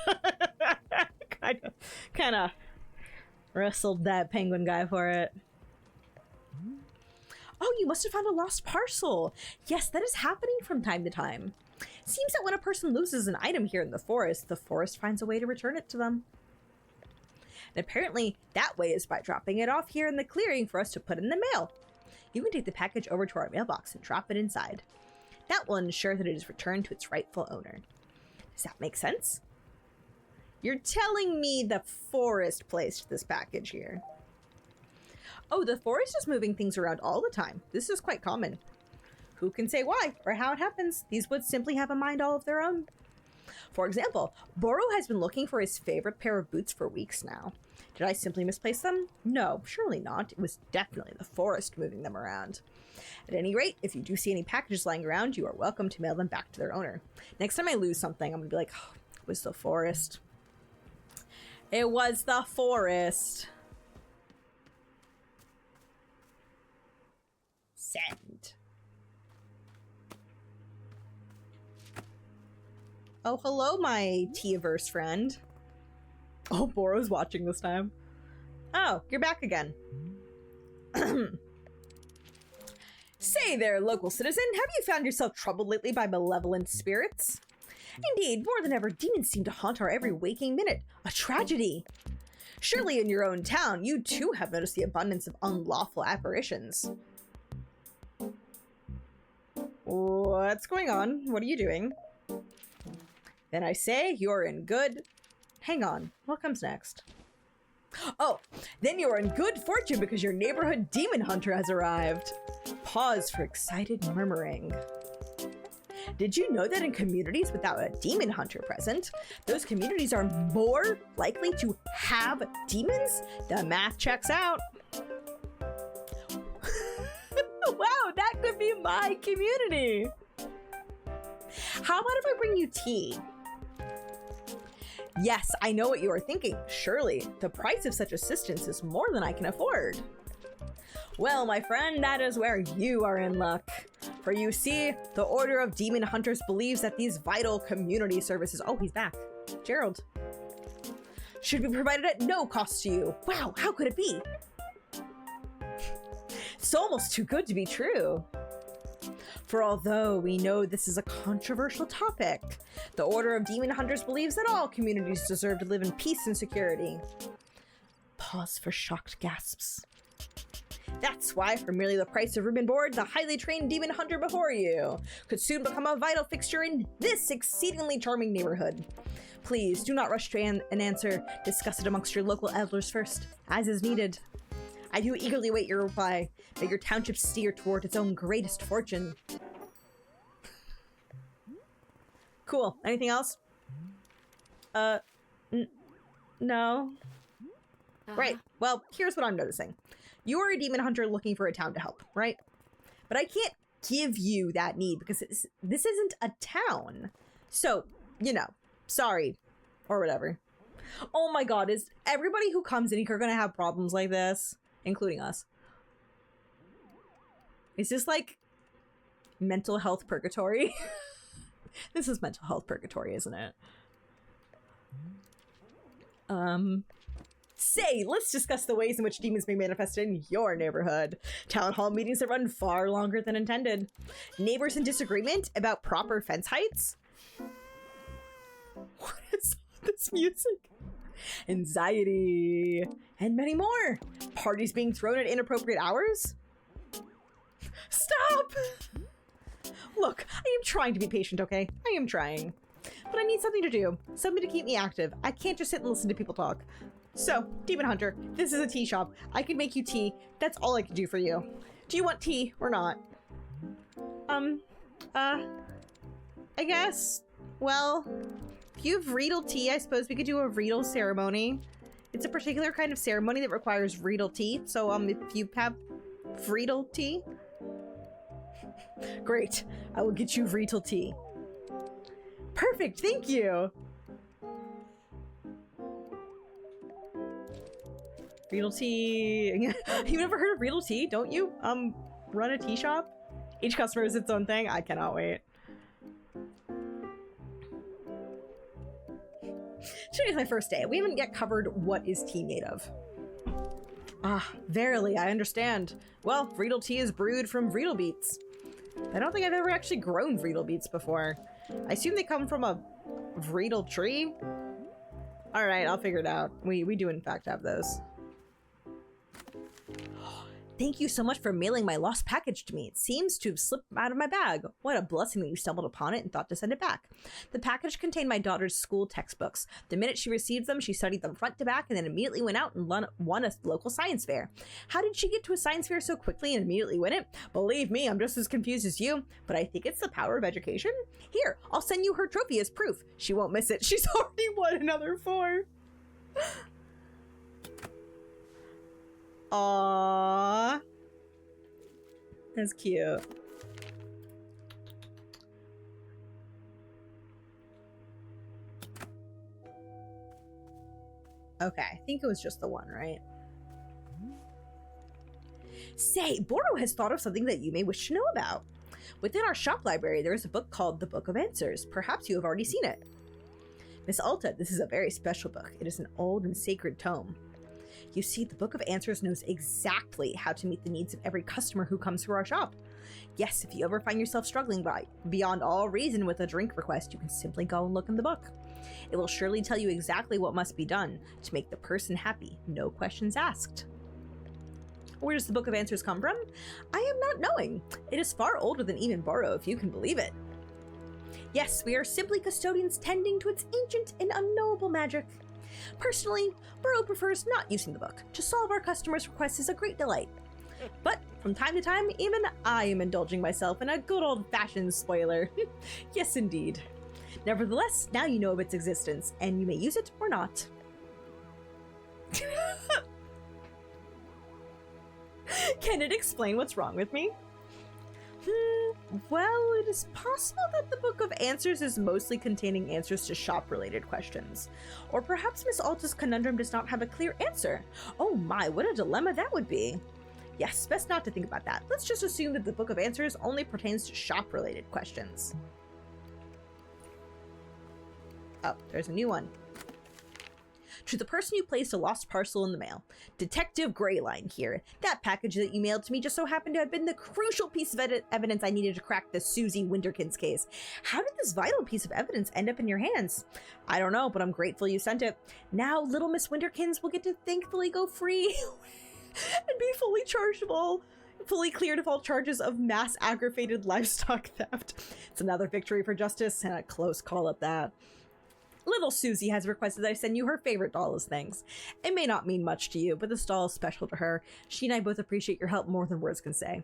kind of wrestled that penguin guy for it. Oh, you must have found a lost parcel. Yes, that is happening from time to time. Seems that when a person loses an item here in the forest finds a way to return it to them. And apparently that way is by dropping it off here in the clearing for us to put in the mail. You can take the package over to our mailbox and drop it inside. That will ensure that it is returned to its rightful owner. Does that make sense? You're telling me the forest placed this package here. Oh, the forest is moving things around all the time. This is quite common. Who can say why or how it happens? These woods simply have a mind all of their own. For example, Boro has been looking for his favorite pair of boots for weeks now. Did I simply misplace them? No, surely not. It was definitely the forest moving them around. At any rate, if you do see any packages lying around, you are welcome to mail them back to their owner. Next time I lose something, I'm gonna be like, oh, it was the forest. It was the forest. Send. Oh, hello, my Tea-averse friend. Oh, Boro's watching this time. Oh, you're back again. Say there, local citizen, have you found yourself troubled lately by malevolent spirits? Indeed, more than ever, demons seem to haunt our every waking minute. A tragedy. Surely in your own town, you too have noticed the abundance of unlawful apparitions. What's going on? What are you doing? Then I say you're in good... Hang on, what comes next? Oh, then you're in good fortune because your neighborhood demon hunter has arrived. Pause for excited murmuring. Did you know that in communities without a demon hunter present, those communities are more likely to have demons? The math checks out. Wow, that could be my community. How about if I bring you tea? Yes, I know what you are thinking. Surely, the price of such assistance is more than I can afford. Well, my friend, that is where you are in luck. For you see, the Order of Demon Hunters believes that these vital community services— oh, he's back. Gerald. Should be provided at no cost to you. Wow, how could it be? It's almost too good to be true. For although we know this is a controversial topic, the Order of Demon Hunters believes that all communities deserve to live in peace and security. Pause for shocked gasps. That's why, for merely the price of room and board, the highly trained demon hunter before you could soon become a vital fixture in this exceedingly charming neighborhood. Please do not rush to an answer. Discuss it amongst your local elders first, as is needed. I do eagerly wait your reply. May your township steer toward its own greatest fortune. Cool. Anything else? No. Right. Well, here's what I'm noticing. You are a demon hunter looking for a town to help, right? But I can't give you that need because this isn't a town. So, you know, sorry. Or whatever. Oh my god, is everybody who comes in here gonna have problems like this? Including us. Is this like mental health purgatory? This is mental health purgatory, isn't it? Say, let's discuss the ways in which demons may manifest in your neighborhood. Town hall meetings have run far longer than intended. Neighbors in disagreement about proper fence heights? What is this music? Anxiety, and many more. Parties being thrown at inappropriate hours? Stop! Look, I am trying to be patient, okay? I am trying. But I need something to do. Something to keep me active. I can't just sit and listen to people talk. So, Demon Hunter, this is a tea shop. I can make you tea. That's all I can do for you. Do you want tea or not? I guess. Well, if you have Riedel tea, I suppose we could do a Riedel ceremony. It's a particular kind of ceremony that requires Riedel tea. So, if you have Riedel tea, great. I will get you Riedel tea. Perfect, thank you. Riedel tea. You've never heard of Riedel tea, don't you? Run a tea shop? Each customer is its own thing. I cannot wait. Today's my first day. We haven't yet covered what is tea made of. Ah, verily, I understand. Well, Riedel tea is brewed from Riedel beets. I don't think I've ever actually grown Riedel beets before. I assume they come from a Riedel tree? Alright, I'll figure it out. We do in fact have those. Thank you so much for mailing my lost package to me. It seems to have slipped out of my bag. What a blessing that you stumbled upon it and thought to send it back. The package contained my daughter's school textbooks. The minute she received them, she studied them front to back and then immediately went out and won a local science fair. How did she get to a science fair so quickly and immediately win it? Believe me, I'm just as confused as you, but I think it's the power of education. Here, I'll send you her trophy as proof. She won't miss it. She's already won another 4. Aww. That's cute. Okay, I think it was just the one, right? Say, Boro has thought of something that you may wish to know about. Within our shop library, there is a book called The Book of Answers. Perhaps you have already seen it. Miss Alta, this is a very special book. It is an old and sacred tome. You see, the Book of Answers knows exactly how to meet the needs of every customer who comes through our shop. Yes, if you ever find yourself struggling beyond all reason with a drink request, you can simply go and look in the book. It will surely tell you exactly what must be done to make the person happy, no questions asked. Where does the Book of Answers come from? I am not knowing. It is far older than even Burrow, if you can believe it. Yes, we are simply custodians tending to its ancient and unknowable magic. Personally, Burrow prefers not using the book. To solve our customers' requests is a great delight. But from time to time, even I am indulging myself in a good old-fashioned spoiler. Yes, indeed. Nevertheless, now you know of its existence, and you may use it or not. Can it explain what's wrong with me? Well, it is possible that the Book of Answers is mostly containing answers to shop-related questions. Or perhaps Miss Alta's conundrum does not have a clear answer. Oh my, what a dilemma that would be. Yes, best not to think about that. Let's just assume that the Book of Answers only pertains to shop-related questions. Oh, there's a new one. To the person who placed a lost parcel in the mail. Detective Greyline here. That package that you mailed to me just so happened to have been the crucial piece of evidence I needed to crack the Susie Winterkins case. How did this vital piece of evidence end up in your hands? I don't know, but I'm grateful you sent it. Now little Miss Winterkins will get to thankfully go free and be fully chargeable. Fully cleared of all charges of mass aggravated livestock theft. It's another victory for justice, and a close call at that. Little Susie has requested that I send you her favorite doll as thanks. It may not mean much to you, but this doll is special to her. She and I both appreciate your help more than words can say.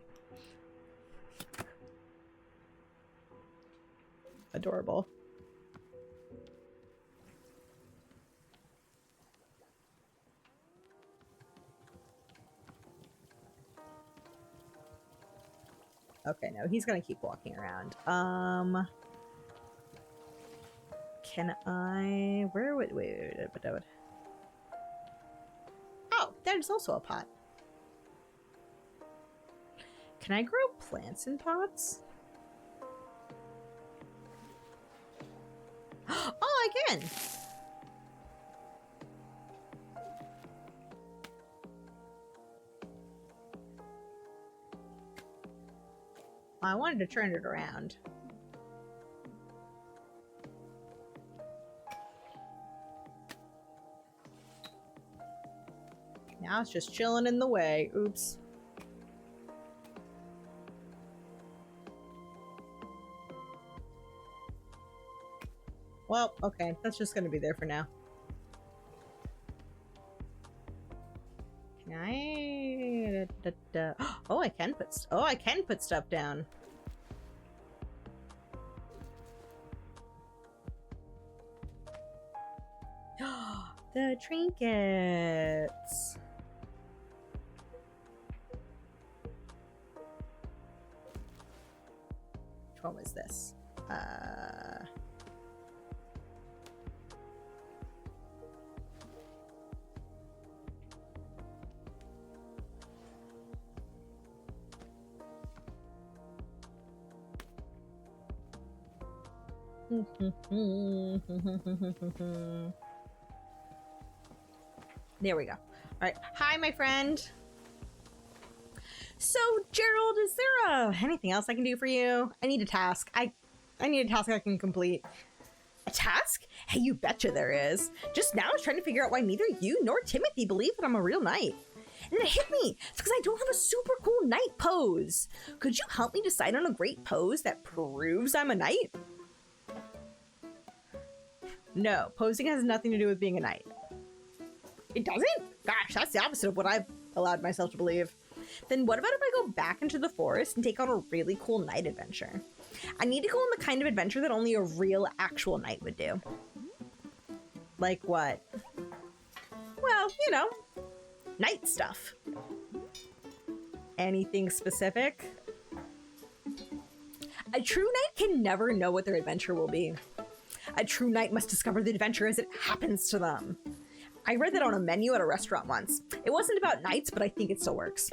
Adorable. Okay, no, he's gonna keep walking around. Can I... Where would... Wait. Oh, there's also a pot. Can I grow plants in pots? Oh, I can! I wanted to turn it around. Now it's just chilling in the way. Oops. Well, okay. That's just gonna be there for now. Can I... Oh, I can put stuff down. The trinkets. Which one was this? There we go. All right. Hi, my friend. So, Gerald, is there anything else I can do for you? I need a task. I need a task I can complete. A task? Hey, you betcha there is. Just now I was trying to figure out why neither you nor Timothy believe that I'm a real knight. And it hit me. It's because I don't have a super cool knight pose. Could you help me decide on a great pose that proves I'm a knight? No, posing has nothing to do with being a knight. It doesn't? Gosh, that's the opposite of what I've allowed myself to believe. Then what about if I go back into the forest and take on a really cool night adventure? I need to go on the kind of adventure that only a real, actual knight would do. Like what? Well, you know, knight stuff. Anything specific? A true knight can never know what their adventure will be. A true knight must discover the adventure as it happens to them. I read that on a menu at a restaurant once. It wasn't about knights, but I think it still works.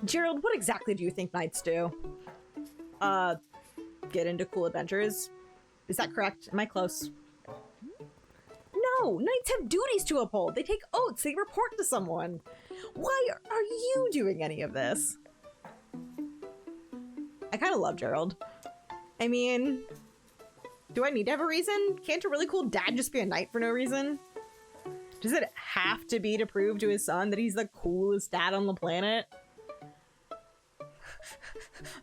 Gerald, what exactly do you think knights do? Get into cool adventures? Is that correct? Am I close? No, knights have duties to uphold. They take oaths, they report to someone. Why are you doing any of this? I kind of love Gerald. I mean, Do I need to have a reason? Can't a really cool dad just be a knight for no reason? Does it have to be to prove to his son that he's the coolest dad on the planet?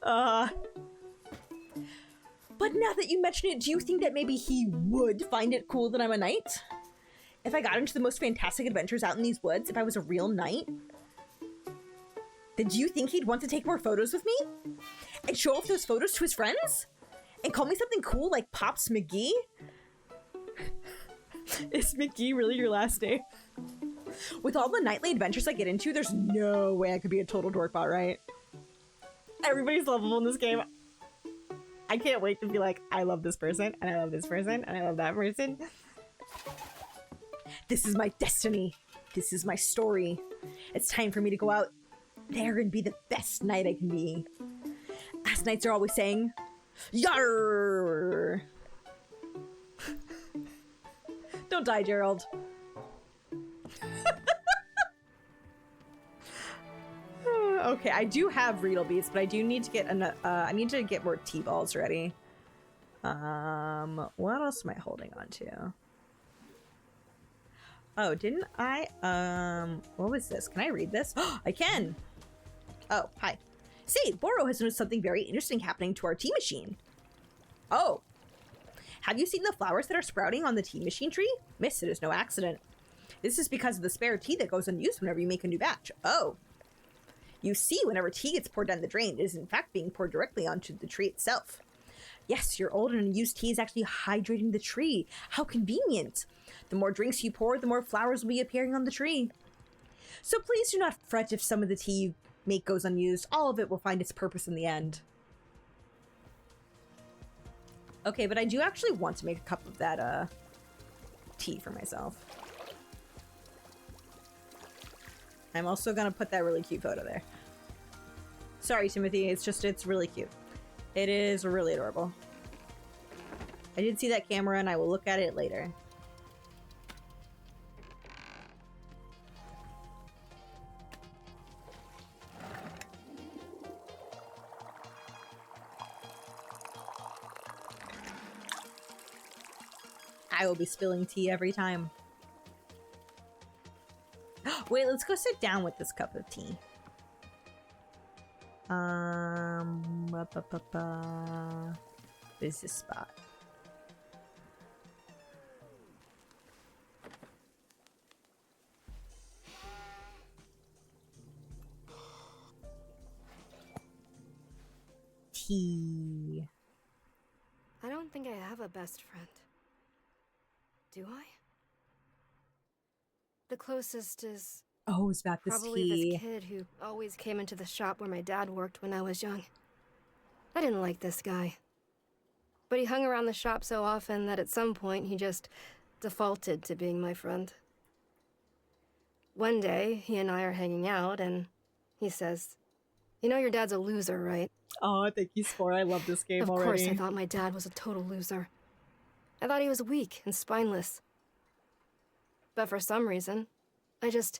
But now that you mention it, do you think that maybe he would find it cool that I'm a knight? If I got into the most fantastic adventures out in these woods, if I was a real knight, then do you think he'd want to take more photos with me? And show off those photos to his friends? And call me something cool like Pops McGee? Is McGee really your last name? With all the nightly adventures I get into, there's no way I could be a total dorkbot, right? Everybody's lovable in this game. I can't wait to be like, I love this person, and I love this person, and I love that person. This is my destiny. This is my story. It's time for me to go out there and be the best knight I can be. As knights are always saying, Yarr! Don't die, Gerald. Okay, I do have Riedel beads, but I do need to get I need to get more T-balls ready. What else am I holding on to? Oh, didn't I? What was this? Can I read this? I can! Oh, hi. Say, Boro has noticed something very interesting happening to our tea machine. Oh. Have you seen the flowers that are sprouting on the tea machine tree? Miss, it is no accident. This is because of the spare tea that goes unused whenever you make a new batch. Oh. You see, whenever tea gets poured down the drain, it is in fact being poured directly onto the tree itself. Yes, your old and unused tea is actually hydrating the tree. How convenient. The more drinks you pour, the more flowers will be appearing on the tree. So please do not fret if some of the tea you make goes unused. All of it will find its purpose in the end. Okay, but I do actually want to make a cup of that, tea for myself. I'm also gonna put that really cute photo there. Sorry, Timothy, it's really cute. It is really adorable. I did see that camera and I will look at it later. I will be spilling tea every time. Wait, let's go sit down with this cup of tea. Where's this spot? Tea. I don't think I have a best friend. Do I? The closest is Oh, it's about this probably tea. this kid who always came into the shop where my dad worked when I was young. I didn't like this guy. But he hung around the shop so often that at some point he just defaulted to being my friend. One day, he and I are hanging out and he says, "You know your dad's a loser, right?" Oh, thank you, Spore. I love this game already. Of course I thought my dad was a total loser. I thought he was weak and spineless. But for some reason, I just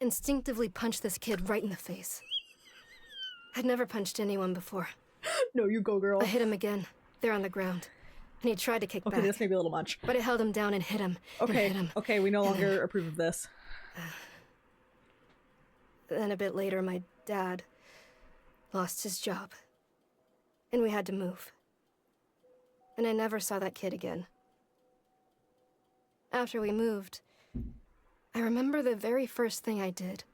instinctively punched this kid right in the face. I'd never punched anyone before. No, you go, girl. I hit him again, there on the ground. And he tried to kick back. Okay, this may be a little much. But I held him down and hit him. Okay, and hit him. Okay, we no longer approve of this. Then a bit later, my dad lost his job. And we had to move. And I never saw that kid again. After we moved, I remember the very first thing I did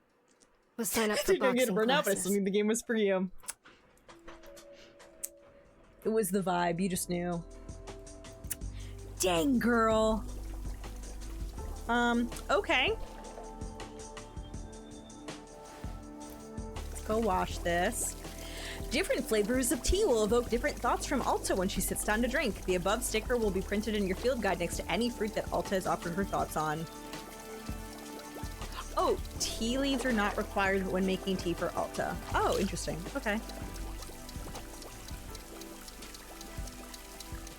was sign up for You're gonna get boxing burned out, but I classes. still think the game was for you. It was the vibe, you just knew. Dang, girl. Okay. Let's go wash this. Different flavors of tea will evoke different thoughts from Alta when she sits down to drink. The above sticker will be printed in your field guide next to any fruit that Alta has offered her thoughts on. Oh, tea leaves are not required when making tea for Alta. Oh, interesting. Okay.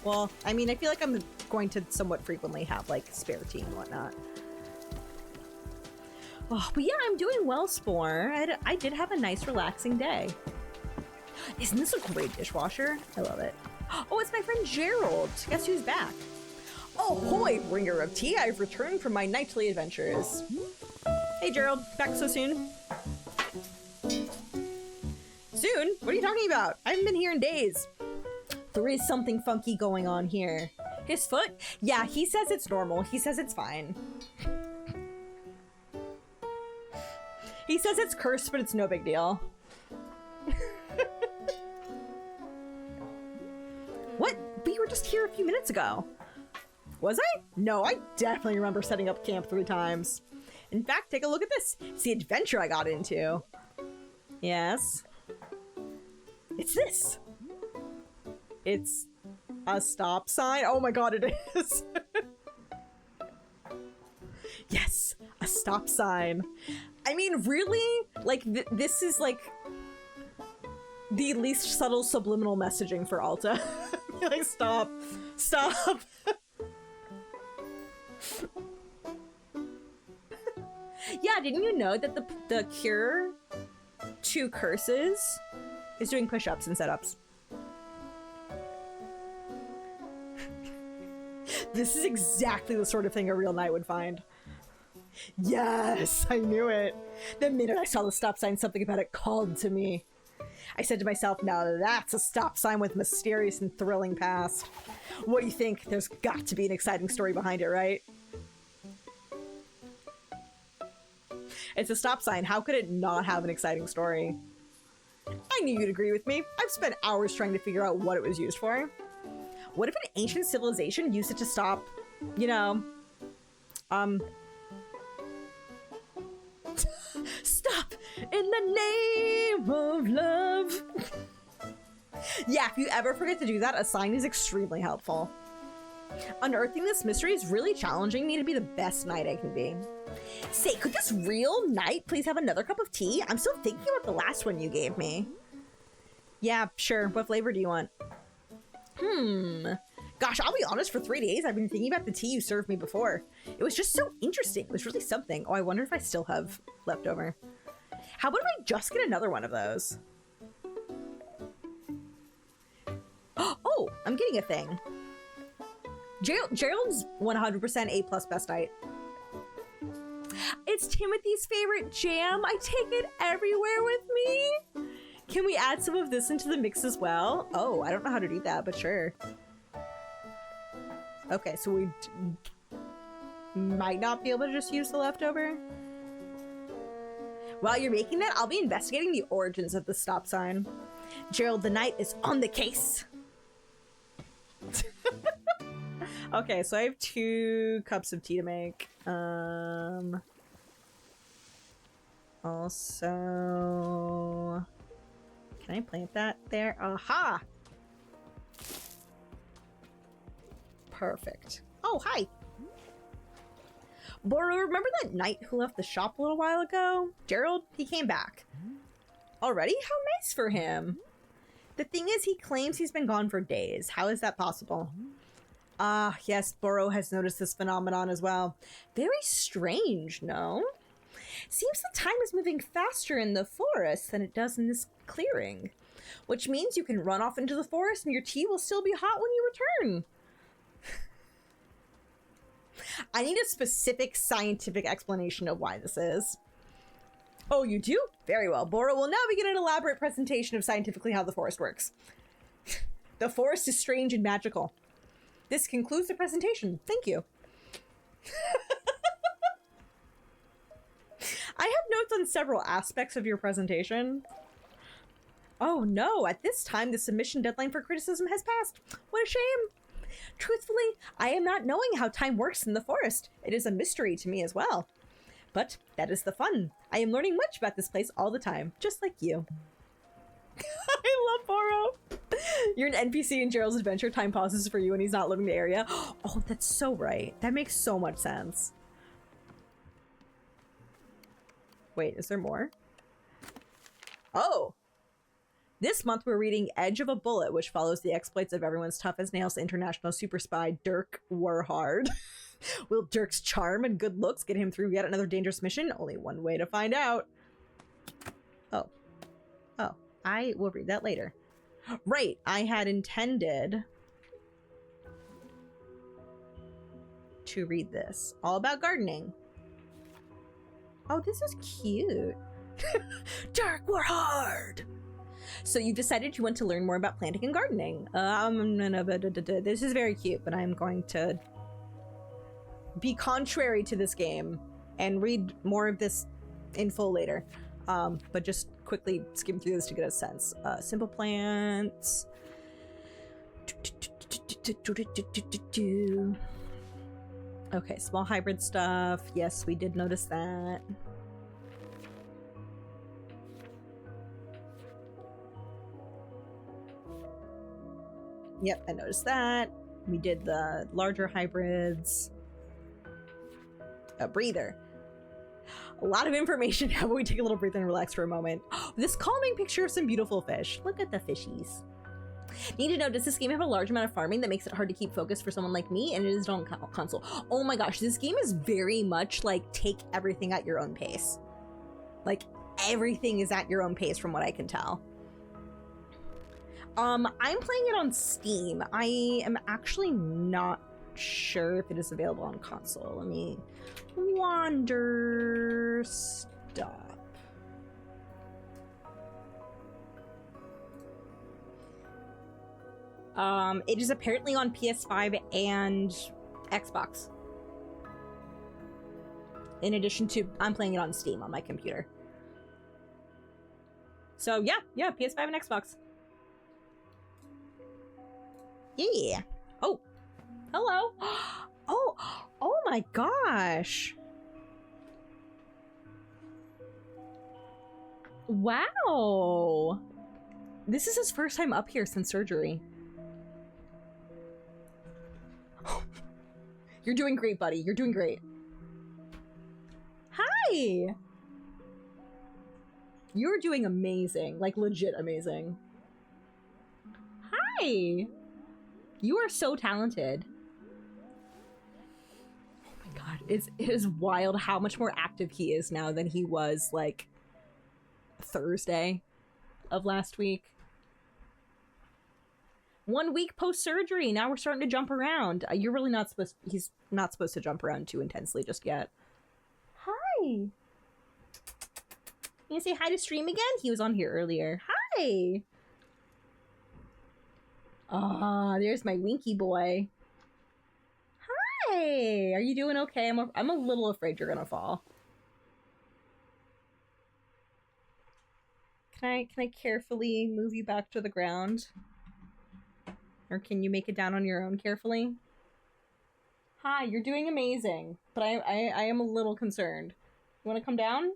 Well, I mean, I feel like I'm going to somewhat frequently have, like, spare tea and whatnot. Oh, but yeah, I'm doing well, Spore. I did have a nice, relaxing day. Isn't this a great dishwasher? I love it. Oh, it's my friend Gerald. Guess who's back? Oh, hoy, bringer of tea. I've returned from my nightly adventures. Hey, Gerald. Back so soon? Soon? What are you talking about? I haven't been here in days. There is something funky going on here. His foot? Yeah, he says it's normal. He says it's fine. He says it's cursed, but it's no big deal. What? We were just here a few minutes ago. Was I? No, I definitely remember setting up camp 3 times. In fact, take a look at this. It's the adventure I got into. Yes. It's this. It's a stop sign. Oh my god, it is. Yes, a stop sign. I mean, really? Like, this is like the least subtle subliminal messaging for Alta. Like, stop. Stop. Yeah, didn't you know that the cure to curses is doing push-ups and sit-ups? This is exactly the sort of thing a real knight would find. Yes, I knew it. The minute I saw the stop sign, something about it called to me. I said to myself, now that's a stop sign with mysterious and thrilling past. What do you think? There's got to be an exciting story behind it, right? It's a stop sign. How could it not have an exciting story? I knew you'd agree with me. I've spent hours trying to figure out what it was used for. What if an ancient civilization used it to stop, you know, stop in the name of love. Yeah, if you ever forget to do that, a sign is extremely helpful. Unearthing this mystery is really challenging me to be the best knight I can be. Say, could this real knight please have another cup of tea? I'm still thinking about the last one you gave me. Yeah, sure. What flavor do you want? Gosh, I'll be honest, for 3 days I've been thinking about the tea you served me before. It was just so interesting. It was really something. Oh, I wonder if I still have leftover. How about if I just get another one of those? Oh, I'm getting a thing. Gerald's 100% A+ best knight. It's Timothy's favorite jam. I take it everywhere with me. Can we add some of this into the mix as well? Oh, I don't know how to do that, but sure. Okay, so we might not be able to just use the leftover. While you're making that, I'll be investigating the origins of the stop sign. Gerald the Knight is on the case. Okay, so I have 2 cups of tea to make. Also, can I plant that there? Aha! Perfect. Oh, hi. Boro, remember that knight who left the shop a little while ago? Gerald, he came back. Already? How nice for him. The thing is, he claims he's been gone for days. How is that possible? Ah, yes, Boro has noticed this phenomenon as well. Very strange, no? Seems the time is moving faster in the forest than it does in this clearing. Which means you can run off into the forest and your tea will still be hot when you return. I need a specific scientific explanation of why this is. Oh, you do? Very well. Boro will now begin an elaborate presentation of scientifically how the forest works. The forest is strange and magical. This concludes the presentation. Thank you. I have notes on several aspects of your presentation. Oh no, at this time the submission deadline for criticism has passed. What a shame. Truthfully, I am not knowing how time works in the forest. It is a mystery to me as well. But that is the fun. I am learning much about this place all the time, just like you. I love Boro. You're an NPC in Gerald's adventure. Time pauses for you and he's not living the area. Oh, that's so right. That makes so much sense. Wait, is there more? Oh. This month we're reading Edge of a Bullet, which follows the exploits of everyone's tough as nails international super spy Dirk Warhard. Will Dirk's charm and good looks get him through yet another dangerous mission? Only one way to find out. Oh. Oh, I will read that later. Right, I had intended to read this. All about gardening. Oh, this is cute. Dark or hard. So you decided you want to learn more about planting and gardening. This is very cute, but I'm going to be contrary to this game and read more of this in full later. But just quickly skim through this to get a sense. Simple plants. Okay, small hybrid stuff. Yes, we did notice that. Yep, I noticed that. We did the larger hybrids. A breather. A lot of information. How about we take a little breather and relax for a moment? This calming picture of some beautiful fish. Look at the fishies. Need to know, does this game have a large amount of farming that makes it hard to keep focus for someone like me? And it is on console. Oh my gosh, this game is very much like take everything at your own pace. Like everything is at your own pace from what I can tell. I'm playing it on Steam. I am actually not sure if it is available on console. Let me Wanderstop. It is apparently on PS5 and Xbox. In addition to, I'm playing it on Steam on my computer. So yeah, PS5 and Xbox. Yeah. Oh, hello. Oh my gosh. Wow. This is his first time up here since surgery. You're doing great, buddy. You're doing great. Hi. You're doing amazing. Like, legit amazing. Hi. You are so talented. Oh my god. It is wild how much more active he is now than he was, like, Thursday of last week. 1 week post-surgery. Now we're starting to jump around. You're really not supposed... He's not supposed to jump around too intensely just yet. Hi. You gonna say hi to stream again? He was on here earlier. Hi. Ah, there's my Winky boy. Hi. Are you doing okay? I'm a little afraid you're gonna fall. Can I carefully move you back to the ground? Or can you make it down on your own carefully? Hi, you're doing amazing, but I am a little concerned. You want to come down?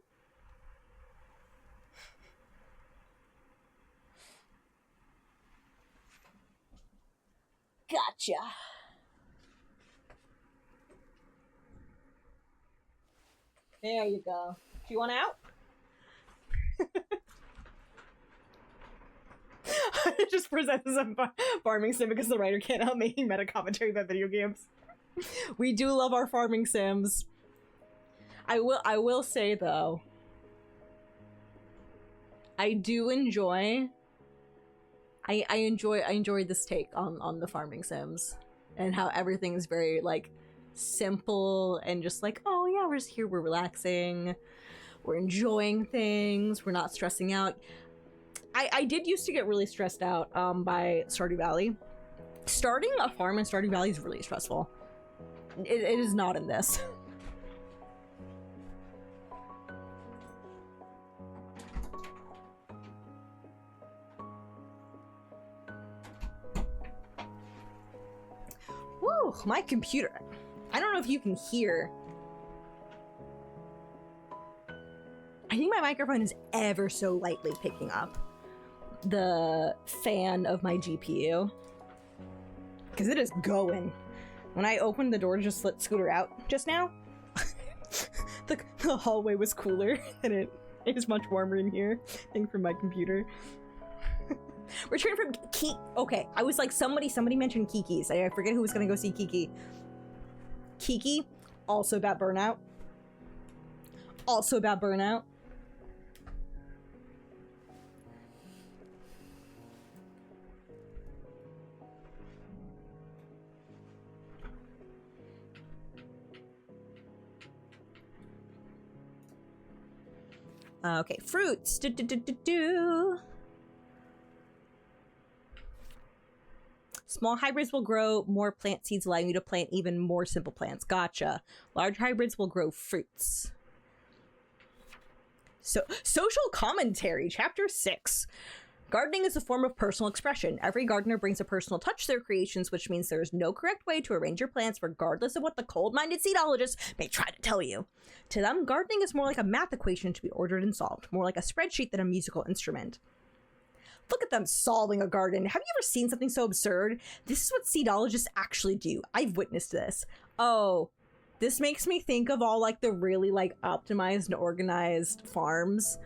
Gotcha. There you go. Do you want out? It just presents as a farming sim because the writer can't help making meta commentary about video games. We do love our farming sims. I will say though, I do enjoy. I enjoy this take on the farming sims and how everything is very like simple and just like, oh yeah, we're just here, we're relaxing, we're enjoying things, we're not stressing out. I did used to get really stressed out by Stardew Valley. Starting a farm in Stardew Valley is really stressful. It is not in this. Woo, my computer. I don't know if you can hear. I think my microphone is ever so lightly picking up the fan of my GPU. Because it is going. When I opened the door to just let Scooter out just now, the hallway was cooler and it is much warmer in here. I think from my computer. Return from okay, I was like, somebody mentioned Kiki's. I forget who was gonna go see Kiki. Kiki, also about burnout. Also about burnout. Okay, fruits. Do. Small hybrids will grow more plant seeds, allowing you to plant even more simple plants. Gotcha. Large hybrids will grow fruits. So, social commentary, chapter 6. Gardening is a form of personal expression. Every gardener brings a personal touch to their creations, which means there is no correct way to arrange your plants, regardless of what the cold-minded seedologists may try to tell you. To them, gardening is more like a math equation to be ordered and solved, more like a spreadsheet than a musical instrument. Look at them solving a garden. Have you ever seen something so absurd? This is what seedologists actually do. I've witnessed this. Oh, this makes me think of all like the really like optimized and organized farms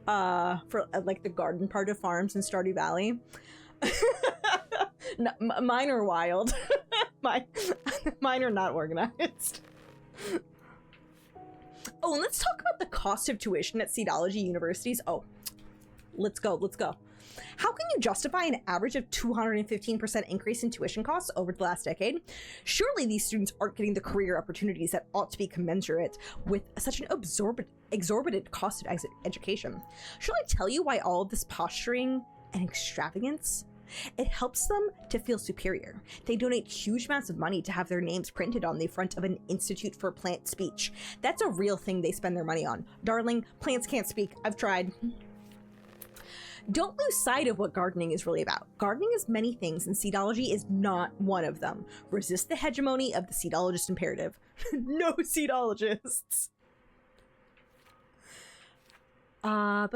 for like the garden part of farms in Stardew Valley. No, mine are wild. Mine are not organized. Oh, and let's talk about the cost of tuition at seedology universities. Oh, let's go. How can you justify an average of 215% increase in tuition costs over the last decade? Surely these students aren't getting the career opportunities that ought to be commensurate with such an exorbitant cost of education. Shall I tell you why all of this posturing and extravagance? It helps them to feel superior. They donate huge amounts of money to have their names printed on the front of an Institute for Plant Speech. That's a real thing they spend their money on. Darling, plants can't speak. I've tried. Don't lose sight of what gardening is really about. Gardening is many things, and seedology is not one of them. Resist the hegemony of the seedologist imperative. No seedologists. Oh,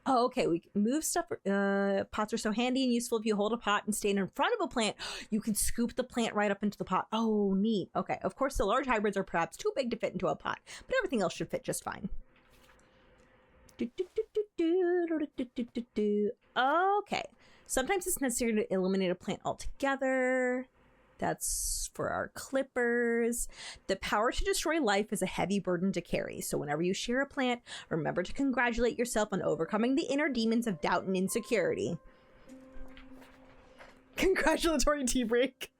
okay, we can move stuff. Pots are so handy and useful. If you hold a pot and stand in front of a plant, you can scoop the plant right up into the pot. Oh, neat. Okay, of course, the large hybrids are perhaps too big to fit into a pot, but everything else should fit just fine. Okay, sometimes it's necessary to eliminate a plant altogether. That's for our clippers. The power to destroy life is a heavy burden to carry, so whenever you share a plant, remember to congratulate yourself on overcoming the inner demons of doubt and insecurity. Congratulatory tea break.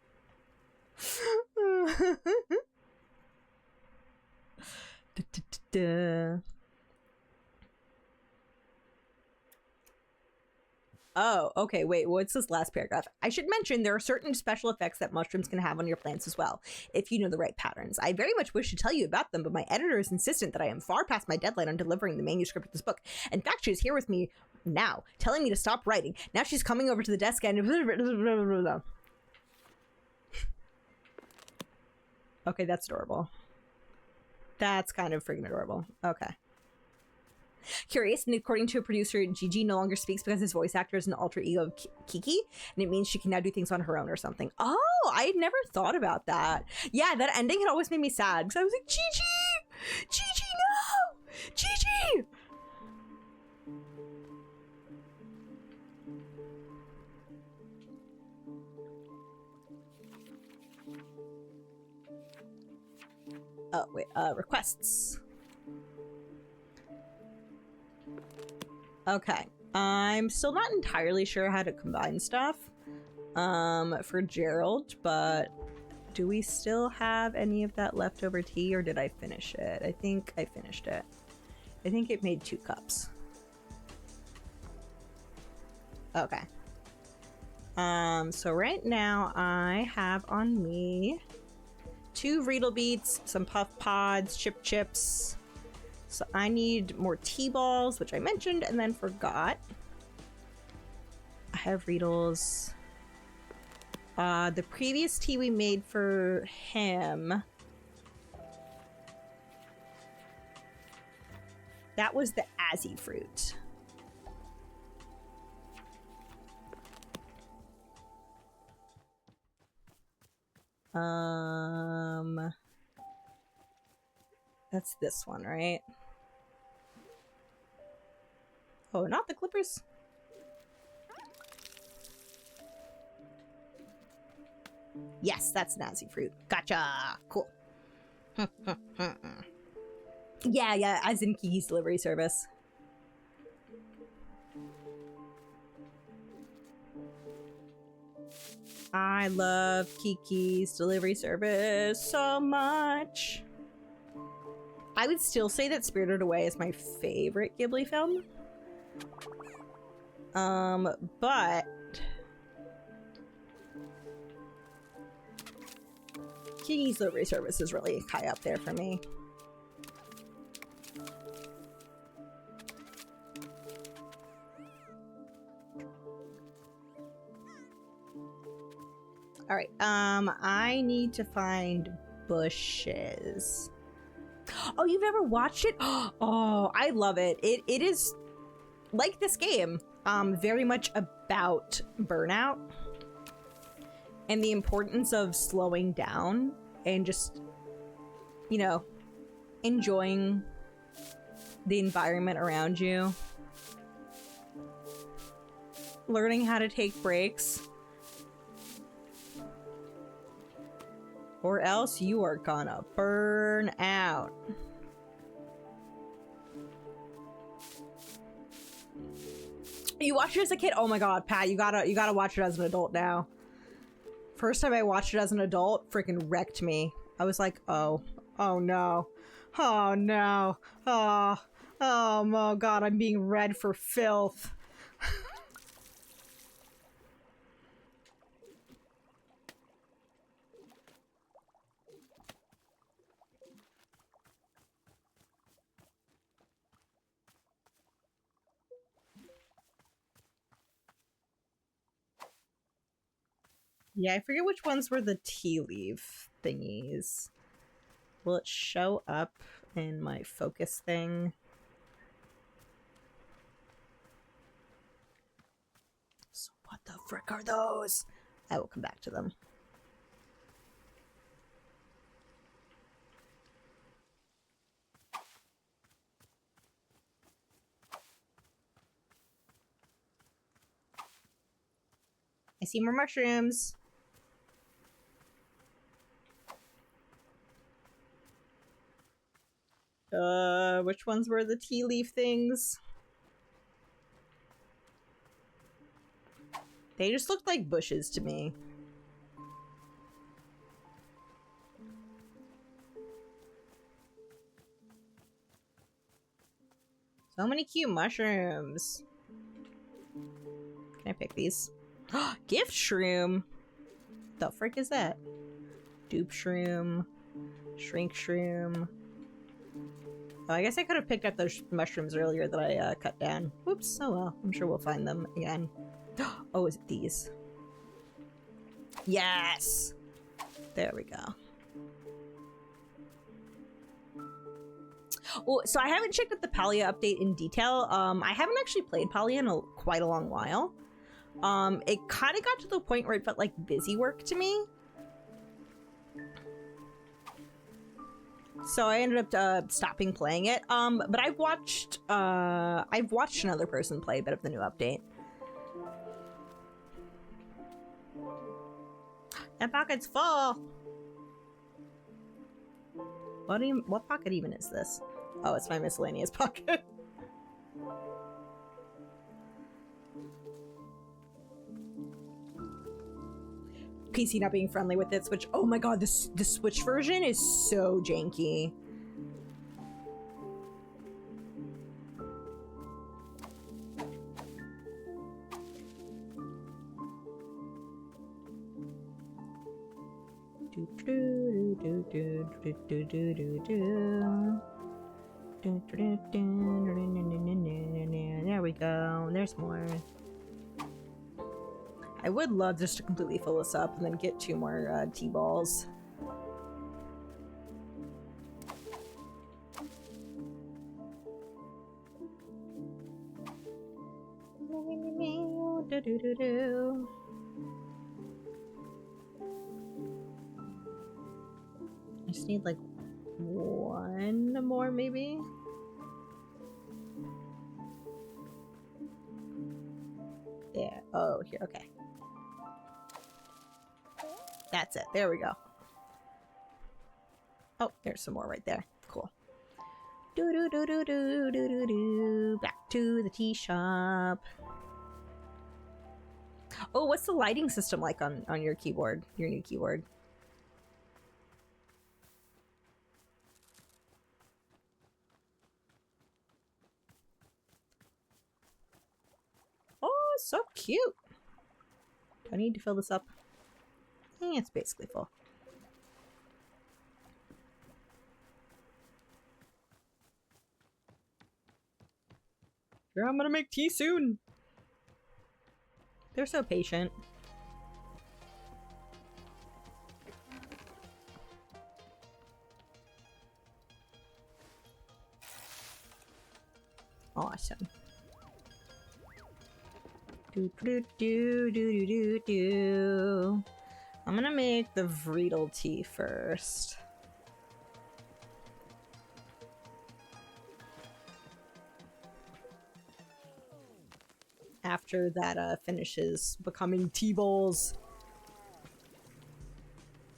Oh, okay, wait, what's this last paragraph? I should mention there are certain special effects that mushrooms can have on your plants as well, if you know the right patterns. I very much wish to tell you about them, but my editor is insistent that I am far past my deadline on delivering the manuscript of this book. In fact, she is here with me now, telling me to stop writing. Now she's coming over to the desk and... Okay, that's adorable. That's kind of freaking adorable. Okay. Curious, and according to a producer, Gigi no longer speaks because his voice actor is an alter ego of Kiki, and it means she can now do things on her own or something. Oh, I had never thought about that. Yeah, that ending had always made me sad, because I was like, Gigi! Gigi, no! Gigi! Oh, wait, requests. Okay, I'm still not entirely sure how to combine stuff for Gerald, but do we still have any of that leftover tea, or did I finish it? I think I finished it. I think it made 2 cups. Okay. So right now I have on me 2 Riedel beets, some puff pods, chip chips. So I need more tea balls, which I mentioned and then forgot. I have Riedels. The previous tea we made for him, that was the Azzy fruit. That's this one, right? Oh, not the clippers. Yes, that's Nazi fruit. Gotcha. Cool. Yeah, as in Kiki's delivery service. I love Kiki's delivery service so much. I would still say that Spirited Away is my favorite Ghibli film. But Kiki's Delivery Service is really high up there for me. All right, I need to find bushes. Oh, you've never watched it? Oh, I love it. It is like this game, very much about burnout and the importance of slowing down and just, you know, enjoying the environment around you. Learning how to take breaks. Or else you are gonna burn out. You watched it as a kid? Oh my god, Pat, you gotta watch it as an adult now. First time I watched it as an adult, freaking wrecked me. I was like, oh no. Oh no. Oh my god, I'm being read for filth. Yeah, I forget which ones were the tea leaf thingies. Will it show up in my focus thing? So what the frick are those? I will come back to them. I see more mushrooms. Which ones were the tea leaf things? They just looked like bushes to me. So many cute mushrooms. Can I pick these? Gift shroom! The frick is that? Dupe shroom. Shrink shroom. Oh, I guess I could have picked up those mushrooms earlier that I cut down. Whoops, oh well. I'm sure we'll find them again. Oh, is it these? Yes! There we go. Well, so I haven't checked out the Palia update in detail. I haven't actually played Palia in quite a long while. It kind of got to the point where it felt like busy work to me. So I ended up stopping playing it. But I've watched another person play a bit of the new update. That pocket's full. What pocket even is this? Oh, it's my miscellaneous pocket. PC not being friendly with it. Switch. Oh my god, the Switch version is so janky. There we go. There's more. I would love just to completely fill this up and then get 2 more T-balls. I just need like 1 more maybe. Yeah. Oh, here. Okay. That's it. There we go. Oh, there's some more right there. Cool. Do do do do do do do do. Back to the tea shop. Oh, what's the lighting system like on your keyboard? Your new keyboard? so cute. Do I need to fill this up? It's basically full. Sure, I'm gonna make tea soon. They're so patient. Awesome. Do do do do do do. I'm gonna make the Vreedle tea first. After that finishes becoming tea bowls.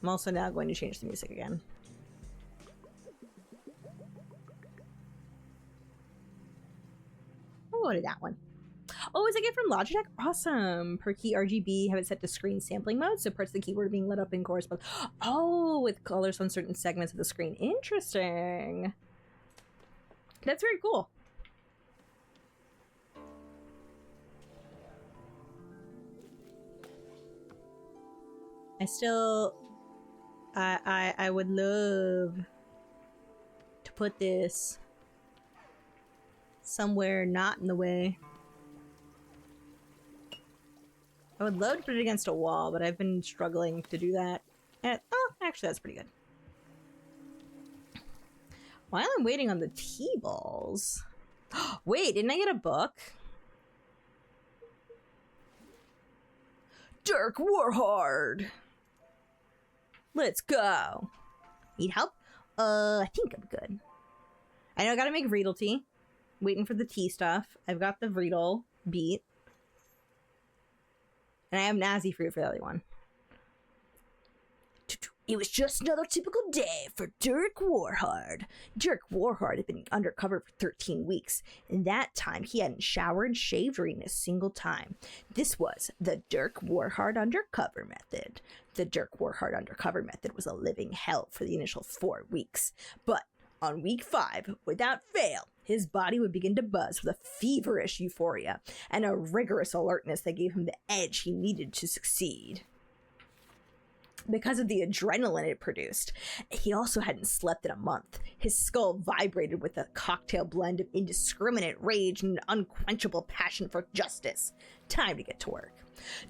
I'm also now going to change the music again. I'll go to that one. Oh, it's a gift from Logitech? Awesome. Per key RGB, have it set to screen sampling mode, so parts of the keyboard are being lit up in correspond. Oh, with colors on certain segments of the screen. Interesting. That's very cool. I would love to put this somewhere not in the way. I would love to put it against a wall, but I've been struggling to do that. And, oh, actually, that's pretty good. While I'm waiting on the tea balls... Wait, didn't I get a book? Dirk Warhard! Let's go! Need help? I think I'm good. I know I gotta make Vreedle tea. Waiting for the tea stuff. I've got the Vreedle beet. And I have Nazi fruit for the other one. It was just another typical day for Dirk Warhard. Dirk Warhard had been undercover for 13 weeks. In that time, he hadn't showered, shaved, or eaten a single time. This was the Dirk Warhard undercover method. The Dirk Warhard undercover method was a living hell for the initial 4 weeks. But on week 5, without fail, his body would begin to buzz with a feverish euphoria and a rigorous alertness that gave him the edge he needed to succeed. Because of the adrenaline it produced, he also hadn't slept in a month. His skull vibrated with a cocktail blend of indiscriminate rage and an unquenchable passion for justice. Time to get to work.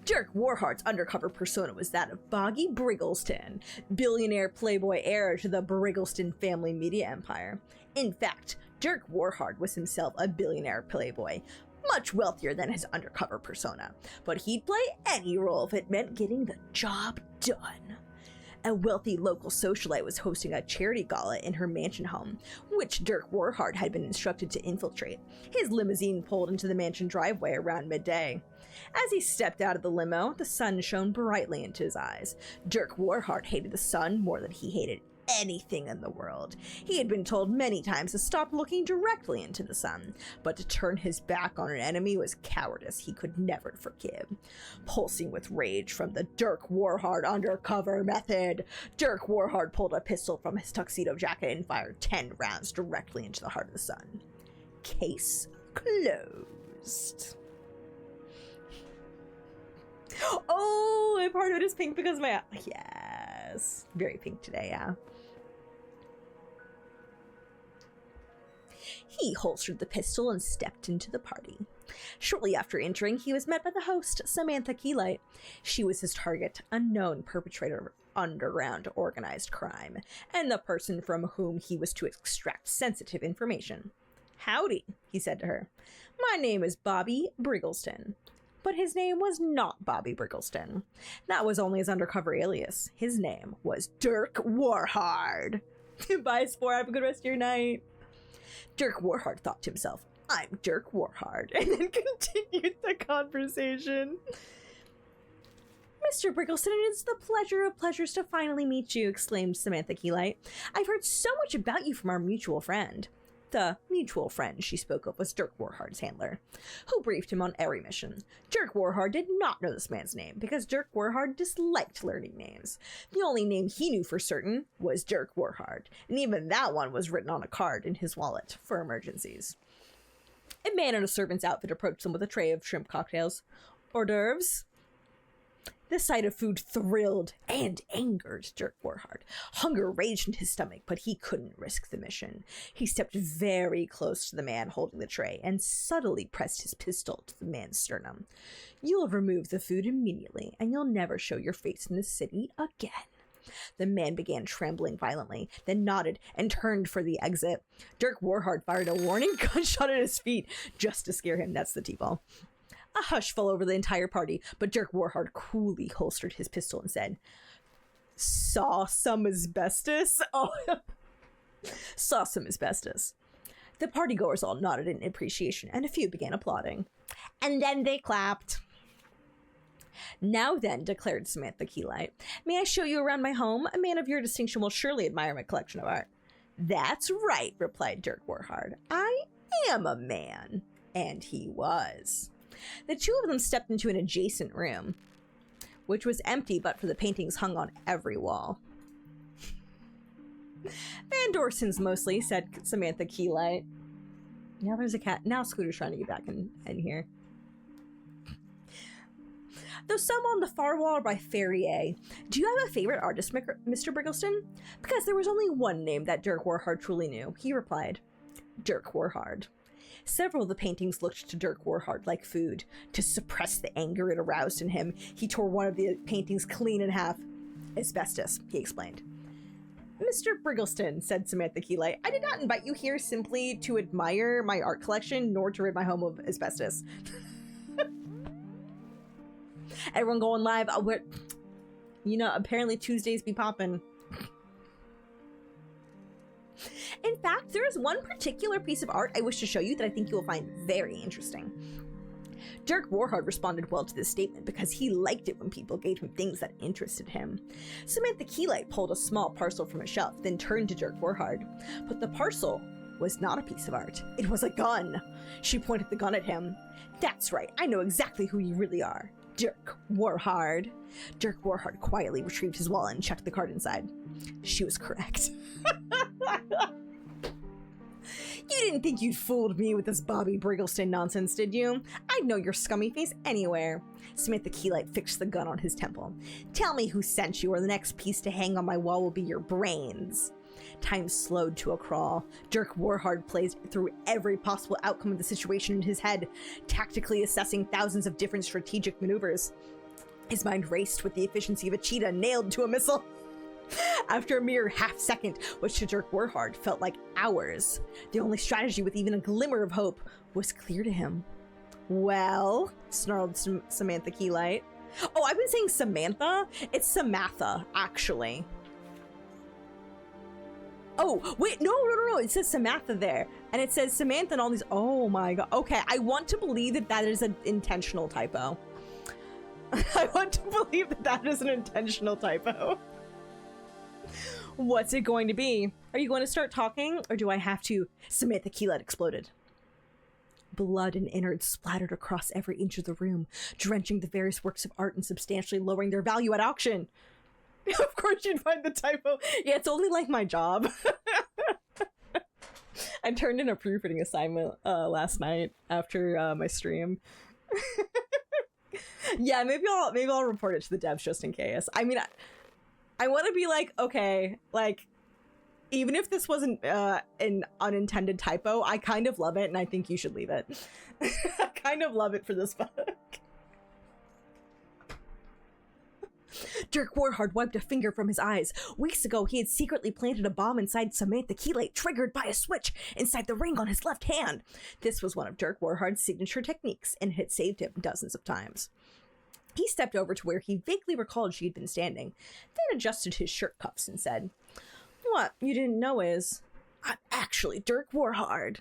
Dirk Warhard's undercover persona was that of Boggy Briggleston, billionaire playboy heir to the Briggleston family media empire. In fact, Dirk Warhard was himself a billionaire playboy, much wealthier than his undercover persona, but he'd play any role if it meant getting the job done. A wealthy local socialite was hosting a charity gala in her mansion home, which Dirk Warhard had been instructed to infiltrate. His limousine pulled into the mansion driveway around midday. As he stepped out of the limo, the sun shone brightly into his eyes. Dirk Warhard hated the sun more than he hated anything in the world. He had been told many times to stop looking directly into the sun, but to turn his back on an enemy was cowardice he could never forgive. Pulsing with rage from the Dirk Warhard undercover method, Dirk Warhard pulled a pistol from his tuxedo jacket and fired 10 rounds directly into the heart of the sun. Case closed. Oh, and part of it is pink because my... Yes. Very pink today, yeah. He holstered the pistol and stepped into the party. Shortly after entering, he was met by the host, Samantha Keylight. She was his target, a known perpetrator of underground organized crime, and the person from whom he was to extract sensitive information. "Howdy," he said to her. "My name is Bobby Briggleston." But his name was not Bobby Briggleston. That was only his undercover alias. His name was Dirk Warhard. Bye, Spore. Have a good rest of your night. Dirk Warhard thought to himself, "I'm Dirk Warhard," and then continued the conversation. "Mr. Briggleston, it is the pleasure of pleasures to finally meet you," exclaimed Samantha Keylight. "I've heard so much about you from our mutual friend." The mutual friend she spoke of was Dirk Warhard's handler, who briefed him on every mission. Dirk Warhard did not know this man's name, because Dirk Warhard disliked learning names. The only name he knew for certain was Dirk Warhard, and even that one was written on a card in his wallet for emergencies. A man in a servant's outfit approached them with a tray of shrimp cocktails. Hors d'oeuvres. The sight of food thrilled and angered Dirk Warhard. Hunger raged in his stomach, but he couldn't risk the mission. He stepped very close to the man holding the tray and subtly pressed his pistol to the man's sternum. You'll remove the food immediately, and you'll never show your face in the city again. The man began trembling violently, then nodded and turned for the exit. Dirk Warhard fired a warning gunshot at his feet just to scare him. That's the T-ball. A hush fell over the entire party, but Dirk Warhard coolly holstered his pistol and said, "Saw some asbestos?" Oh, saw some asbestos. The partygoers all nodded in appreciation, and a few began applauding. And then they clapped. "Now then," declared Samantha Keylight, "may I show you around my home? A man of your distinction will surely admire my collection of art." "That's right," replied Dirk Warhard. "I am a man." And he was. The two of them stepped into an adjacent room, which was empty but for the paintings hung on every wall. "Van Dorsens mostly," said Samantha Keylight. Now there's a cat. Now Scooter's trying to get back in here. "Though some on the far wall are by Ferrier. Do you have a favorite artist, Mr. Briggleston?" "Because there was only one name that Dirk Warhard truly knew," he replied. Dirk Warhard. Several of the paintings looked to Dirk Warhard like food. To suppress the anger it aroused in him, he tore one of the paintings clean in half. "Asbestos," he explained. "Mr. Briggleston," said Samantha Keylight, "I did not invite you here simply to admire my art collection, nor to rid my home of asbestos." Everyone going live. Apparently Tuesdays be poppin'. In fact, there is one particular piece of art I wish to show you that I think you will find very interesting. Dirk Warhard responded well to this statement because he liked it when people gave him things that interested him. Samantha Keylight pulled a small parcel from a shelf, then turned to Dirk Warhard. But the parcel was not a piece of art. It was a gun. She pointed the gun at him. "That's right, I know exactly who you really are. Dirk Warhard." Dirk Warhard quietly retrieved his wallet and checked the card inside. She was correct. "You didn't think you'd fooled me with this Bobby Briggleston nonsense, did you? I'd know your scummy face anywhere." Samantha Keylight fixed the gun on his temple. "Tell me who sent you, or the next piece to hang on my wall will be your brains." Time slowed to a crawl. Dirk Warhard played through every possible outcome of the situation in his head, tactically assessing thousands of different strategic maneuvers. His mind raced with the efficiency of a cheetah nailed to a missile. After a mere half-second, which to Dirk Warhard felt like hours, the only strategy with even a glimmer of hope was clear to him. "Well," snarled Samantha Keylight. Oh, I've been saying Samantha? It's Samantha, actually. Oh, wait, no, it says Samantha there. And it says Samantha and all these, oh my god. Okay, I want to believe that that is an intentional typo. I want to believe that that is an intentional typo. What's it going to be? Are you going to start talking, or do I have to? Samantha Keylight exploded. Blood and innards splattered across every inch of the room, drenching the various works of art and substantially lowering their value at auction. Of course you'd find the typo. Yeah, it's only like my job. I turned in a proofreading assignment last night after my stream. Yeah, maybe I'll report it to the devs just in case. I mean, I want to be like, okay, like, even if this wasn't an unintended typo, I kind of love it, and I think you should leave it. I kind of love it for this book. Dirk Warhard wiped a finger from his eyes. Weeks ago, he had secretly planted a bomb inside Samantha Keylight, triggered by a switch inside the ring on his left hand. This was one of Dirk Warhard's signature techniques, and it had saved him dozens of times. He stepped over to where he vaguely recalled she had been standing, then adjusted his shirt cuffs and said, "What you didn't know is, I'm actually Dirk Warhard."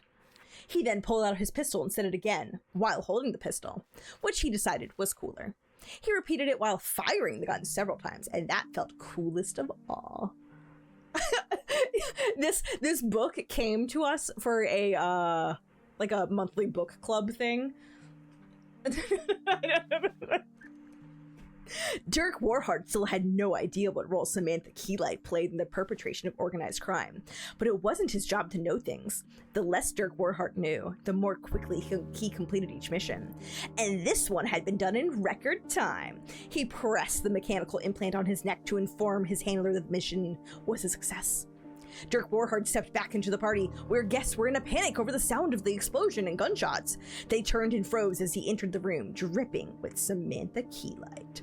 He then pulled out his pistol and said it again, while holding the pistol, which he decided was cooler. He repeated it while firing the gun several times, and that felt coolest of all. This book came to us for a like a monthly book club thing. Dirk Warhard still had no idea what role Samantha Keylight played in the perpetration of organized crime, but it wasn't his job to know things. The less Dirk Warhard knew, the more quickly he completed each mission. And this one had been done in record time. He pressed the mechanical implant on his neck to inform his handler that the mission was a success. Dirk Warhard stepped back into the party, where guests were in a panic over the sound of the explosion and gunshots. They turned and froze as he entered the room, dripping with Samantha Keylight.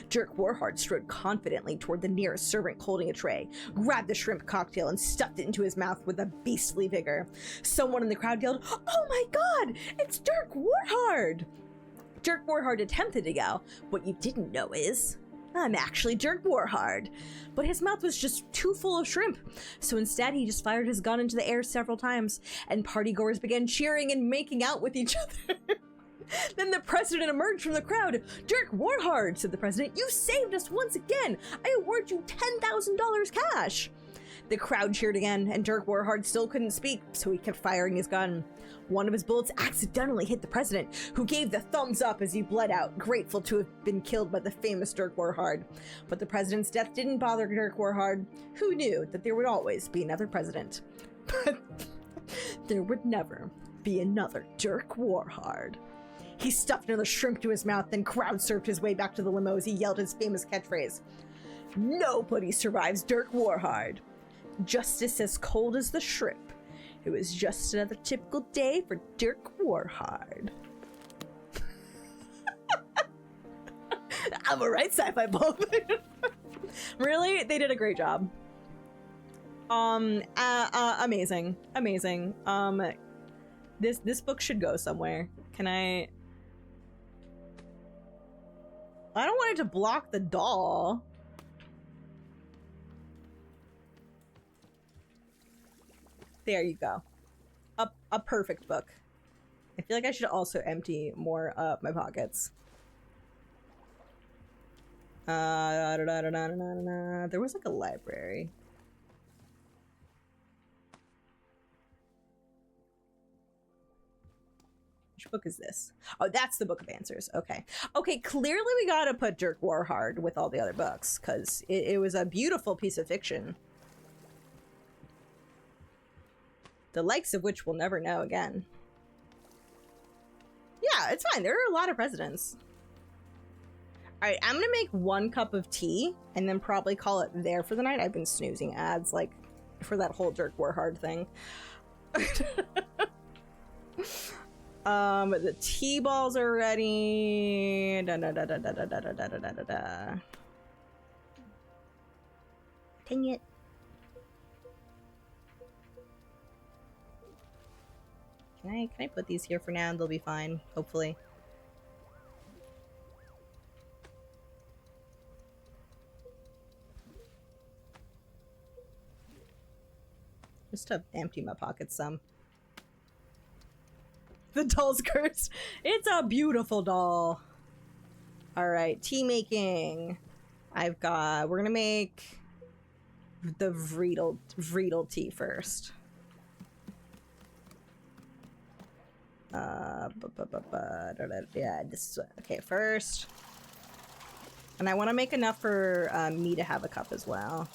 Dirk Warhard strode confidently toward the nearest servant holding a tray, grabbed the shrimp cocktail and stuffed it into his mouth with a beastly vigor. Someone in the crowd yelled, "Oh my god, it's Dirk Warhard!" Dirk Warhard attempted to yell, "What you didn't know is, I'm actually Dirk Warhard." But his mouth was just too full of shrimp, so instead he just fired his gun into the air several times, and partygoers began cheering and making out with each other. Then the president emerged from the crowd. "Dirk Warhard," said the president, "you saved us once again. I award you $10,000 cash." The crowd cheered again, and Dirk Warhard still couldn't speak, so he kept firing his gun. One of his bullets accidentally hit the president, who gave the thumbs up as he bled out, grateful to have been killed by the famous Dirk Warhard. But the president's death didn't bother Dirk Warhard, who knew that there would always be another president. But there would never be another Dirk Warhard. He stuffed another shrimp to his mouth, then crowd-surfed his way back to the limo as he yelled his famous catchphrase, "Nobody survives Dirk Warhard. Justice as cold as the shrimp. It was just another typical day for Dirk Warhard." I'm a right sci-fi bulb. Really? They did a great job. Amazing. Amazing. This book should go somewhere. Can I don't want it to block the doll. There you go. A perfect book. I feel like I should also empty more of my pockets. There was like a library. Which book is this? Oh, that's the Book of Answers. Okay. Okay, clearly we gotta put Dirk Warhard with all the other books, because it was a beautiful piece of fiction. The likes of which we'll never know again. Yeah, it's fine. There are a lot of presidents. Alright, I'm gonna make 1 cup of tea, and then probably call it there for the night. I've been snoozing ads, like, for that whole Dirk Warhard thing. The tea balls are ready. Dang it. Can I put these here for now and they'll be fine, hopefully. Just to empty my pockets some. The doll's cursed. It's a beautiful doll. Alright, tea making. We're gonna make the Vreedle tea first. Yeah, this okay, first. And I want to make enough for me to have a cup as well.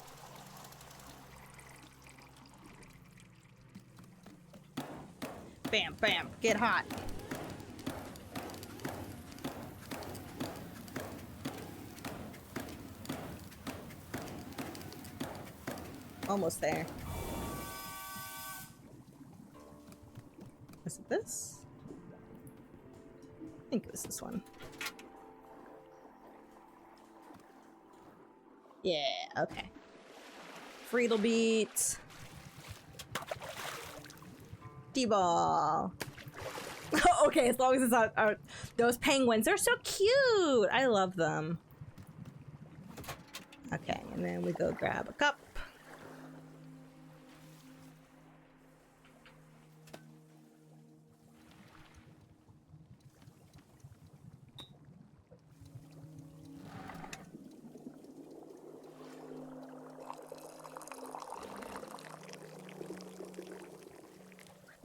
Bam, bam, get hot. Almost there. Is it this? I think it was this one. Yeah, okay. Friedel beat. D-ball. Okay, as long as it's not those penguins. They're so cute. I love them. Okay, and then we go grab a cup.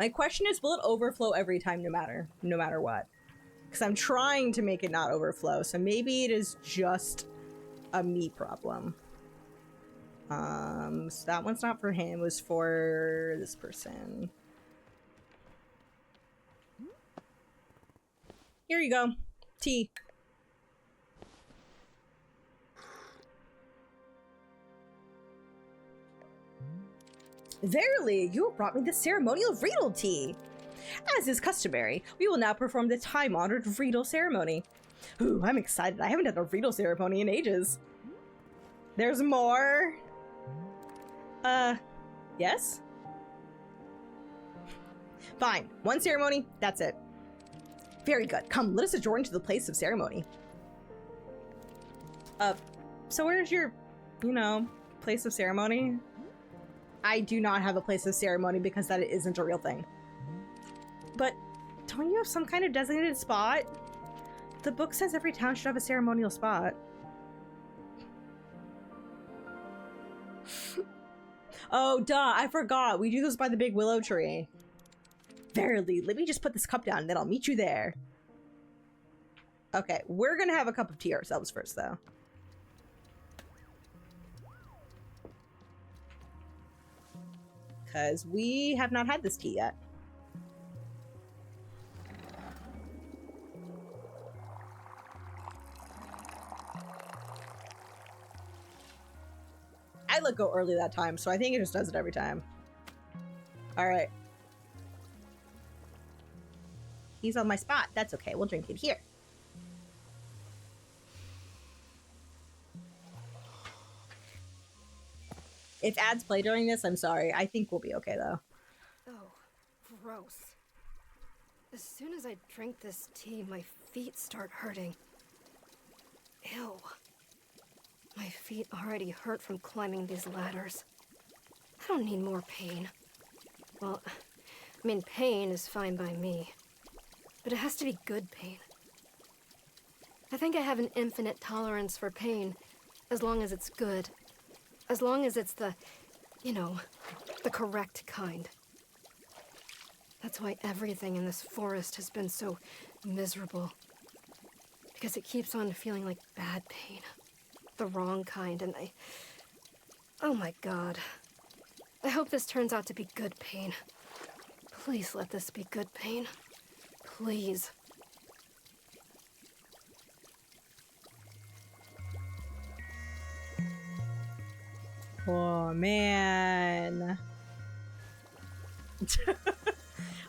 My question is, will it overflow every time, no matter what? Because I'm trying to make it not overflow, so maybe it is just a me problem. So that one's not for him, it was for this person. Here you go. Tea. Verily, you have brought me the ceremonial Riedel tea. As is customary, we will now perform the time-honored Riedel ceremony. Ooh, I'm excited. I haven't done a Riedel ceremony in ages. There's more. Yes? Fine. One ceremony, that's it. Very good. Come, let us adjourn to the place of ceremony. So where's your, place of ceremony? I do not have a place of ceremony because that isn't a real thing. But don't you have some kind of designated spot? The book says every town should have a ceremonial spot. Oh, duh, I forgot. We do this by the big willow tree. Verily, let me just put this cup down and then I'll meet you there. Okay, we're gonna have a cup of tea ourselves first, though. Because we have not had this tea yet. I let go early that time, so I think it just does it every time. Alright. He's on my spot. That's okay. We'll drink it here. If ads play during this, I'm sorry. I think we'll be okay, though. Oh, gross. As soon as I drink this tea, my feet start hurting. Ew. My feet already hurt from climbing these ladders. I don't need more pain. Well, I mean, pain is fine by me. But it has to be good pain. I think I have an infinite tolerance for pain, as long as it's good. As long as it's the correct kind. That's why everything in this forest has been so miserable. Because it keeps on feeling like bad pain. The wrong kind, and oh my god. I hope this turns out to be good pain. Please let this be good pain. Please. Oh, man.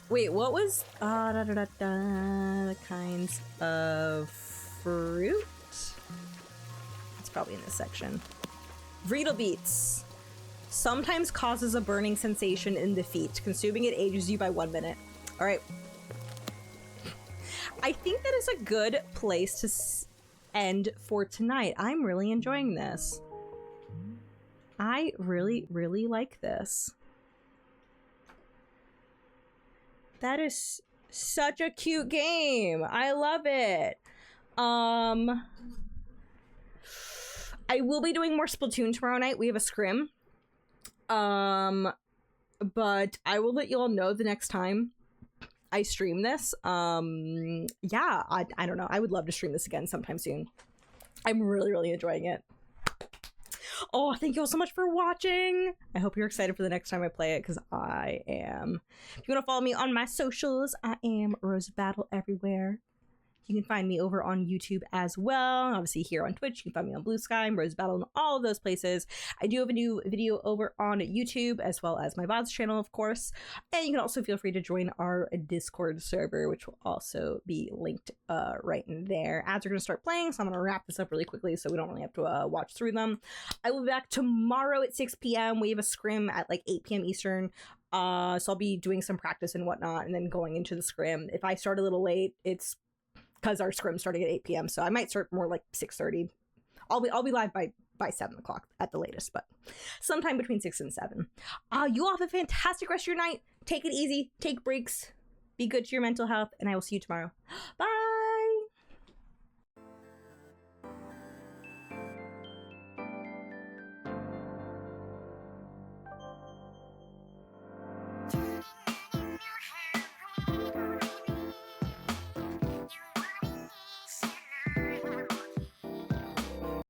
Wait, what was the kinds of fruit? It's probably in this section. Riedel beets. Sometimes causes a burning sensation in the feet. Consuming it ages you by 1 minute. All right. I think that is a good place to end for tonight. I'm really enjoying this. I really, really like this. That is such a cute game. I love it. I will be doing more Splatoon tomorrow night. We have a scrim. But I will let you all know the next time I stream this. Yeah, I don't know. I would love to stream this again sometime soon. I'm really, really enjoying it. Oh, thank you all so much for watching. I hope you're excited for the next time I play it, because I am. If you want to follow me on my socials, I am Rose Battle everywhere. You can find me over on YouTube as well. Obviously here on Twitch, you can find me on Blue Sky, Rose Battle, and all of those places. I do have a new video over on YouTube, as well as my VODs channel, of course. And you can also feel free to join our Discord server, which will also be linked right in there. Ads are going to start playing, so I'm going to wrap this up really quickly so we don't really have to watch through them. I will be back tomorrow at 6 p.m. We have a scrim at like 8 p.m. Eastern. So I'll be doing some practice and whatnot, and then going into the scrim. If I start a little late, it's because our scrim's starting at 8 p.m. So I might start more like 6:30. I'll be live by 7 o'clock at the latest, but sometime between 6 and 7. You all have a fantastic rest of your night. Take it easy. Take breaks. Be good to your mental health, and I will see you tomorrow. Bye.